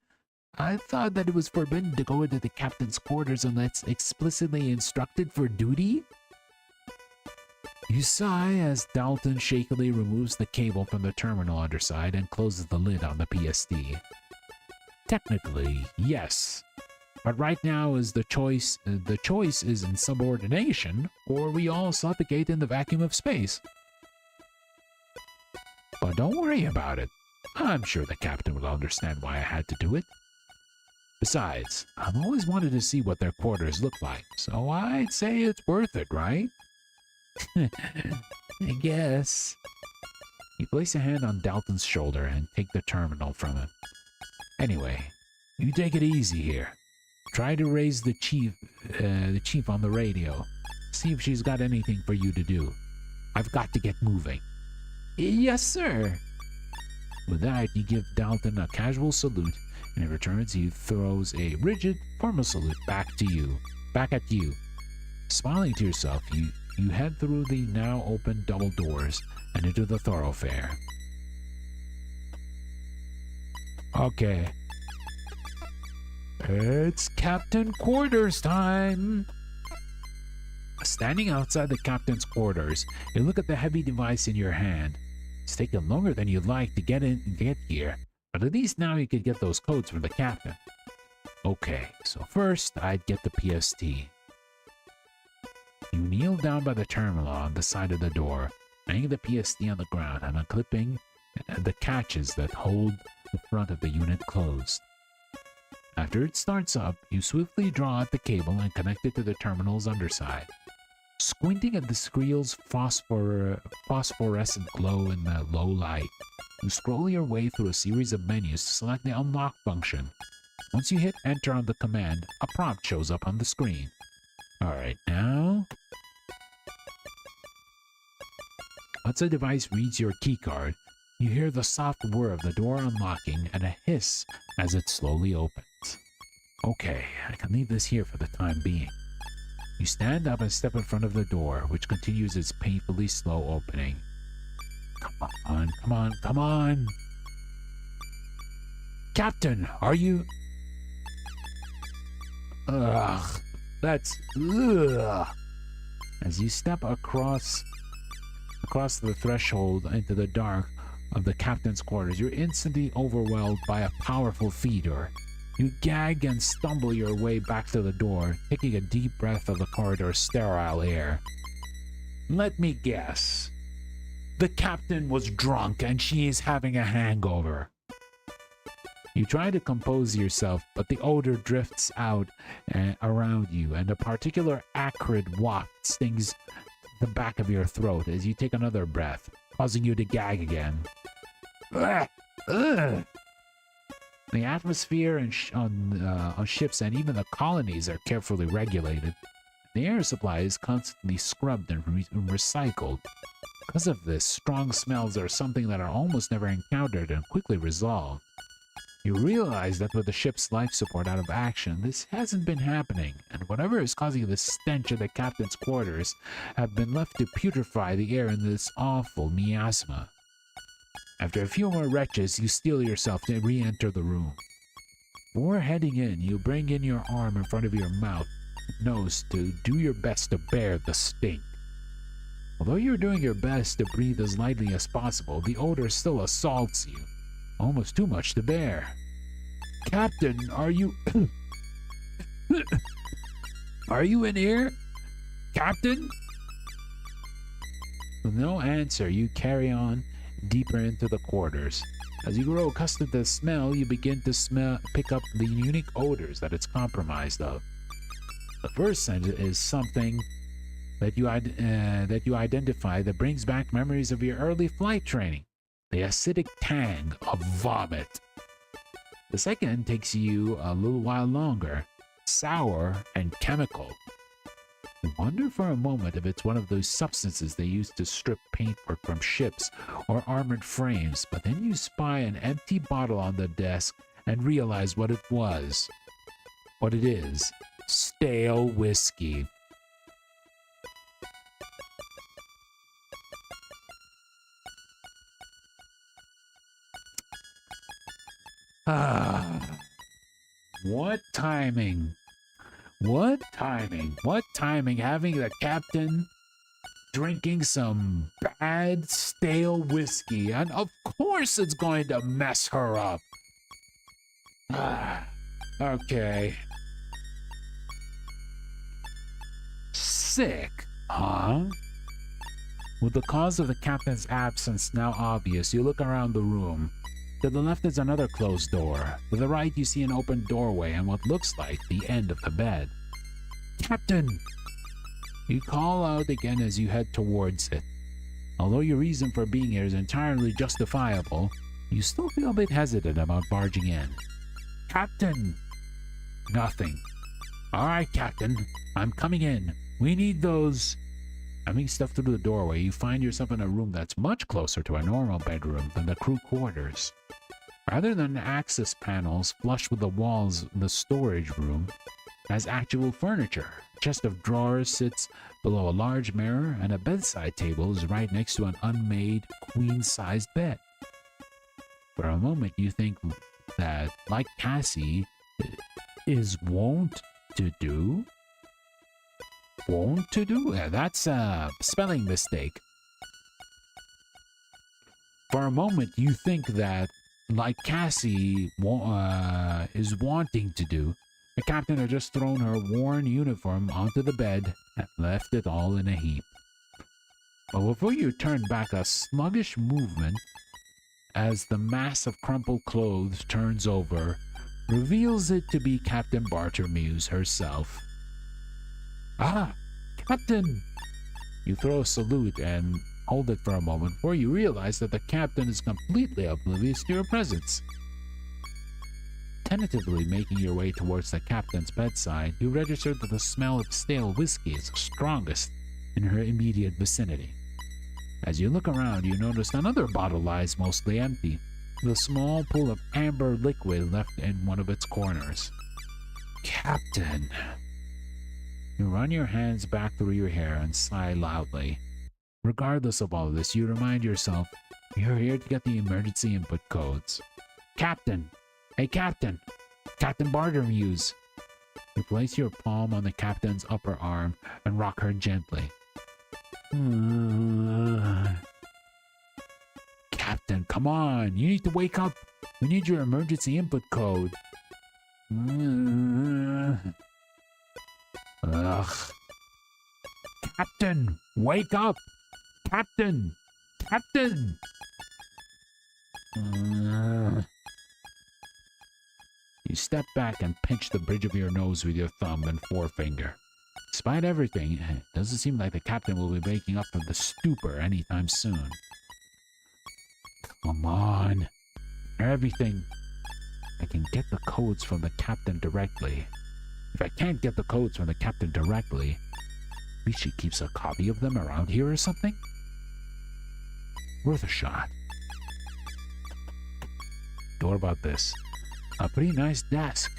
I thought that it was forbidden to go into the captain's quarters unless explicitly instructed for duty. You sigh as Dalton shakily removes the cable from the terminal underside and closes the lid on the PSD. Technically, yes. But right now is the choice is insubordination, or we all suffocate in the vacuum of space. But don't worry about it. I'm sure the captain will understand why I had to do it. Besides, I've always wanted to see what their quarters look like, so I'd say it's worth it, right? I guess. You place a hand on Dalton's shoulder and take the terminal from him. Anyway, you take it easy here. Try to raise the chief on the radio. See if she's got anything for you to do. I've got to get moving. Yes, sir. With that, you give Dalton a casual salute, and in return, he throws a rigid, formal salute back at you. Smiling to yourself, you head through the now open double doors and into the thoroughfare. Okay. It's Captain Quarters time! Standing outside the captain's quarters, you look at the heavy device in your hand. It's taken longer than you'd like to get here, but at least now you could get those codes from the captain. Okay, so first I'd get the PST. You kneel down by the terminal on the side of the door, laying the PST on the ground and unclipping the catches that hold the front of the unit closed. After it starts up, you swiftly draw out the cable and connect it to the terminal's underside. Squinting at the screel's phosphorescent glow in the low light, you scroll your way through a series of menus to select the unlock function. Once you hit enter on the command, a prompt shows up on the screen. Alright, now... Once the device reads your keycard, you hear the soft whir of the door unlocking and a hiss as it slowly opens. Okay, I can leave this here for the time being. You stand up and step in front of the door, which continues its painfully slow opening. Come on, come on, come on! Captain, are you... Ugh, that's... Ugh. As you step across the threshold into the dark of the captain's quarters, you're instantly overwhelmed by a powerful feeder. You gag and stumble your way back to the door, taking a deep breath of the corridor's sterile air. Let me guess. The captain was drunk and she is having a hangover. You try to compose yourself, but the odor drifts out around you, and a particular acrid waft stings the back of your throat as you take another breath, causing you to gag again. Ugh. Ugh. The atmosphere on ships and even the colonies are carefully regulated. The air supply is constantly scrubbed and recycled. Because of this, strong smells are something that are almost never encountered and quickly resolved. You realize that with the ship's life support out of action, this hasn't been happening, and whatever is causing the stench of the captain's quarters have been left to putrefy the air in this awful miasma. After a few more retches, you steel yourself to re-enter the room. Before heading in, you bring in your arm in front of your nose to do your best to bear the stink. Although you're doing your best to breathe as lightly as possible, the odor still assaults you. Almost too much to bear. Captain, are you... Are you in here? Captain? With no answer, you carry on deeper into the quarters. As you grow accustomed to the smell, you begin to pick up the unique odors that it's comprised of. The first scent is something that you identify that brings back memories of your early flight training. The acidic tang of vomit. The second takes you a little while longer, sour and chemical. You wonder for a moment if it's one of those substances they use to strip paintwork from ships or armored frames, but then you spy an empty bottle on the desk and realize what it was. What it is. Stale whiskey. What timing. What timing. What timing having the captain drinking some bad, stale whiskey, and of course it's going to mess her up. Okay. Sick, huh? With the cause of the captain's absence now obvious, you look around the room. To the left is another closed door. To the right, you see an open doorway and what looks like the end of the bed. Captain! You call out again as you head towards it. Although your reason for being here is entirely justifiable, you still feel a bit hesitant about barging in. Captain! Nothing. All right, Captain. I'm coming in. We need those... Having stepped through the doorway, you find yourself in a room that's much closer to a normal bedroom than the crew quarters. Rather than access panels flush with the walls, the storage room has actual furniture. A chest of drawers sits below a large mirror, and a bedside table is right next to an unmade queen-sized bed. For a moment, you think that, like Cassie, is wont to do? Wont to do? Yeah, that's a spelling mistake. For a moment, you think that, like Cassie is wanting to do, the captain had just thrown her worn uniform onto the bed and left it all in a heap. But before you turn back, a sluggish movement as the mass of crumpled clothes turns over reveals it to be Captain Bartermuse herself. Ah, Captain! You throw a salute and hold it for a moment before you realize that the captain is completely oblivious to your presence. Tentatively making your way towards the captain's bedside, you register that the smell of stale whiskey is strongest in her immediate vicinity. As you look around, you notice another bottle lies mostly empty, with a small pool of amber liquid left in one of its corners. Captain! You run your hands back through your hair and sigh loudly. Regardless of all this, you remind yourself you're here to get the emergency input codes. Captain! Hey, Captain! Captain Bartermuse! You place your palm on the captain's upper arm and rock her gently. Captain, come on! You need to wake up! We need your emergency input code. Ugh. Captain! Wake up! Captain! Captain! You step back and pinch the bridge of your nose with your thumb and forefinger. Despite everything, it doesn't seem like the captain will be waking up from the stupor anytime soon. Come on. Everything. I can get the codes from the captain directly. If I can't get the codes from the captain directly, maybe she keeps a copy of them around here or something? Worth a shot. What about this? A pretty nice desk.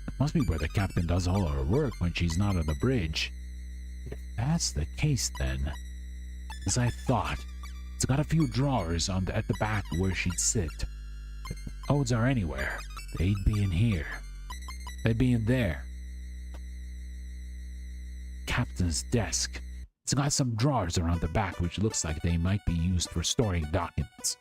It must be where the captain does all her work when she's not on the bridge. If that's the case, then, as I thought, it's got a few drawers at the back where she'd sit. If the codes are anywhere, they'd be in here. They'd be in there. Captain's desk. It's got some drawers around the back which looks like they might be used for storing documents.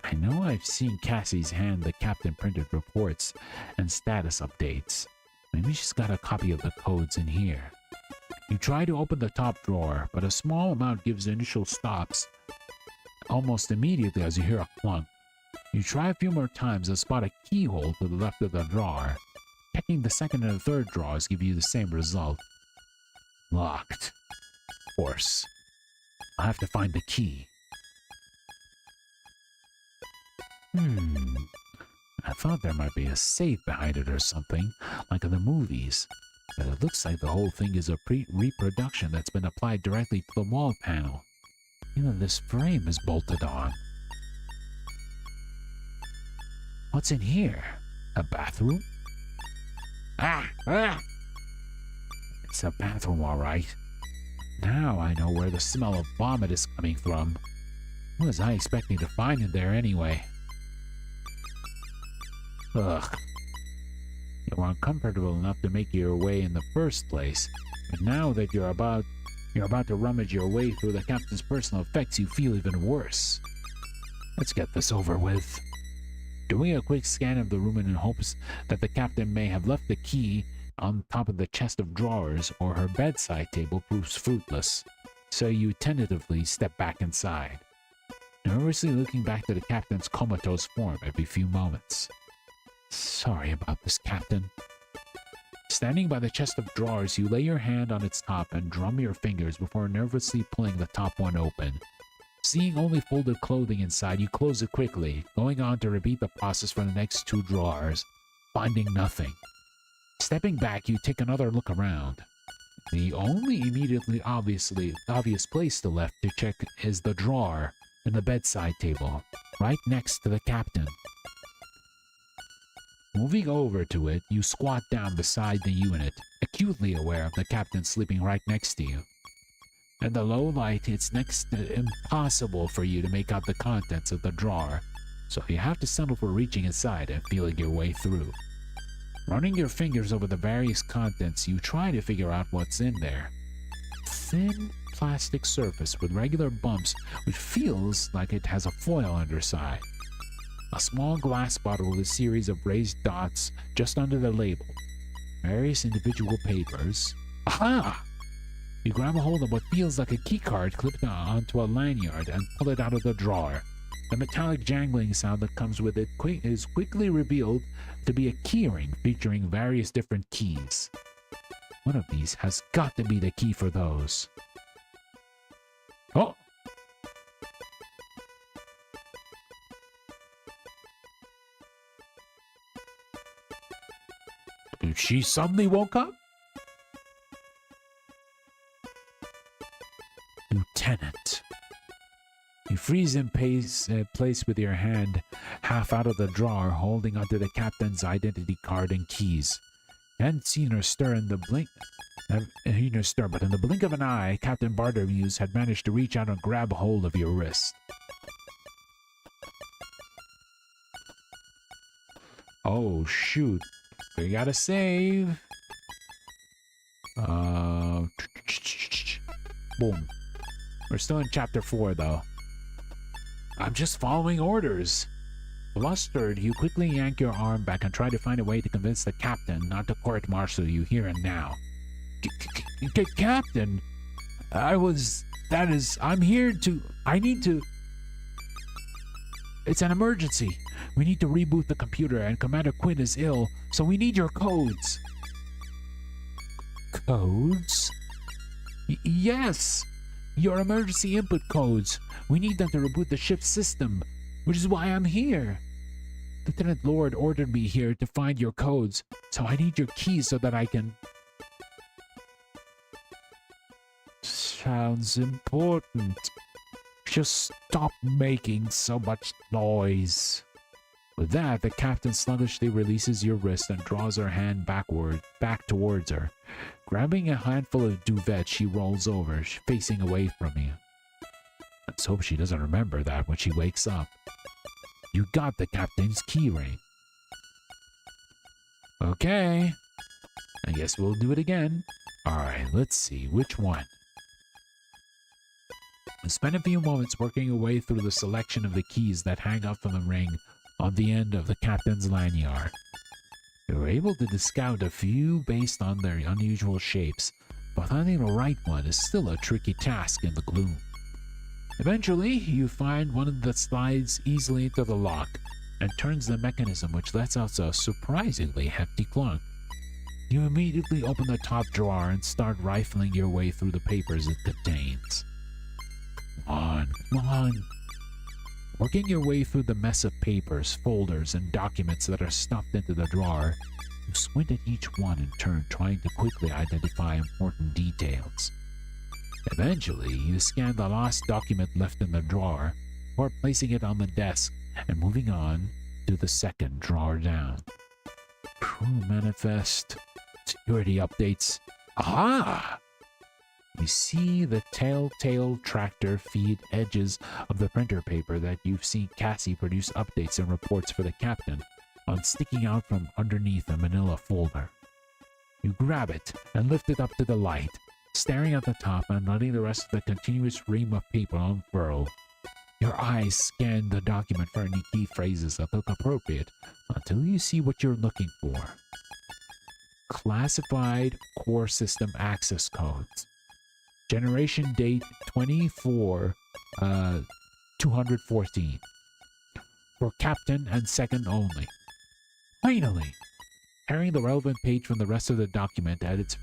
I know I've seen Cassie's hand the captain printed reports and status updates. Maybe she's got a copy of the codes in here. You try to open the top drawer, but a small amount gives initial stops almost immediately as you hear a clunk. You try a few more times and spot a keyhole to the left of the drawer. Checking the second and third drawers give you the same result. Locked. Of course. I'll have to find the key. I thought there might be a safe behind it or something, like in the movies. But it looks like the whole thing is a reproduction that's been applied directly to the wall panel. Even this frame is bolted on. What's in here? A bathroom? Ah! It's a bathroom, all right. Now I know where the smell of vomit is coming from. What was I expecting to find in there anyway? Ugh. You were uncomfortable enough to make your way in the first place, but now that you're about to rummage your way through the captain's personal effects, you feel even worse. Let's get this over with. Doing a quick scan of the room in hopes that the captain may have left the key on top of the chest of drawers or her bedside table proves fruitless, so you tentatively step back inside, nervously looking back to the captain's comatose form every few moments. Sorry about this, Captain. Standing by the chest of drawers, you lay your hand on its top and drum your fingers before nervously pulling the top one open. Seeing only folded clothing inside, you close it quickly, going on to repeat the process for the next 2 drawers, finding nothing. Stepping back, you take another look around. The only immediately obvious place left to check is the drawer in the bedside table, right next to the captain. Moving over to it, you squat down beside the unit, acutely aware of the captain sleeping right next to you. In the low light, it's next to impossible for you to make out the contents of the drawer, so you have to settle for reaching inside and feeling your way through. Running your fingers over the various contents, you try to figure out what's in there. Thin plastic surface with regular bumps which feels like it has a foil underside. A small glass bottle with a series of raised dots just under the label. Various individual papers. Aha! You grab a hold of what feels like a keycard clipped onto a lanyard and pull it out of the drawer. The metallic jangling sound that comes with it is quickly revealed to be a keyring featuring various different keys. One of these has got to be the key for those. Oh! She suddenly woke up? Lieutenant. You freeze in place with your hand half out of the drawer, holding onto the captain's identity card and keys. You hadn't seen her stir in the blink. But in the blink of an eye, Captain Bartermuse had managed to reach out and grab a hold of your wrist. Oh shoot! We gotta save. Boom. We're still in chapter 4 though. I'm just following orders. Flustered, you quickly yank your arm back and try to find a way to convince the captain not to court-martial you here and now. Captain, I'm here to, it's an emergency. We need to reboot the computer and Commander Quinn is ill, so we need your codes. Codes? Yes! Your emergency input codes. We need them to reboot the ship's system, which is why I'm here. Lieutenant Lord ordered me here to find your codes, so I need your keys so that I can... Sounds important. Just stop making so much noise. With that, the captain sluggishly releases your wrist and draws her hand back towards her. Grabbing a handful of duvet, she rolls over, facing away from you. Let's hope she doesn't remember that when she wakes up. You got the captain's keyring. Okay. I guess we'll do it again. Alright, let's see. Which one? Spend a few moments working your way through the selection of the keys that hang up from the ring on the end of the captain's lanyard. You're able to discount a few based on their unusual shapes, but finding the right one is still a tricky task in the gloom. Eventually, you find one that slides easily into the lock and turns the mechanism, which lets out a surprisingly hefty clunk. You immediately open the top drawer and start rifling your way through the papers it contains. Come on, come on. Working your way through the mess of papers, folders, and documents that are stuffed into the drawer, you squint at each one in turn, trying to quickly identify important details. Eventually, you scan the last document left in the drawer, before placing it on the desk and moving on to the second drawer down. Crew manifest, security updates. Aha! You see the telltale tractor feed edges of the printer paper that you've seen Cassie produce updates and reports for the captain on sticking out from underneath a manila folder. You grab it and lift it up to the light, staring at the top and letting the rest of the continuous ream of paper unfurl. Your eyes scan the document for any key phrases that look appropriate until you see what you're looking for. Classified core system access codes. Generation date 24/214. For captain and second only. Finally! Tearing the relevant page from the rest of the document at its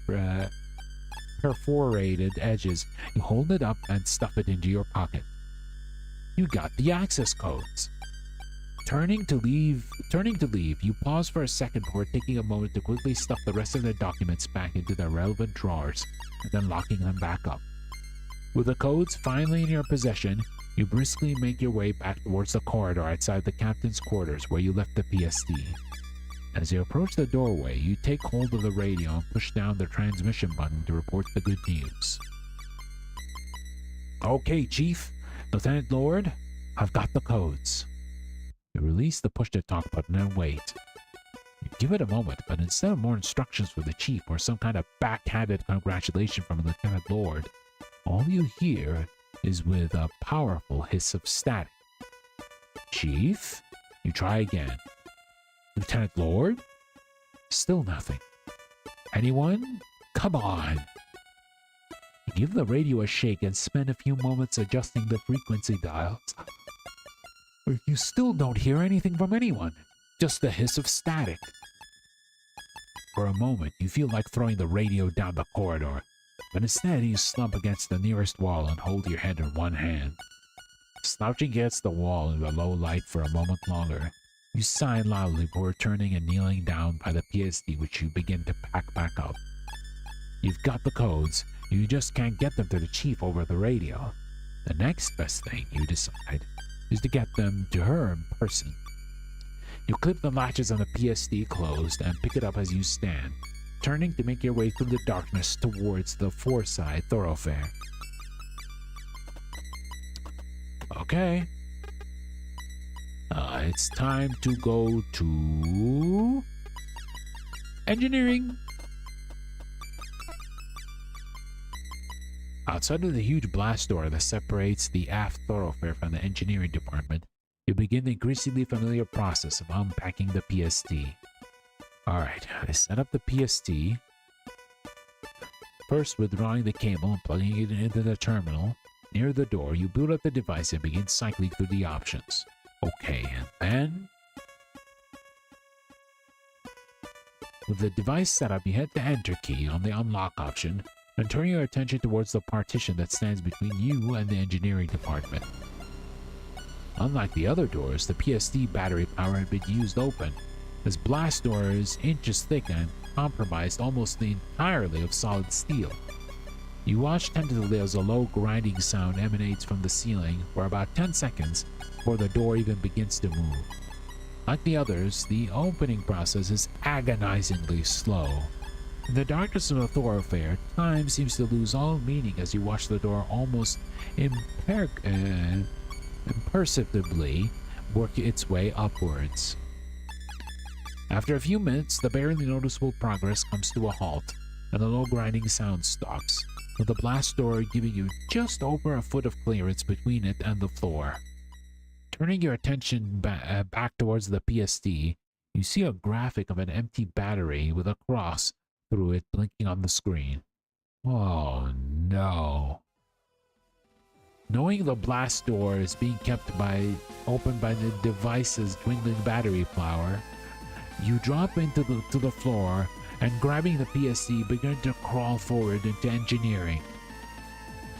perforated edges, you hold it up and stuff it into your pocket. You got the access codes. Turning to leave, you pause for a second before taking a moment to quickly stuff the rest of the documents back into their relevant drawers and then locking them back up. With the codes finally in your possession, you briskly make your way back towards the corridor outside the captain's quarters where you left the PSD. As you approach the doorway, you take hold of the radio and push down the transmission button to report the good news. Okay, Chief, Lieutenant Lord, I've got the codes. You release the push-to-talk button and wait. You give it a moment, but instead of more instructions for the Chief or some kind of backhanded congratulation from Lieutenant Lord, all you hear is with a powerful hiss of static. Chief? You try again. Lieutenant Lord? Still nothing. Anyone? Come on! You give the radio a shake and spend a few moments adjusting the frequency dials. But you still don't hear anything from anyone, just the hiss of static. For a moment, you feel like throwing the radio down the corridor, but instead you slump against the nearest wall and hold your head in one hand. Slouching against the wall in the low light for a moment longer, you sigh loudly before turning and kneeling down by the PSD, which you begin to pack back up. You've got the codes, you just can't get them to the Chief over the radio. The next best thing, you decide, is to get them to her in person. You clip the latches on the PSD closed and pick it up as you stand, turning to make your way through the darkness towards the four-side thoroughfare. Okay. It's time to go to engineering. Outside of the huge blast door that separates the aft thoroughfare from the engineering department, you begin the increasingly familiar process of unpacking the PSD. Alright, I set up the PSD. First, withdrawing the cable and plugging it into the terminal. Near the door, you boot up the device and begin cycling through the options. Okay, and then... With the device set up, you hit the Enter key on the unlock option and turn your attention towards the partition that stands between you and the engineering department. Unlike the other doors, the PSD battery power had been used open. This blast door is inches thick and comprised almost entirely of solid steel. You watch tentatively as a low grinding sound emanates from the ceiling for about 10 seconds before the door even begins to move. Like the others, the opening process is agonizingly slow. In the darkness of the thoroughfare, time seems to lose all meaning as you watch the door almost imperceptibly work its way upwards. After a few minutes, the barely noticeable progress comes to a halt, and the low grinding sound stops, with the blast door giving you just over a foot of clearance between it and the floor. Turning your attention back towards the PSD, you see a graphic of an empty battery with a cross through it blinking on the screen. Oh no. Knowing the blast door is being kept open by the device's dwindling battery power, you drop to the floor and, grabbing the PSD, begin to crawl forward into engineering.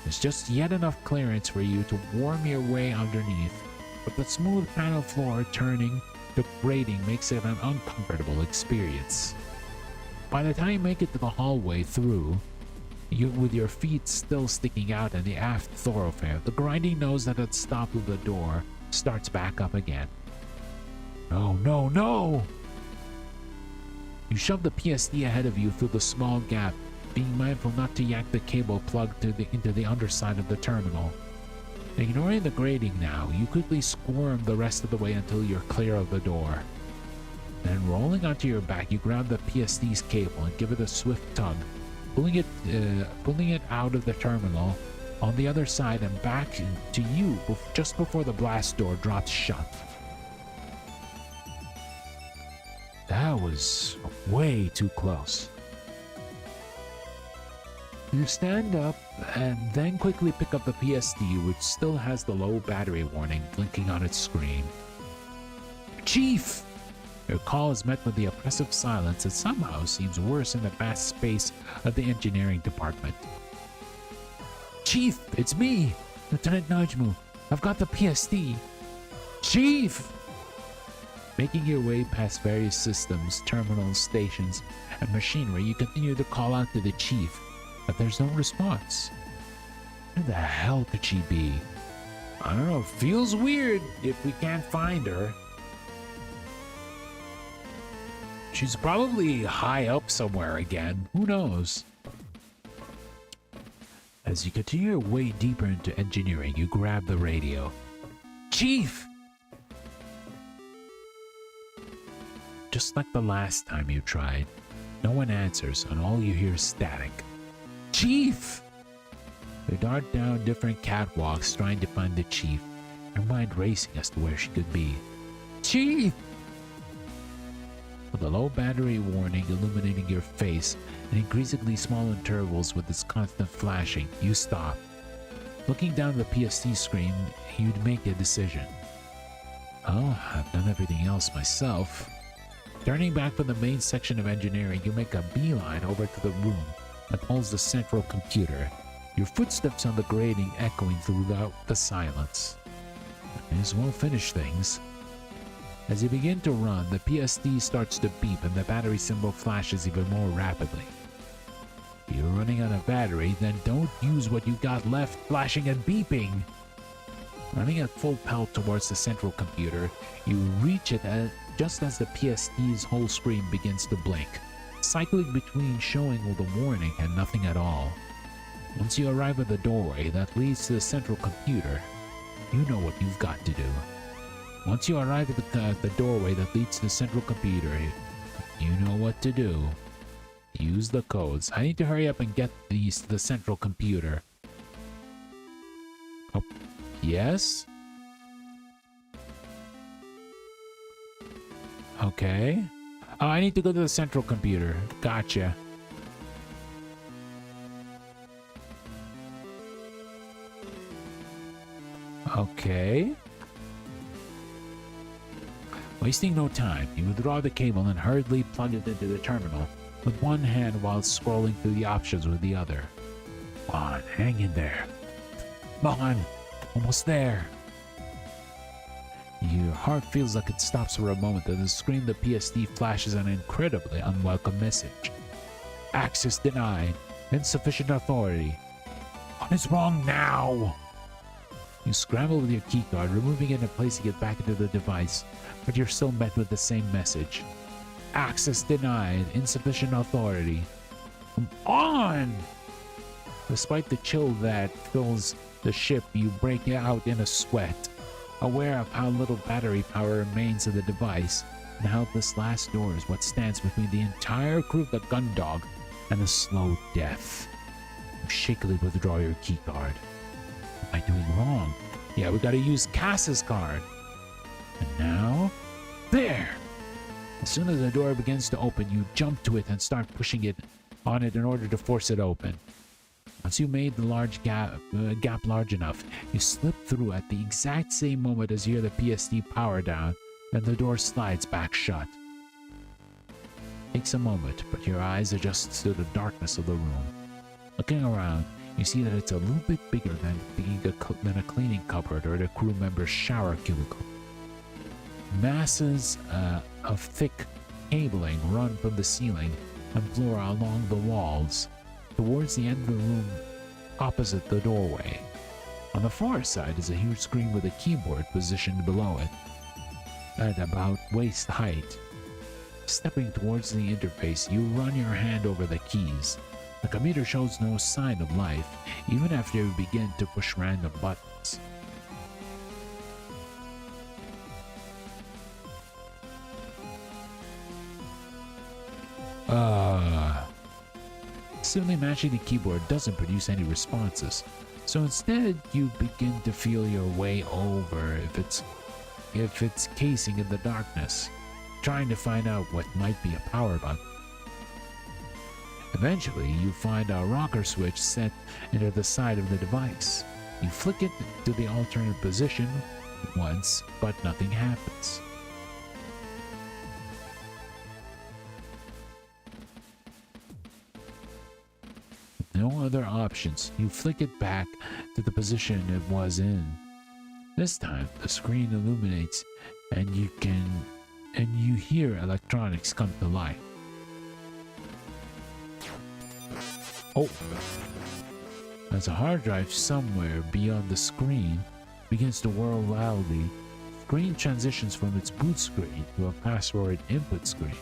There's just yet enough clearance for you to worm your way underneath but the smooth panel floor turning to grating makes it an uncomfortable experience. By the time you make it to the hallway through, with your feet still sticking out in the aft thoroughfare, the grinding nose that had stopped with the door starts back up again. Oh no, no! You shove the PSD ahead of you through the small gap, being mindful not to yank the cable plugged into the underside of the terminal. Ignoring the grating now, you quickly squirm the rest of the way until you're clear of the door. Then rolling onto your back, you grab the PSD's cable and give it a swift tug, pulling it out of the terminal on the other side and back to you just before the blast door drops shut. That was way too close. You stand up and then quickly pick up the PSD, which still has the low battery warning blinking on its screen. Chief! Your call is met with the oppressive silence that somehow seems worse in the vast space of the engineering department. Chief, it's me, Lieutenant Najumu. I've got the PSD. Chief! Making your way past various systems, terminals, stations, and machinery, you continue to call out to the chief, but there's no response. Where the hell could she be? I don't know, feels weird if we can't find her. She's probably high up somewhere again, who knows? As you continue your way deeper into engineering, you grab the radio. Chief! Just like the last time you tried, no one answers and all you hear is static. Chief! You dart down different catwalks trying to find the chief, your mind racing as to where she could be. Chief! With a low battery warning illuminating your face and increasingly small intervals with its constant flashing, you stop. Looking down the PSD screen, you'd make a decision. Oh, I've done everything else myself. Turning back from the main section of engineering, you make a beeline over to the room that holds the central computer, your footsteps on the grating echoing throughout the silence. May as well finish things. As you begin to run, the PSD starts to beep and the battery symbol flashes even more rapidly. If you're running out of battery, then don't use what you got left flashing and beeping. Running at full pelt towards the central computer, you reach it just as the PSD's whole screen begins to blink, cycling between showing with a warning and nothing at all. Once you arrive at the doorway that leads to the central computer, you know what you've got to do. Once you arrive at the doorway that leads to the central computer, you know what to do. Use the codes. I need to hurry up and get these to the central computer. Oh, yes? Okay. Oh, I need to go to the central computer. Gotcha. Okay. Wasting no time, you withdraw the cable and hurriedly plug it into the terminal with one hand while scrolling through the options with the other. Come on, hang in there. Come on, almost there. Your heart feels like it stops for a moment as the screen of the PSD flashes an incredibly unwelcome message. Access denied. Insufficient authority. What is wrong now? You scramble with your keycard, removing it and placing it back into the device, but you're still met with the same message. Access denied. Insufficient authority. Come on! Despite the chill that fills the ship, you break out in a sweat, aware of how little battery power remains in the device, and how this last door is what stands between the entire crew of the Gundog and a slow death. You shakily withdraw your keycard. What am I doing wrong? Yeah, we gotta use Cass's card. And now, there! As soon as the door begins to open, you jump to it and start pushing it on it in order to force it open. Once you made the large gap large enough, you slip through at the exact same moment as you hear the PSD power down, and the door slides back shut. It takes a moment, but your eyes adjust to the darkness of the room. Looking around, You see that it's a little bit bigger than than a cleaning cupboard or the crew member's shower cubicle. Masses of thick cabling run from the ceiling and floor along the walls towards the end of the room opposite the doorway. On the far side is a huge screen with a keyboard positioned below it at about waist height. Stepping towards the interface, you run your hand over the keys. The computer shows no sign of life, even after you begin to push random buttons. Simply matching the keyboard doesn't produce any responses, so instead you begin to feel your way over if it's casing in the darkness, trying to find out what might be a power button. Eventually, you find a rocker switch set into the side of the device. You flick it to the alternate position once, but nothing happens. No other options. You flick it back to the position it was in. This time, the screen illuminates and you hear electronics come to life. Oh! As a hard drive somewhere beyond the screen begins to whirl loudly, the screen transitions from its boot screen to a password input screen.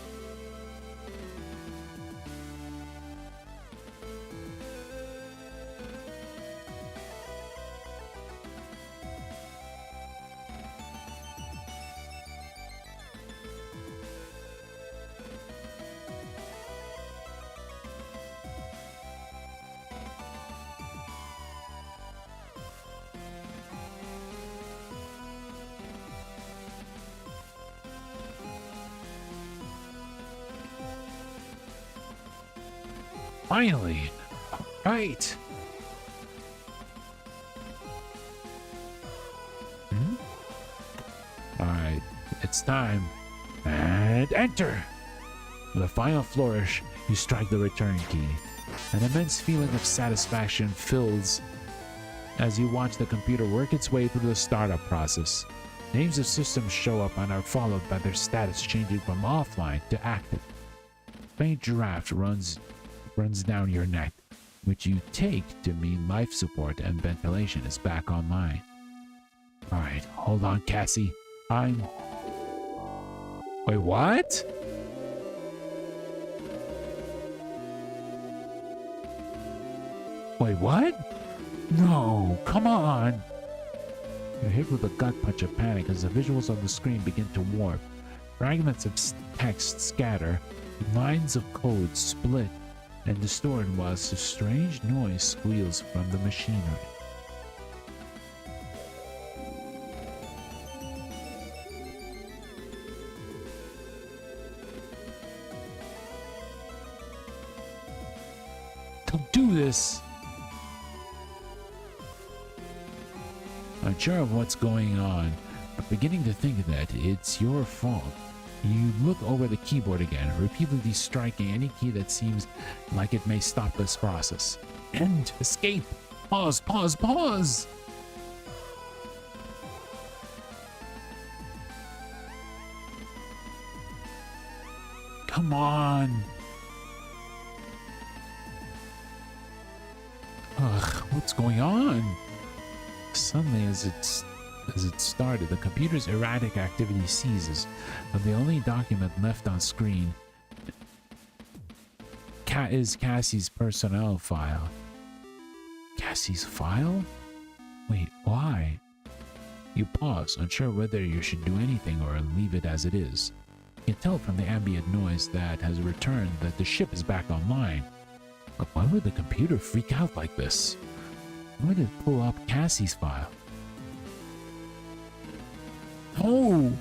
Finally! Right! Alright, it's time. And enter! With a final flourish, you strike the return key. An immense feeling of satisfaction fills as you watch the computer work its way through the startup process. Names of systems show up and are followed by their status changing from offline to active. Faint draft runs down your neck, which you take to mean life support and ventilation is back online. Alright, hold on, Cassie. Wait, what? Wait, what? No, come on! You're hit with a gut punch of panic as the visuals on the screen begin to warp. Fragments of text scatter, lines of code split and distort whilst a strange noise squeals from the machinery. Don't do this! Unsure of what's going on, but beginning to think that it's your fault, you look over the keyboard again, repeatedly striking any key that seems like it may stop this process. End! Escape! Pause! Pause! Pause! Come on! Ugh, what's going on? Suddenly, as it started, the computer's erratic activity ceases, but the only document left on screen is Cassie's personnel file. Cassie's file? Wait, why? You pause, unsure whether you should do anything or leave it as it is. You can tell from the ambient noise that has returned that the ship is back online. But why would the computer freak out like this? Why did it pull up Cassie's file? Oh!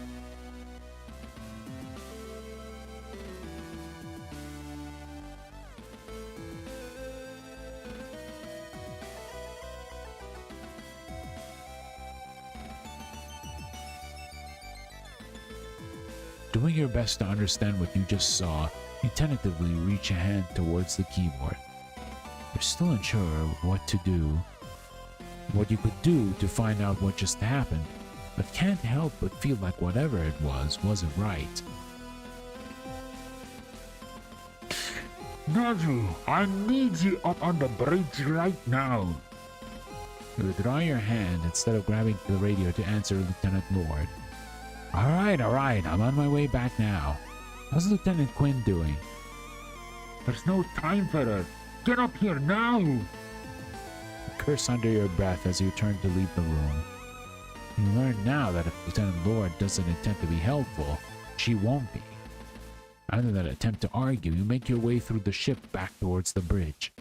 Doing your best to understand what you just saw, you tentatively reach a hand towards the keyboard. You're still unsure of what to do, what you could do to find out what just happened, but can't help but feel like whatever it was wasn't right. Naju, I need you up on the bridge right now. You withdraw your hand instead of grabbing the radio to answer Lieutenant Lord. Alright, I'm on my way back now. How's Lieutenant Quinn doing? There's no time for it. Get up here now! You curse under your breath as you turn to leave the room. You learn now that if Lieutenant Lord doesn't intend to be helpful, she won't be. Rather than attempt to argue, you make your way through the ship back towards the bridge.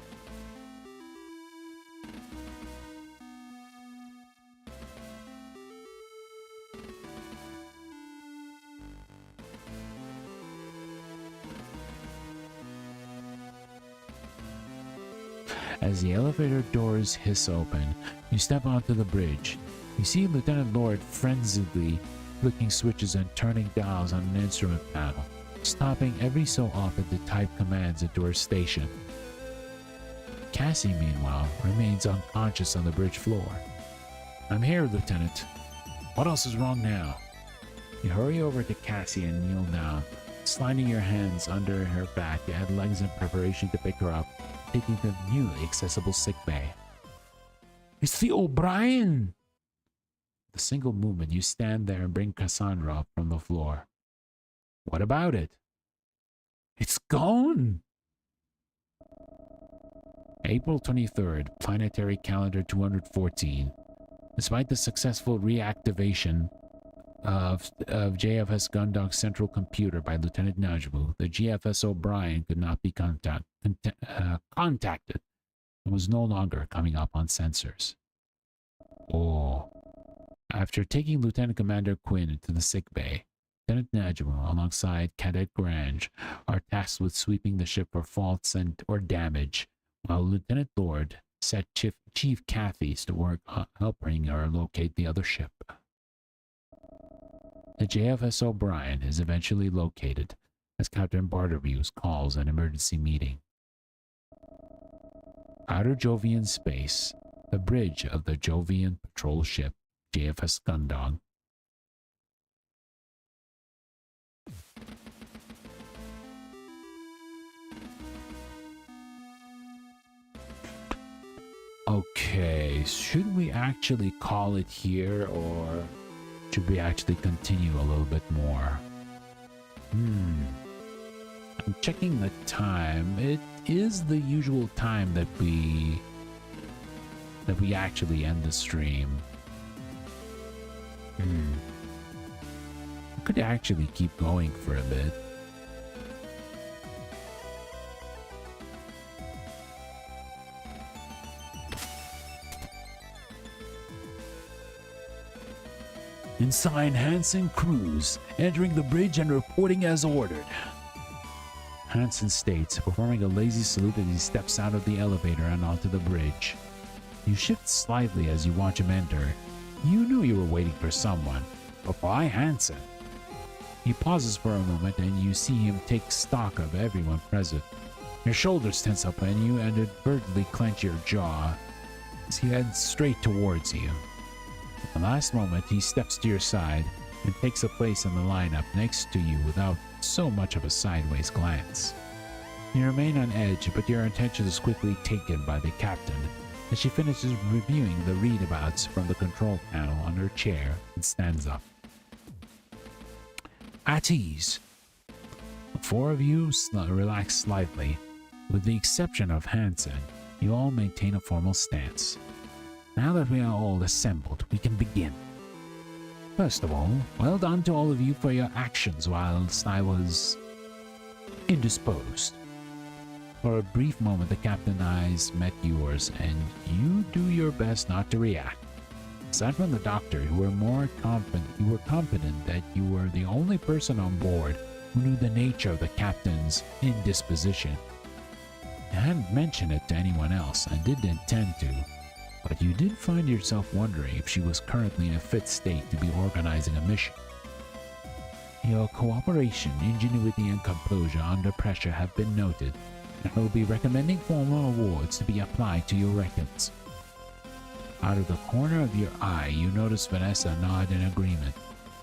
As the elevator doors hiss open, you step onto the bridge. You see Lieutenant Lord frenziedly flicking switches and turning dials on an instrument panel, stopping every so often to type commands into her station. Cassie, meanwhile, remains unconscious on the bridge floor. I'm here, Lieutenant. What else is wrong now? You hurry over to Cassie and kneel down, sliding your hands under her back to add legs in preparation to pick her up, taking to the newly accessible sickbay. It's the O'Brien! With a single movement, you stand there and bring Cassandra up from the floor. What about it? It's gone! April 23rd, Planetary Calendar 214. Despite the successful reactivation of JFS Gundog's central computer by Lieutenant Najumu, the GFS O'Brien could not be contacted and was no longer coming up on sensors. Oh. After taking Lieutenant Commander Quinn into the sickbay, Lieutenant Najumu, alongside Cadet Grange, are tasked with sweeping the ship for faults or damage, while Lieutenant Lord set Chief Cathy's to work helping her locate the other ship. The JFS O'Brien is eventually located as Captain Barterviews calls an emergency meeting. Outer Jovian space, the bridge of the Jovian patrol ship, JFS Gundog. Okay, should we actually call it here, or should we actually continue a little bit more? I'm checking the time. It is the usual time that we actually end the stream. We could actually keep going for a bit. Ensign Hansen Cruz, entering the bridge and reporting as ordered. Hansen states, performing a lazy salute as he steps out of the elevator and onto the bridge. You shift slightly as you watch him enter. You knew you were waiting for someone, but why Hansen? He pauses for a moment and you see him take stock of everyone present. Your shoulders tense up and you inadvertently clench your jaw as he heads straight towards you. At the last moment, he steps to your side and takes a place in the lineup next to you without so much of a sideways glance. You remain on edge, but your attention is quickly taken by the captain as she finishes reviewing the readabouts from the control panel on her chair and stands up. At ease. The four of you relax slightly. With the exception of Hansen, you all maintain a formal stance. Now that we are all assembled, we can begin. First of all, well done to all of you for your actions whilst I was indisposed. For a brief moment, the captain's eyes met yours, and you do your best not to react. Aside from the doctor, you were confident that you were the only person on board who knew the nature of the captain's indisposition. You hadn't mentioned it to anyone else, and didn't intend to. But you did find yourself wondering if she was currently in a fit state to be organizing a mission. Your cooperation, ingenuity, and composure under pressure have been noted, I will be recommending formal awards to be applied to your records. Out of the corner of your eye, you notice Vanessa nod in agreement,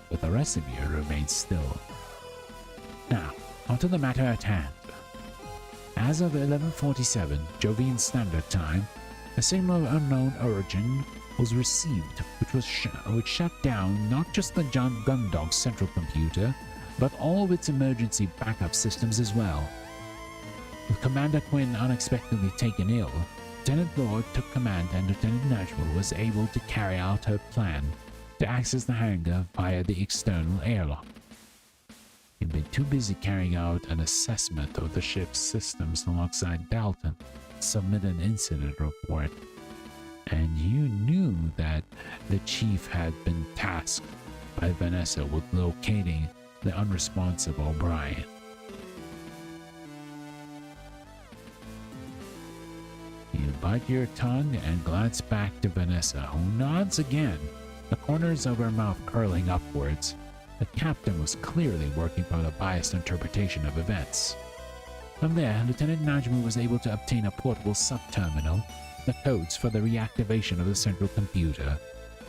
but the rest of you remains still. Now, onto the matter at hand. As of 11:47 Jovian Standard Time, a signal of unknown origin was received, which shut down not just the Gundog's central computer, but all of its emergency backup systems as well. With Commander Quinn unexpectedly taken ill, Lieutenant Lord took command and Lieutenant Najumu was able to carry out her plan to access the hangar via the external airlock. He'd been too busy carrying out an assessment of the ship's systems alongside Dalton to submit an incident report, and you knew that the chief had been tasked by Vanessa with locating the unresponsive O'Brien. You bite your tongue and glance back to Vanessa, who nods again, the corners of her mouth curling upwards. The captain was clearly working from a biased interpretation of events. From there, Lieutenant Najumu was able to obtain a portable sub-terminal, the codes for the reactivation of the central computer,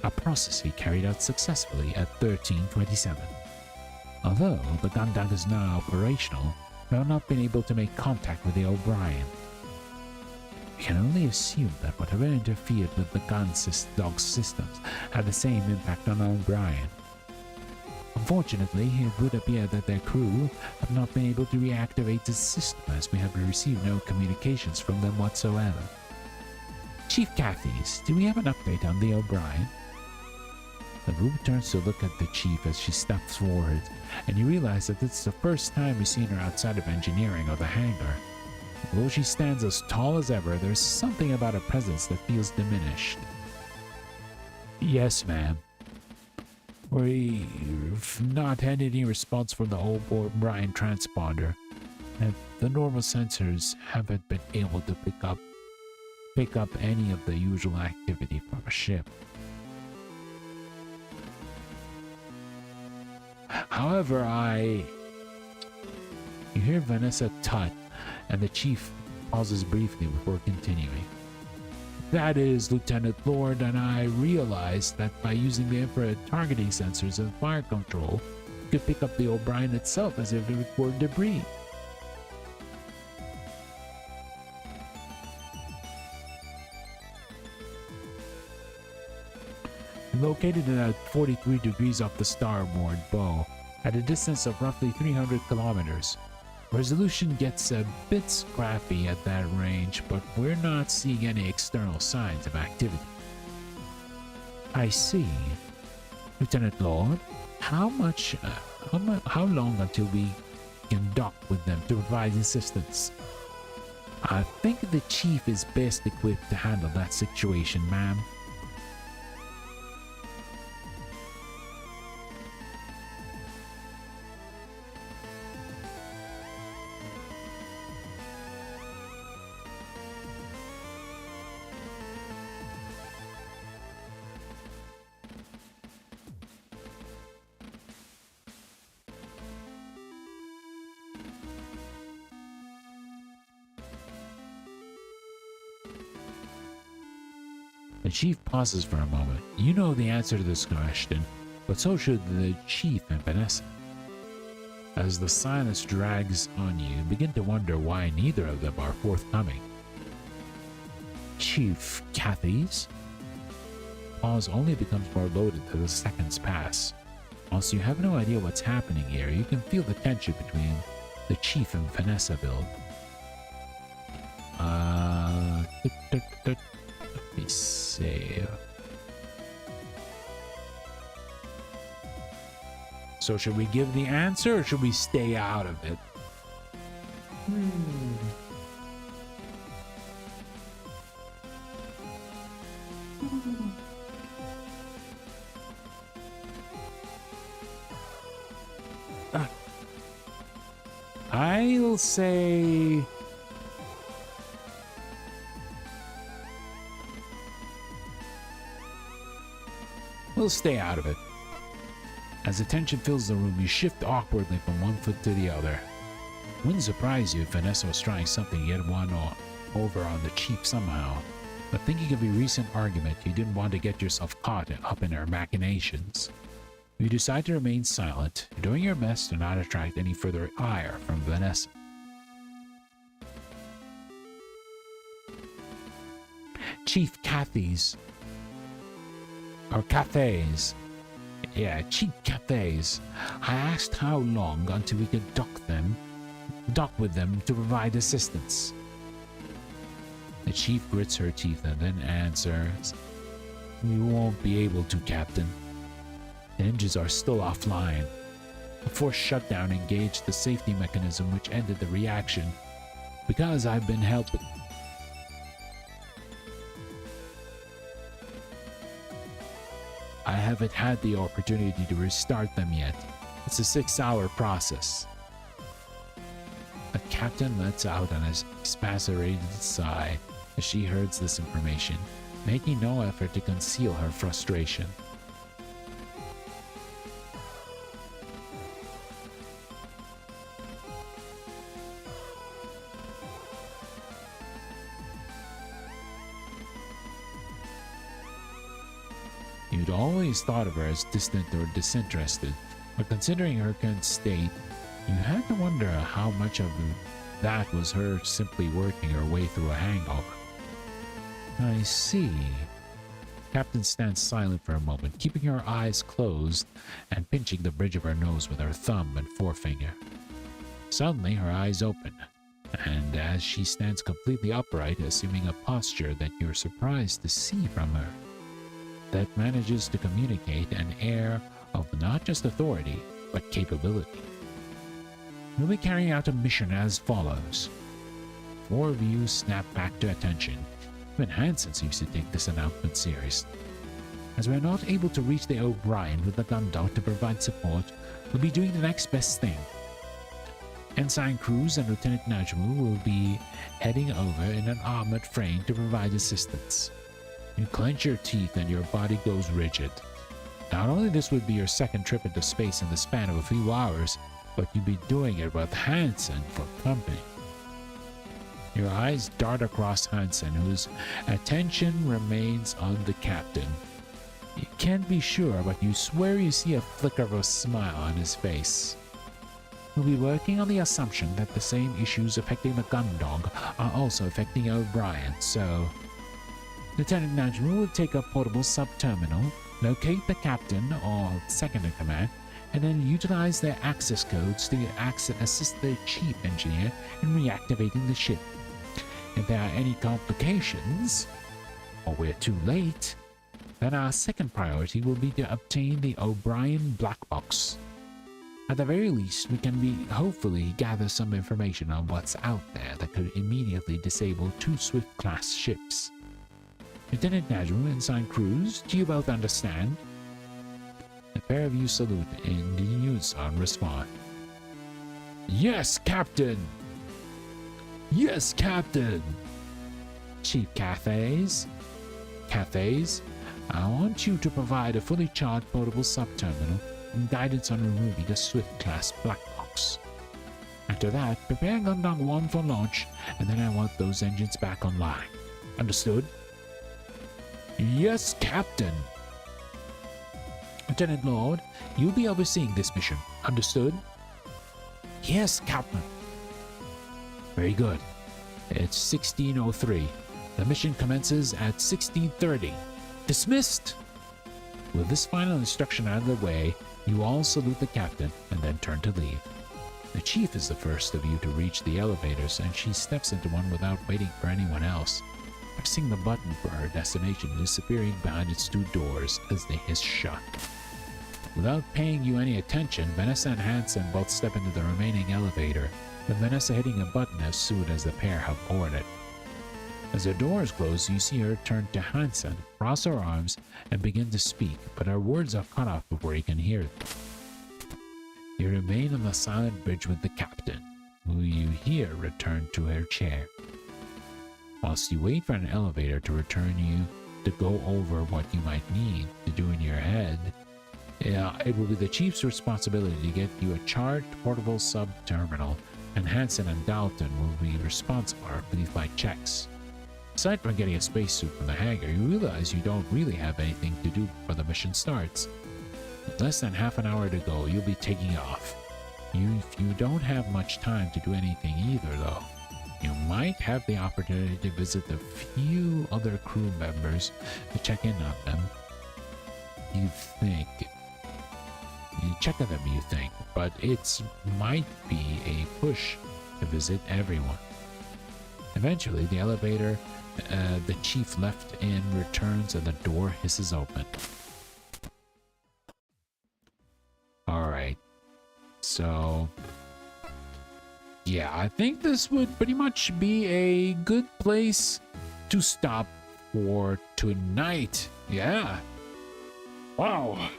a process he carried out successfully at 13:27. Although the Gundog is now operational, we have not been able to make contact with the O'Brien. We can only assume that whatever interfered with the Gundog systems had the same impact on O'Brien. Unfortunately, it would appear that their crew have not been able to reactivate the system, as we have received no communications from them whatsoever. Chief Cathy's, do we have an update on the O'Brien? The group turns to look at the chief as she steps forward, and you realize that it's the first time we've seen her outside of engineering or the hangar. Although she stands as tall as ever, there's something about her presence that feels diminished. Yes, ma'am. We've not had any response from the O'Brien transponder, and the normal sensors haven't been able to pick up any of the usual activity from a ship. However, You hear Vanessa tut, and the chief pauses briefly before continuing. That is, Lieutenant Lord, and I realized that by using the infrared targeting sensors and fire control, you could pick up the O'Brien itself as if it were debris. Located at 43 degrees off the starboard bow, at a distance of roughly 300 kilometers. Resolution gets a bit scrappy at that range, but we're not seeing any external signs of activity. I see. Lieutenant Lord, how long until we can dock with them to provide assistance? I think the chief is best equipped to handle that situation, ma'am. The chief pauses for a moment. You know the answer to this question, but so should the chief and Vanessa. As the silence drags on you begin to wonder why neither of them are forthcoming. Chief Cathy's? Pause only becomes more loaded as the seconds pass. Whilst you have no idea what's happening here, you can feel the tension between the chief and Vanessa build. Let me save. So should we give the answer or should we stay out of it? I'll say... We'll stay out of it. As the tension fills the room, you shift awkwardly from one foot to the other. Wouldn't surprise you if Vanessa was trying something to get one over on the chief somehow. But thinking of your recent argument, you didn't want to get yourself caught up in her machinations. You decide to remain silent, doing your best to not attract any further ire from Vanessa. Chief Cathy's, or Cathays. Yeah, Chief Cathays. I asked how long until we could dock with them to provide assistance. The chief grits her teeth and then answers, "You won't be able to, Captain. The engines are still offline. A forced shutdown engaged the safety mechanism which ended the reaction. Because I've been helping... I haven't had the opportunity to restart them yet. It's a 6-hour process." The captain lets out an exasperated sigh as she hears this information, making no effort to conceal her frustration. You'd always thought of her as distant or disinterested, but considering her current state, you had to wonder how much of that was her simply working her way through a hangover. I see. Captain stands silent for a moment, keeping her eyes closed and pinching the bridge of her nose with her thumb and forefinger. Suddenly, her eyes open, and as she stands completely upright, assuming a posture that you're surprised to see from her, that manages to communicate an air of not just authority, but capability. You'll be carrying out a mission as follows. 4 of you snap back to attention. Even Hansen seems to take this announcement seriously. As we're not able to reach the O'Brien with the gun dog to provide support, we'll be doing the next best thing. Ensign Cruz and Lieutenant Najumu will be heading over in an armored frame to provide assistance. You clench your teeth and your body goes rigid. Not only this would be your second trip into space in the span of a few hours, but you'd be doing it with Hansen for company. Your eyes dart across Hansen, whose attention remains on the captain. You can't be sure, but you swear you see a flicker of a smile on his face. We'll be working on the assumption that the same issues affecting the gun dog are also affecting O'Brien, so... Lieutenant Najumu will take a portable sub-terminal, locate the captain or second-in-command, and then utilize their access codes to assist the chief engineer in reactivating the ship. If there are any complications, or we're too late, then our second priority will be to obtain the O'Brien black box. At the very least, we can hopefully gather some information on what's out there that could immediately disable 2 Swift-class ships. Lieutenant Najumu and Ensign Cruz, do you both understand? The pair of you salute in unison response. Yes, Captain! Yes, Captain! Chief Cathays, I want you to provide a fully charged portable sub-terminal and guidance on removing the Swift-class black box. After that, prepare Gundam 1 for launch, and then I want those engines back online. Understood? Yes, Captain! Lieutenant Lord, you'll be overseeing this mission. Understood? Yes, Captain. Very good. It's 16:03. The mission commences at 16:30. Dismissed! With this final instruction out of the way, you all salute the captain and then turn to leave. The chief is the first of you to reach the elevators, and she steps into one without waiting for anyone else, pressing the button for her destination and disappearing behind its 2 doors as they hiss shut. Without paying you any attention, Vanessa and Hansen both step into the remaining elevator, with Vanessa hitting a button as soon as the pair have boarded. As the doors close, you see her turn to Hansen, cross her arms, and begin to speak, but her words are cut off before you can hear them. You remain on the silent bridge with the captain, who you hear return to her chair. Whilst you wait for an elevator to return you to go over what you might need to do in your head, it will be the chief's responsibility to get you a charged portable sub-terminal and Hansen and Dalton will be responsible, I believe, by checks. Aside from getting a spacesuit from the hangar, you realize you don't really have anything to do before the mission starts. With less than half an hour to go, you'll be taking off. If you don't have much time to do anything either, though, you might have the opportunity to visit a few other crew members to check in on them. You check on them, you think, but it might be a push to visit everyone. Eventually, the elevator the chief left in returns and the door hisses open. Alright. So, yeah, I think this would pretty much be a good place to stop for tonight. Yeah. Wow.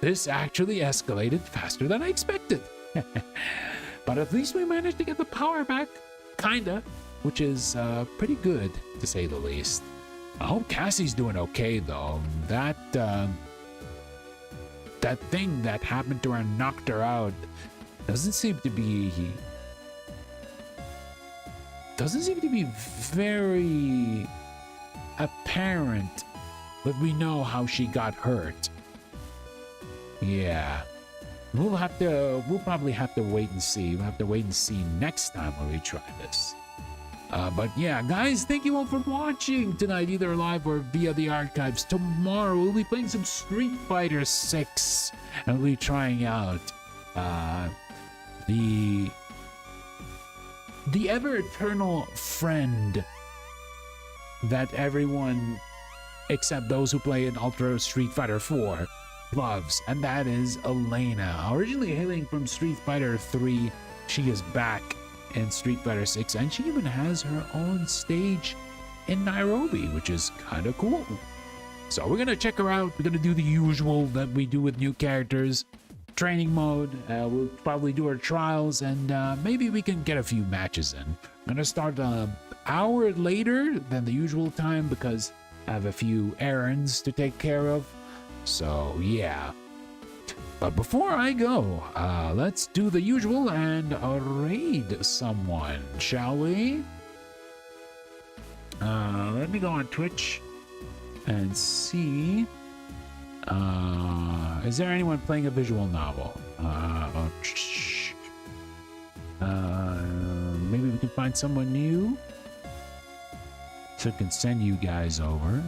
This actually escalated faster than I expected. But at least we managed to get the power back. Kinda. Which is pretty good, to say the least. I hope Cassie's doing okay, though. That thing that happened to her and knocked her out doesn't seem to be very apparent, but we know how she got hurt. Yeah. We'll probably have to wait and see. We'll have to wait and see next time when we try this. But yeah, guys, thank you all for watching tonight, either live or via the archives. Tomorrow, we'll be playing some Street Fighter 6, and we'll be trying out the ever-eternal friend that everyone, except those who play in Ultra Street Fighter 4, loves, and that is Elena. Originally hailing from Street Fighter 3, she is back in Street Fighter 6, and she even has her own stage in Nairobi, which is kind of cool. So we're gonna check her out. We're gonna do the usual that we do with new characters. Training mode, we'll probably do our trials, and maybe we can get a few matches in. I'm gonna start an hour later than the usual time because I have a few errands to take care of. So yeah. But before I go, let's do the usual and raid someone, shall we? Let me go on Twitch and see. Is there anyone playing a visual novel? Maybe we can find someone new, so I can send you guys over.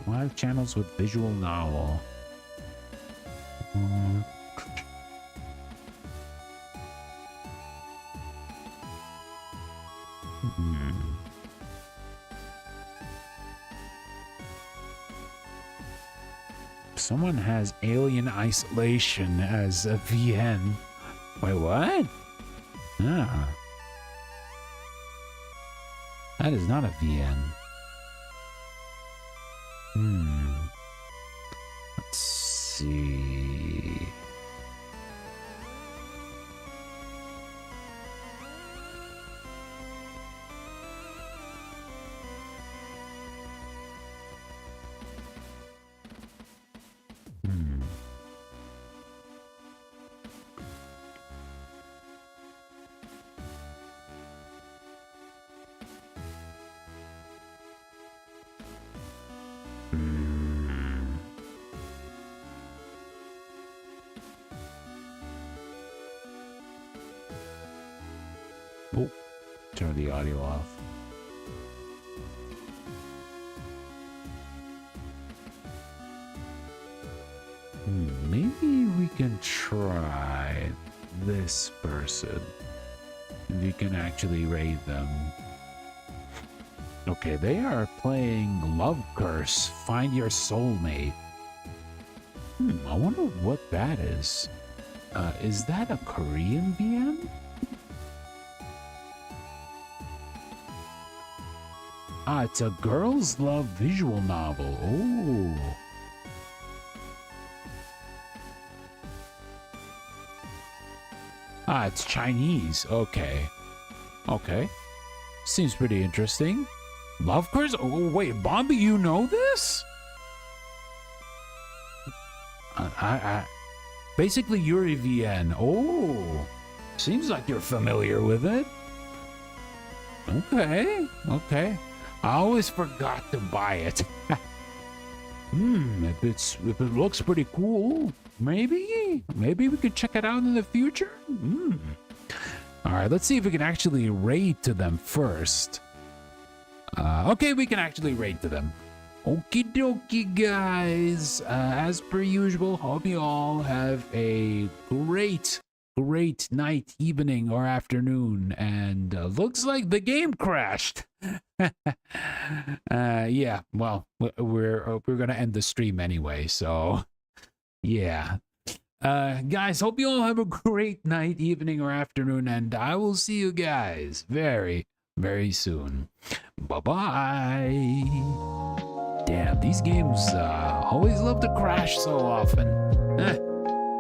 Live channels with visual novel. Someone has Alien Isolation as a VN. Wait, what? Ah. That is not a VN. Let's see. Oh, turn the audio off. Maybe we can try this person. If you can actually raid them. Okay, they are playing Love Curse, Find Your Soulmate. I wonder what that is. Is that a Korean VM? Ah, it's a girls' love visual novel. Oh. Ah, it's Chinese. Okay. Okay. Seems pretty interesting. Love Curse? Oh, wait, Bombi, you know this? Basically, Yuri VN. Oh, seems like you're familiar with it. Okay. I always forgot to buy it. If it looks pretty cool, maybe we could check it out in the future. All right, let's see if we can actually raid to them first. Okay, we can actually raid to them. Okie dokie, guys. As per usual, hope you all have a great night, evening, or afternoon. And looks like the game crashed. Yeah, well, we're gonna end the stream anyway, so yeah. Guys, hope you all have a great night, evening, or afternoon, and I will see you guys very, very soon. Bye-bye. Damn, these games always love to crash so often.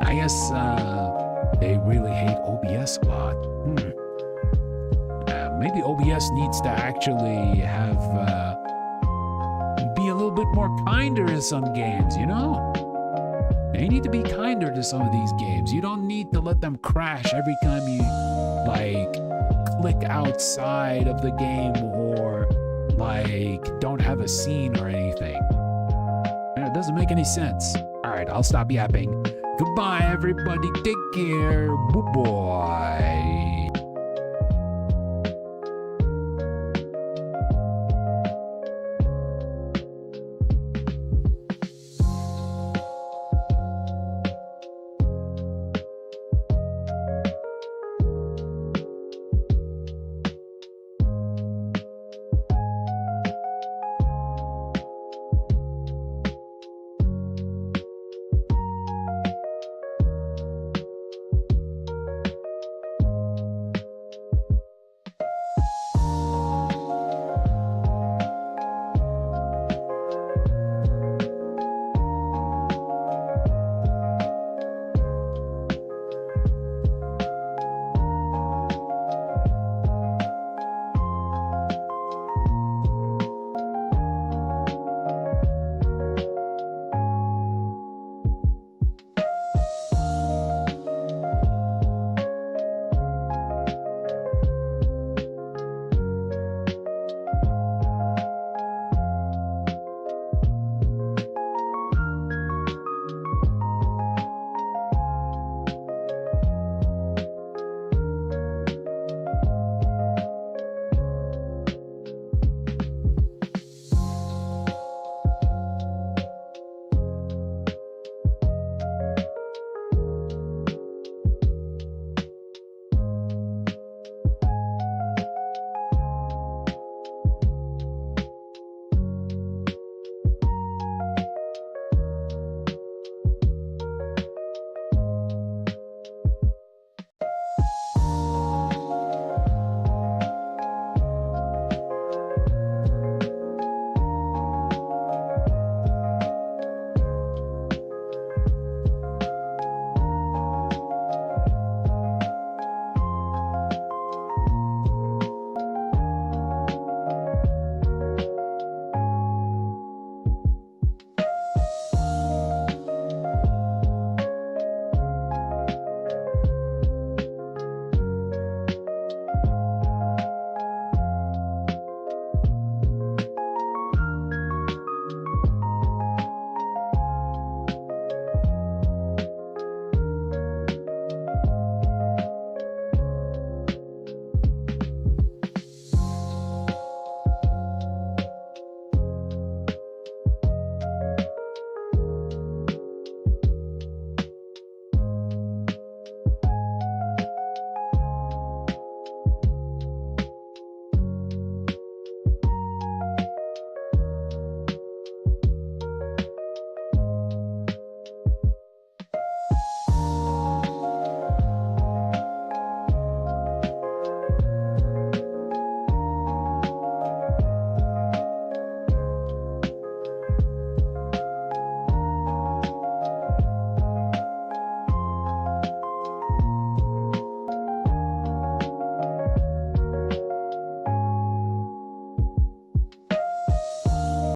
I guess they really hate OBS a lot. Maybe OBS needs to actually have be a little bit more kinder in some games, you know? They need to be kinder to some of these games. You don't need to let them crash every time you, like, click outside of the game or, like, don't have a scene or anything. It doesn't make any sense. All right, I'll stop yapping. Goodbye, everybody. Take care. Bye-bye.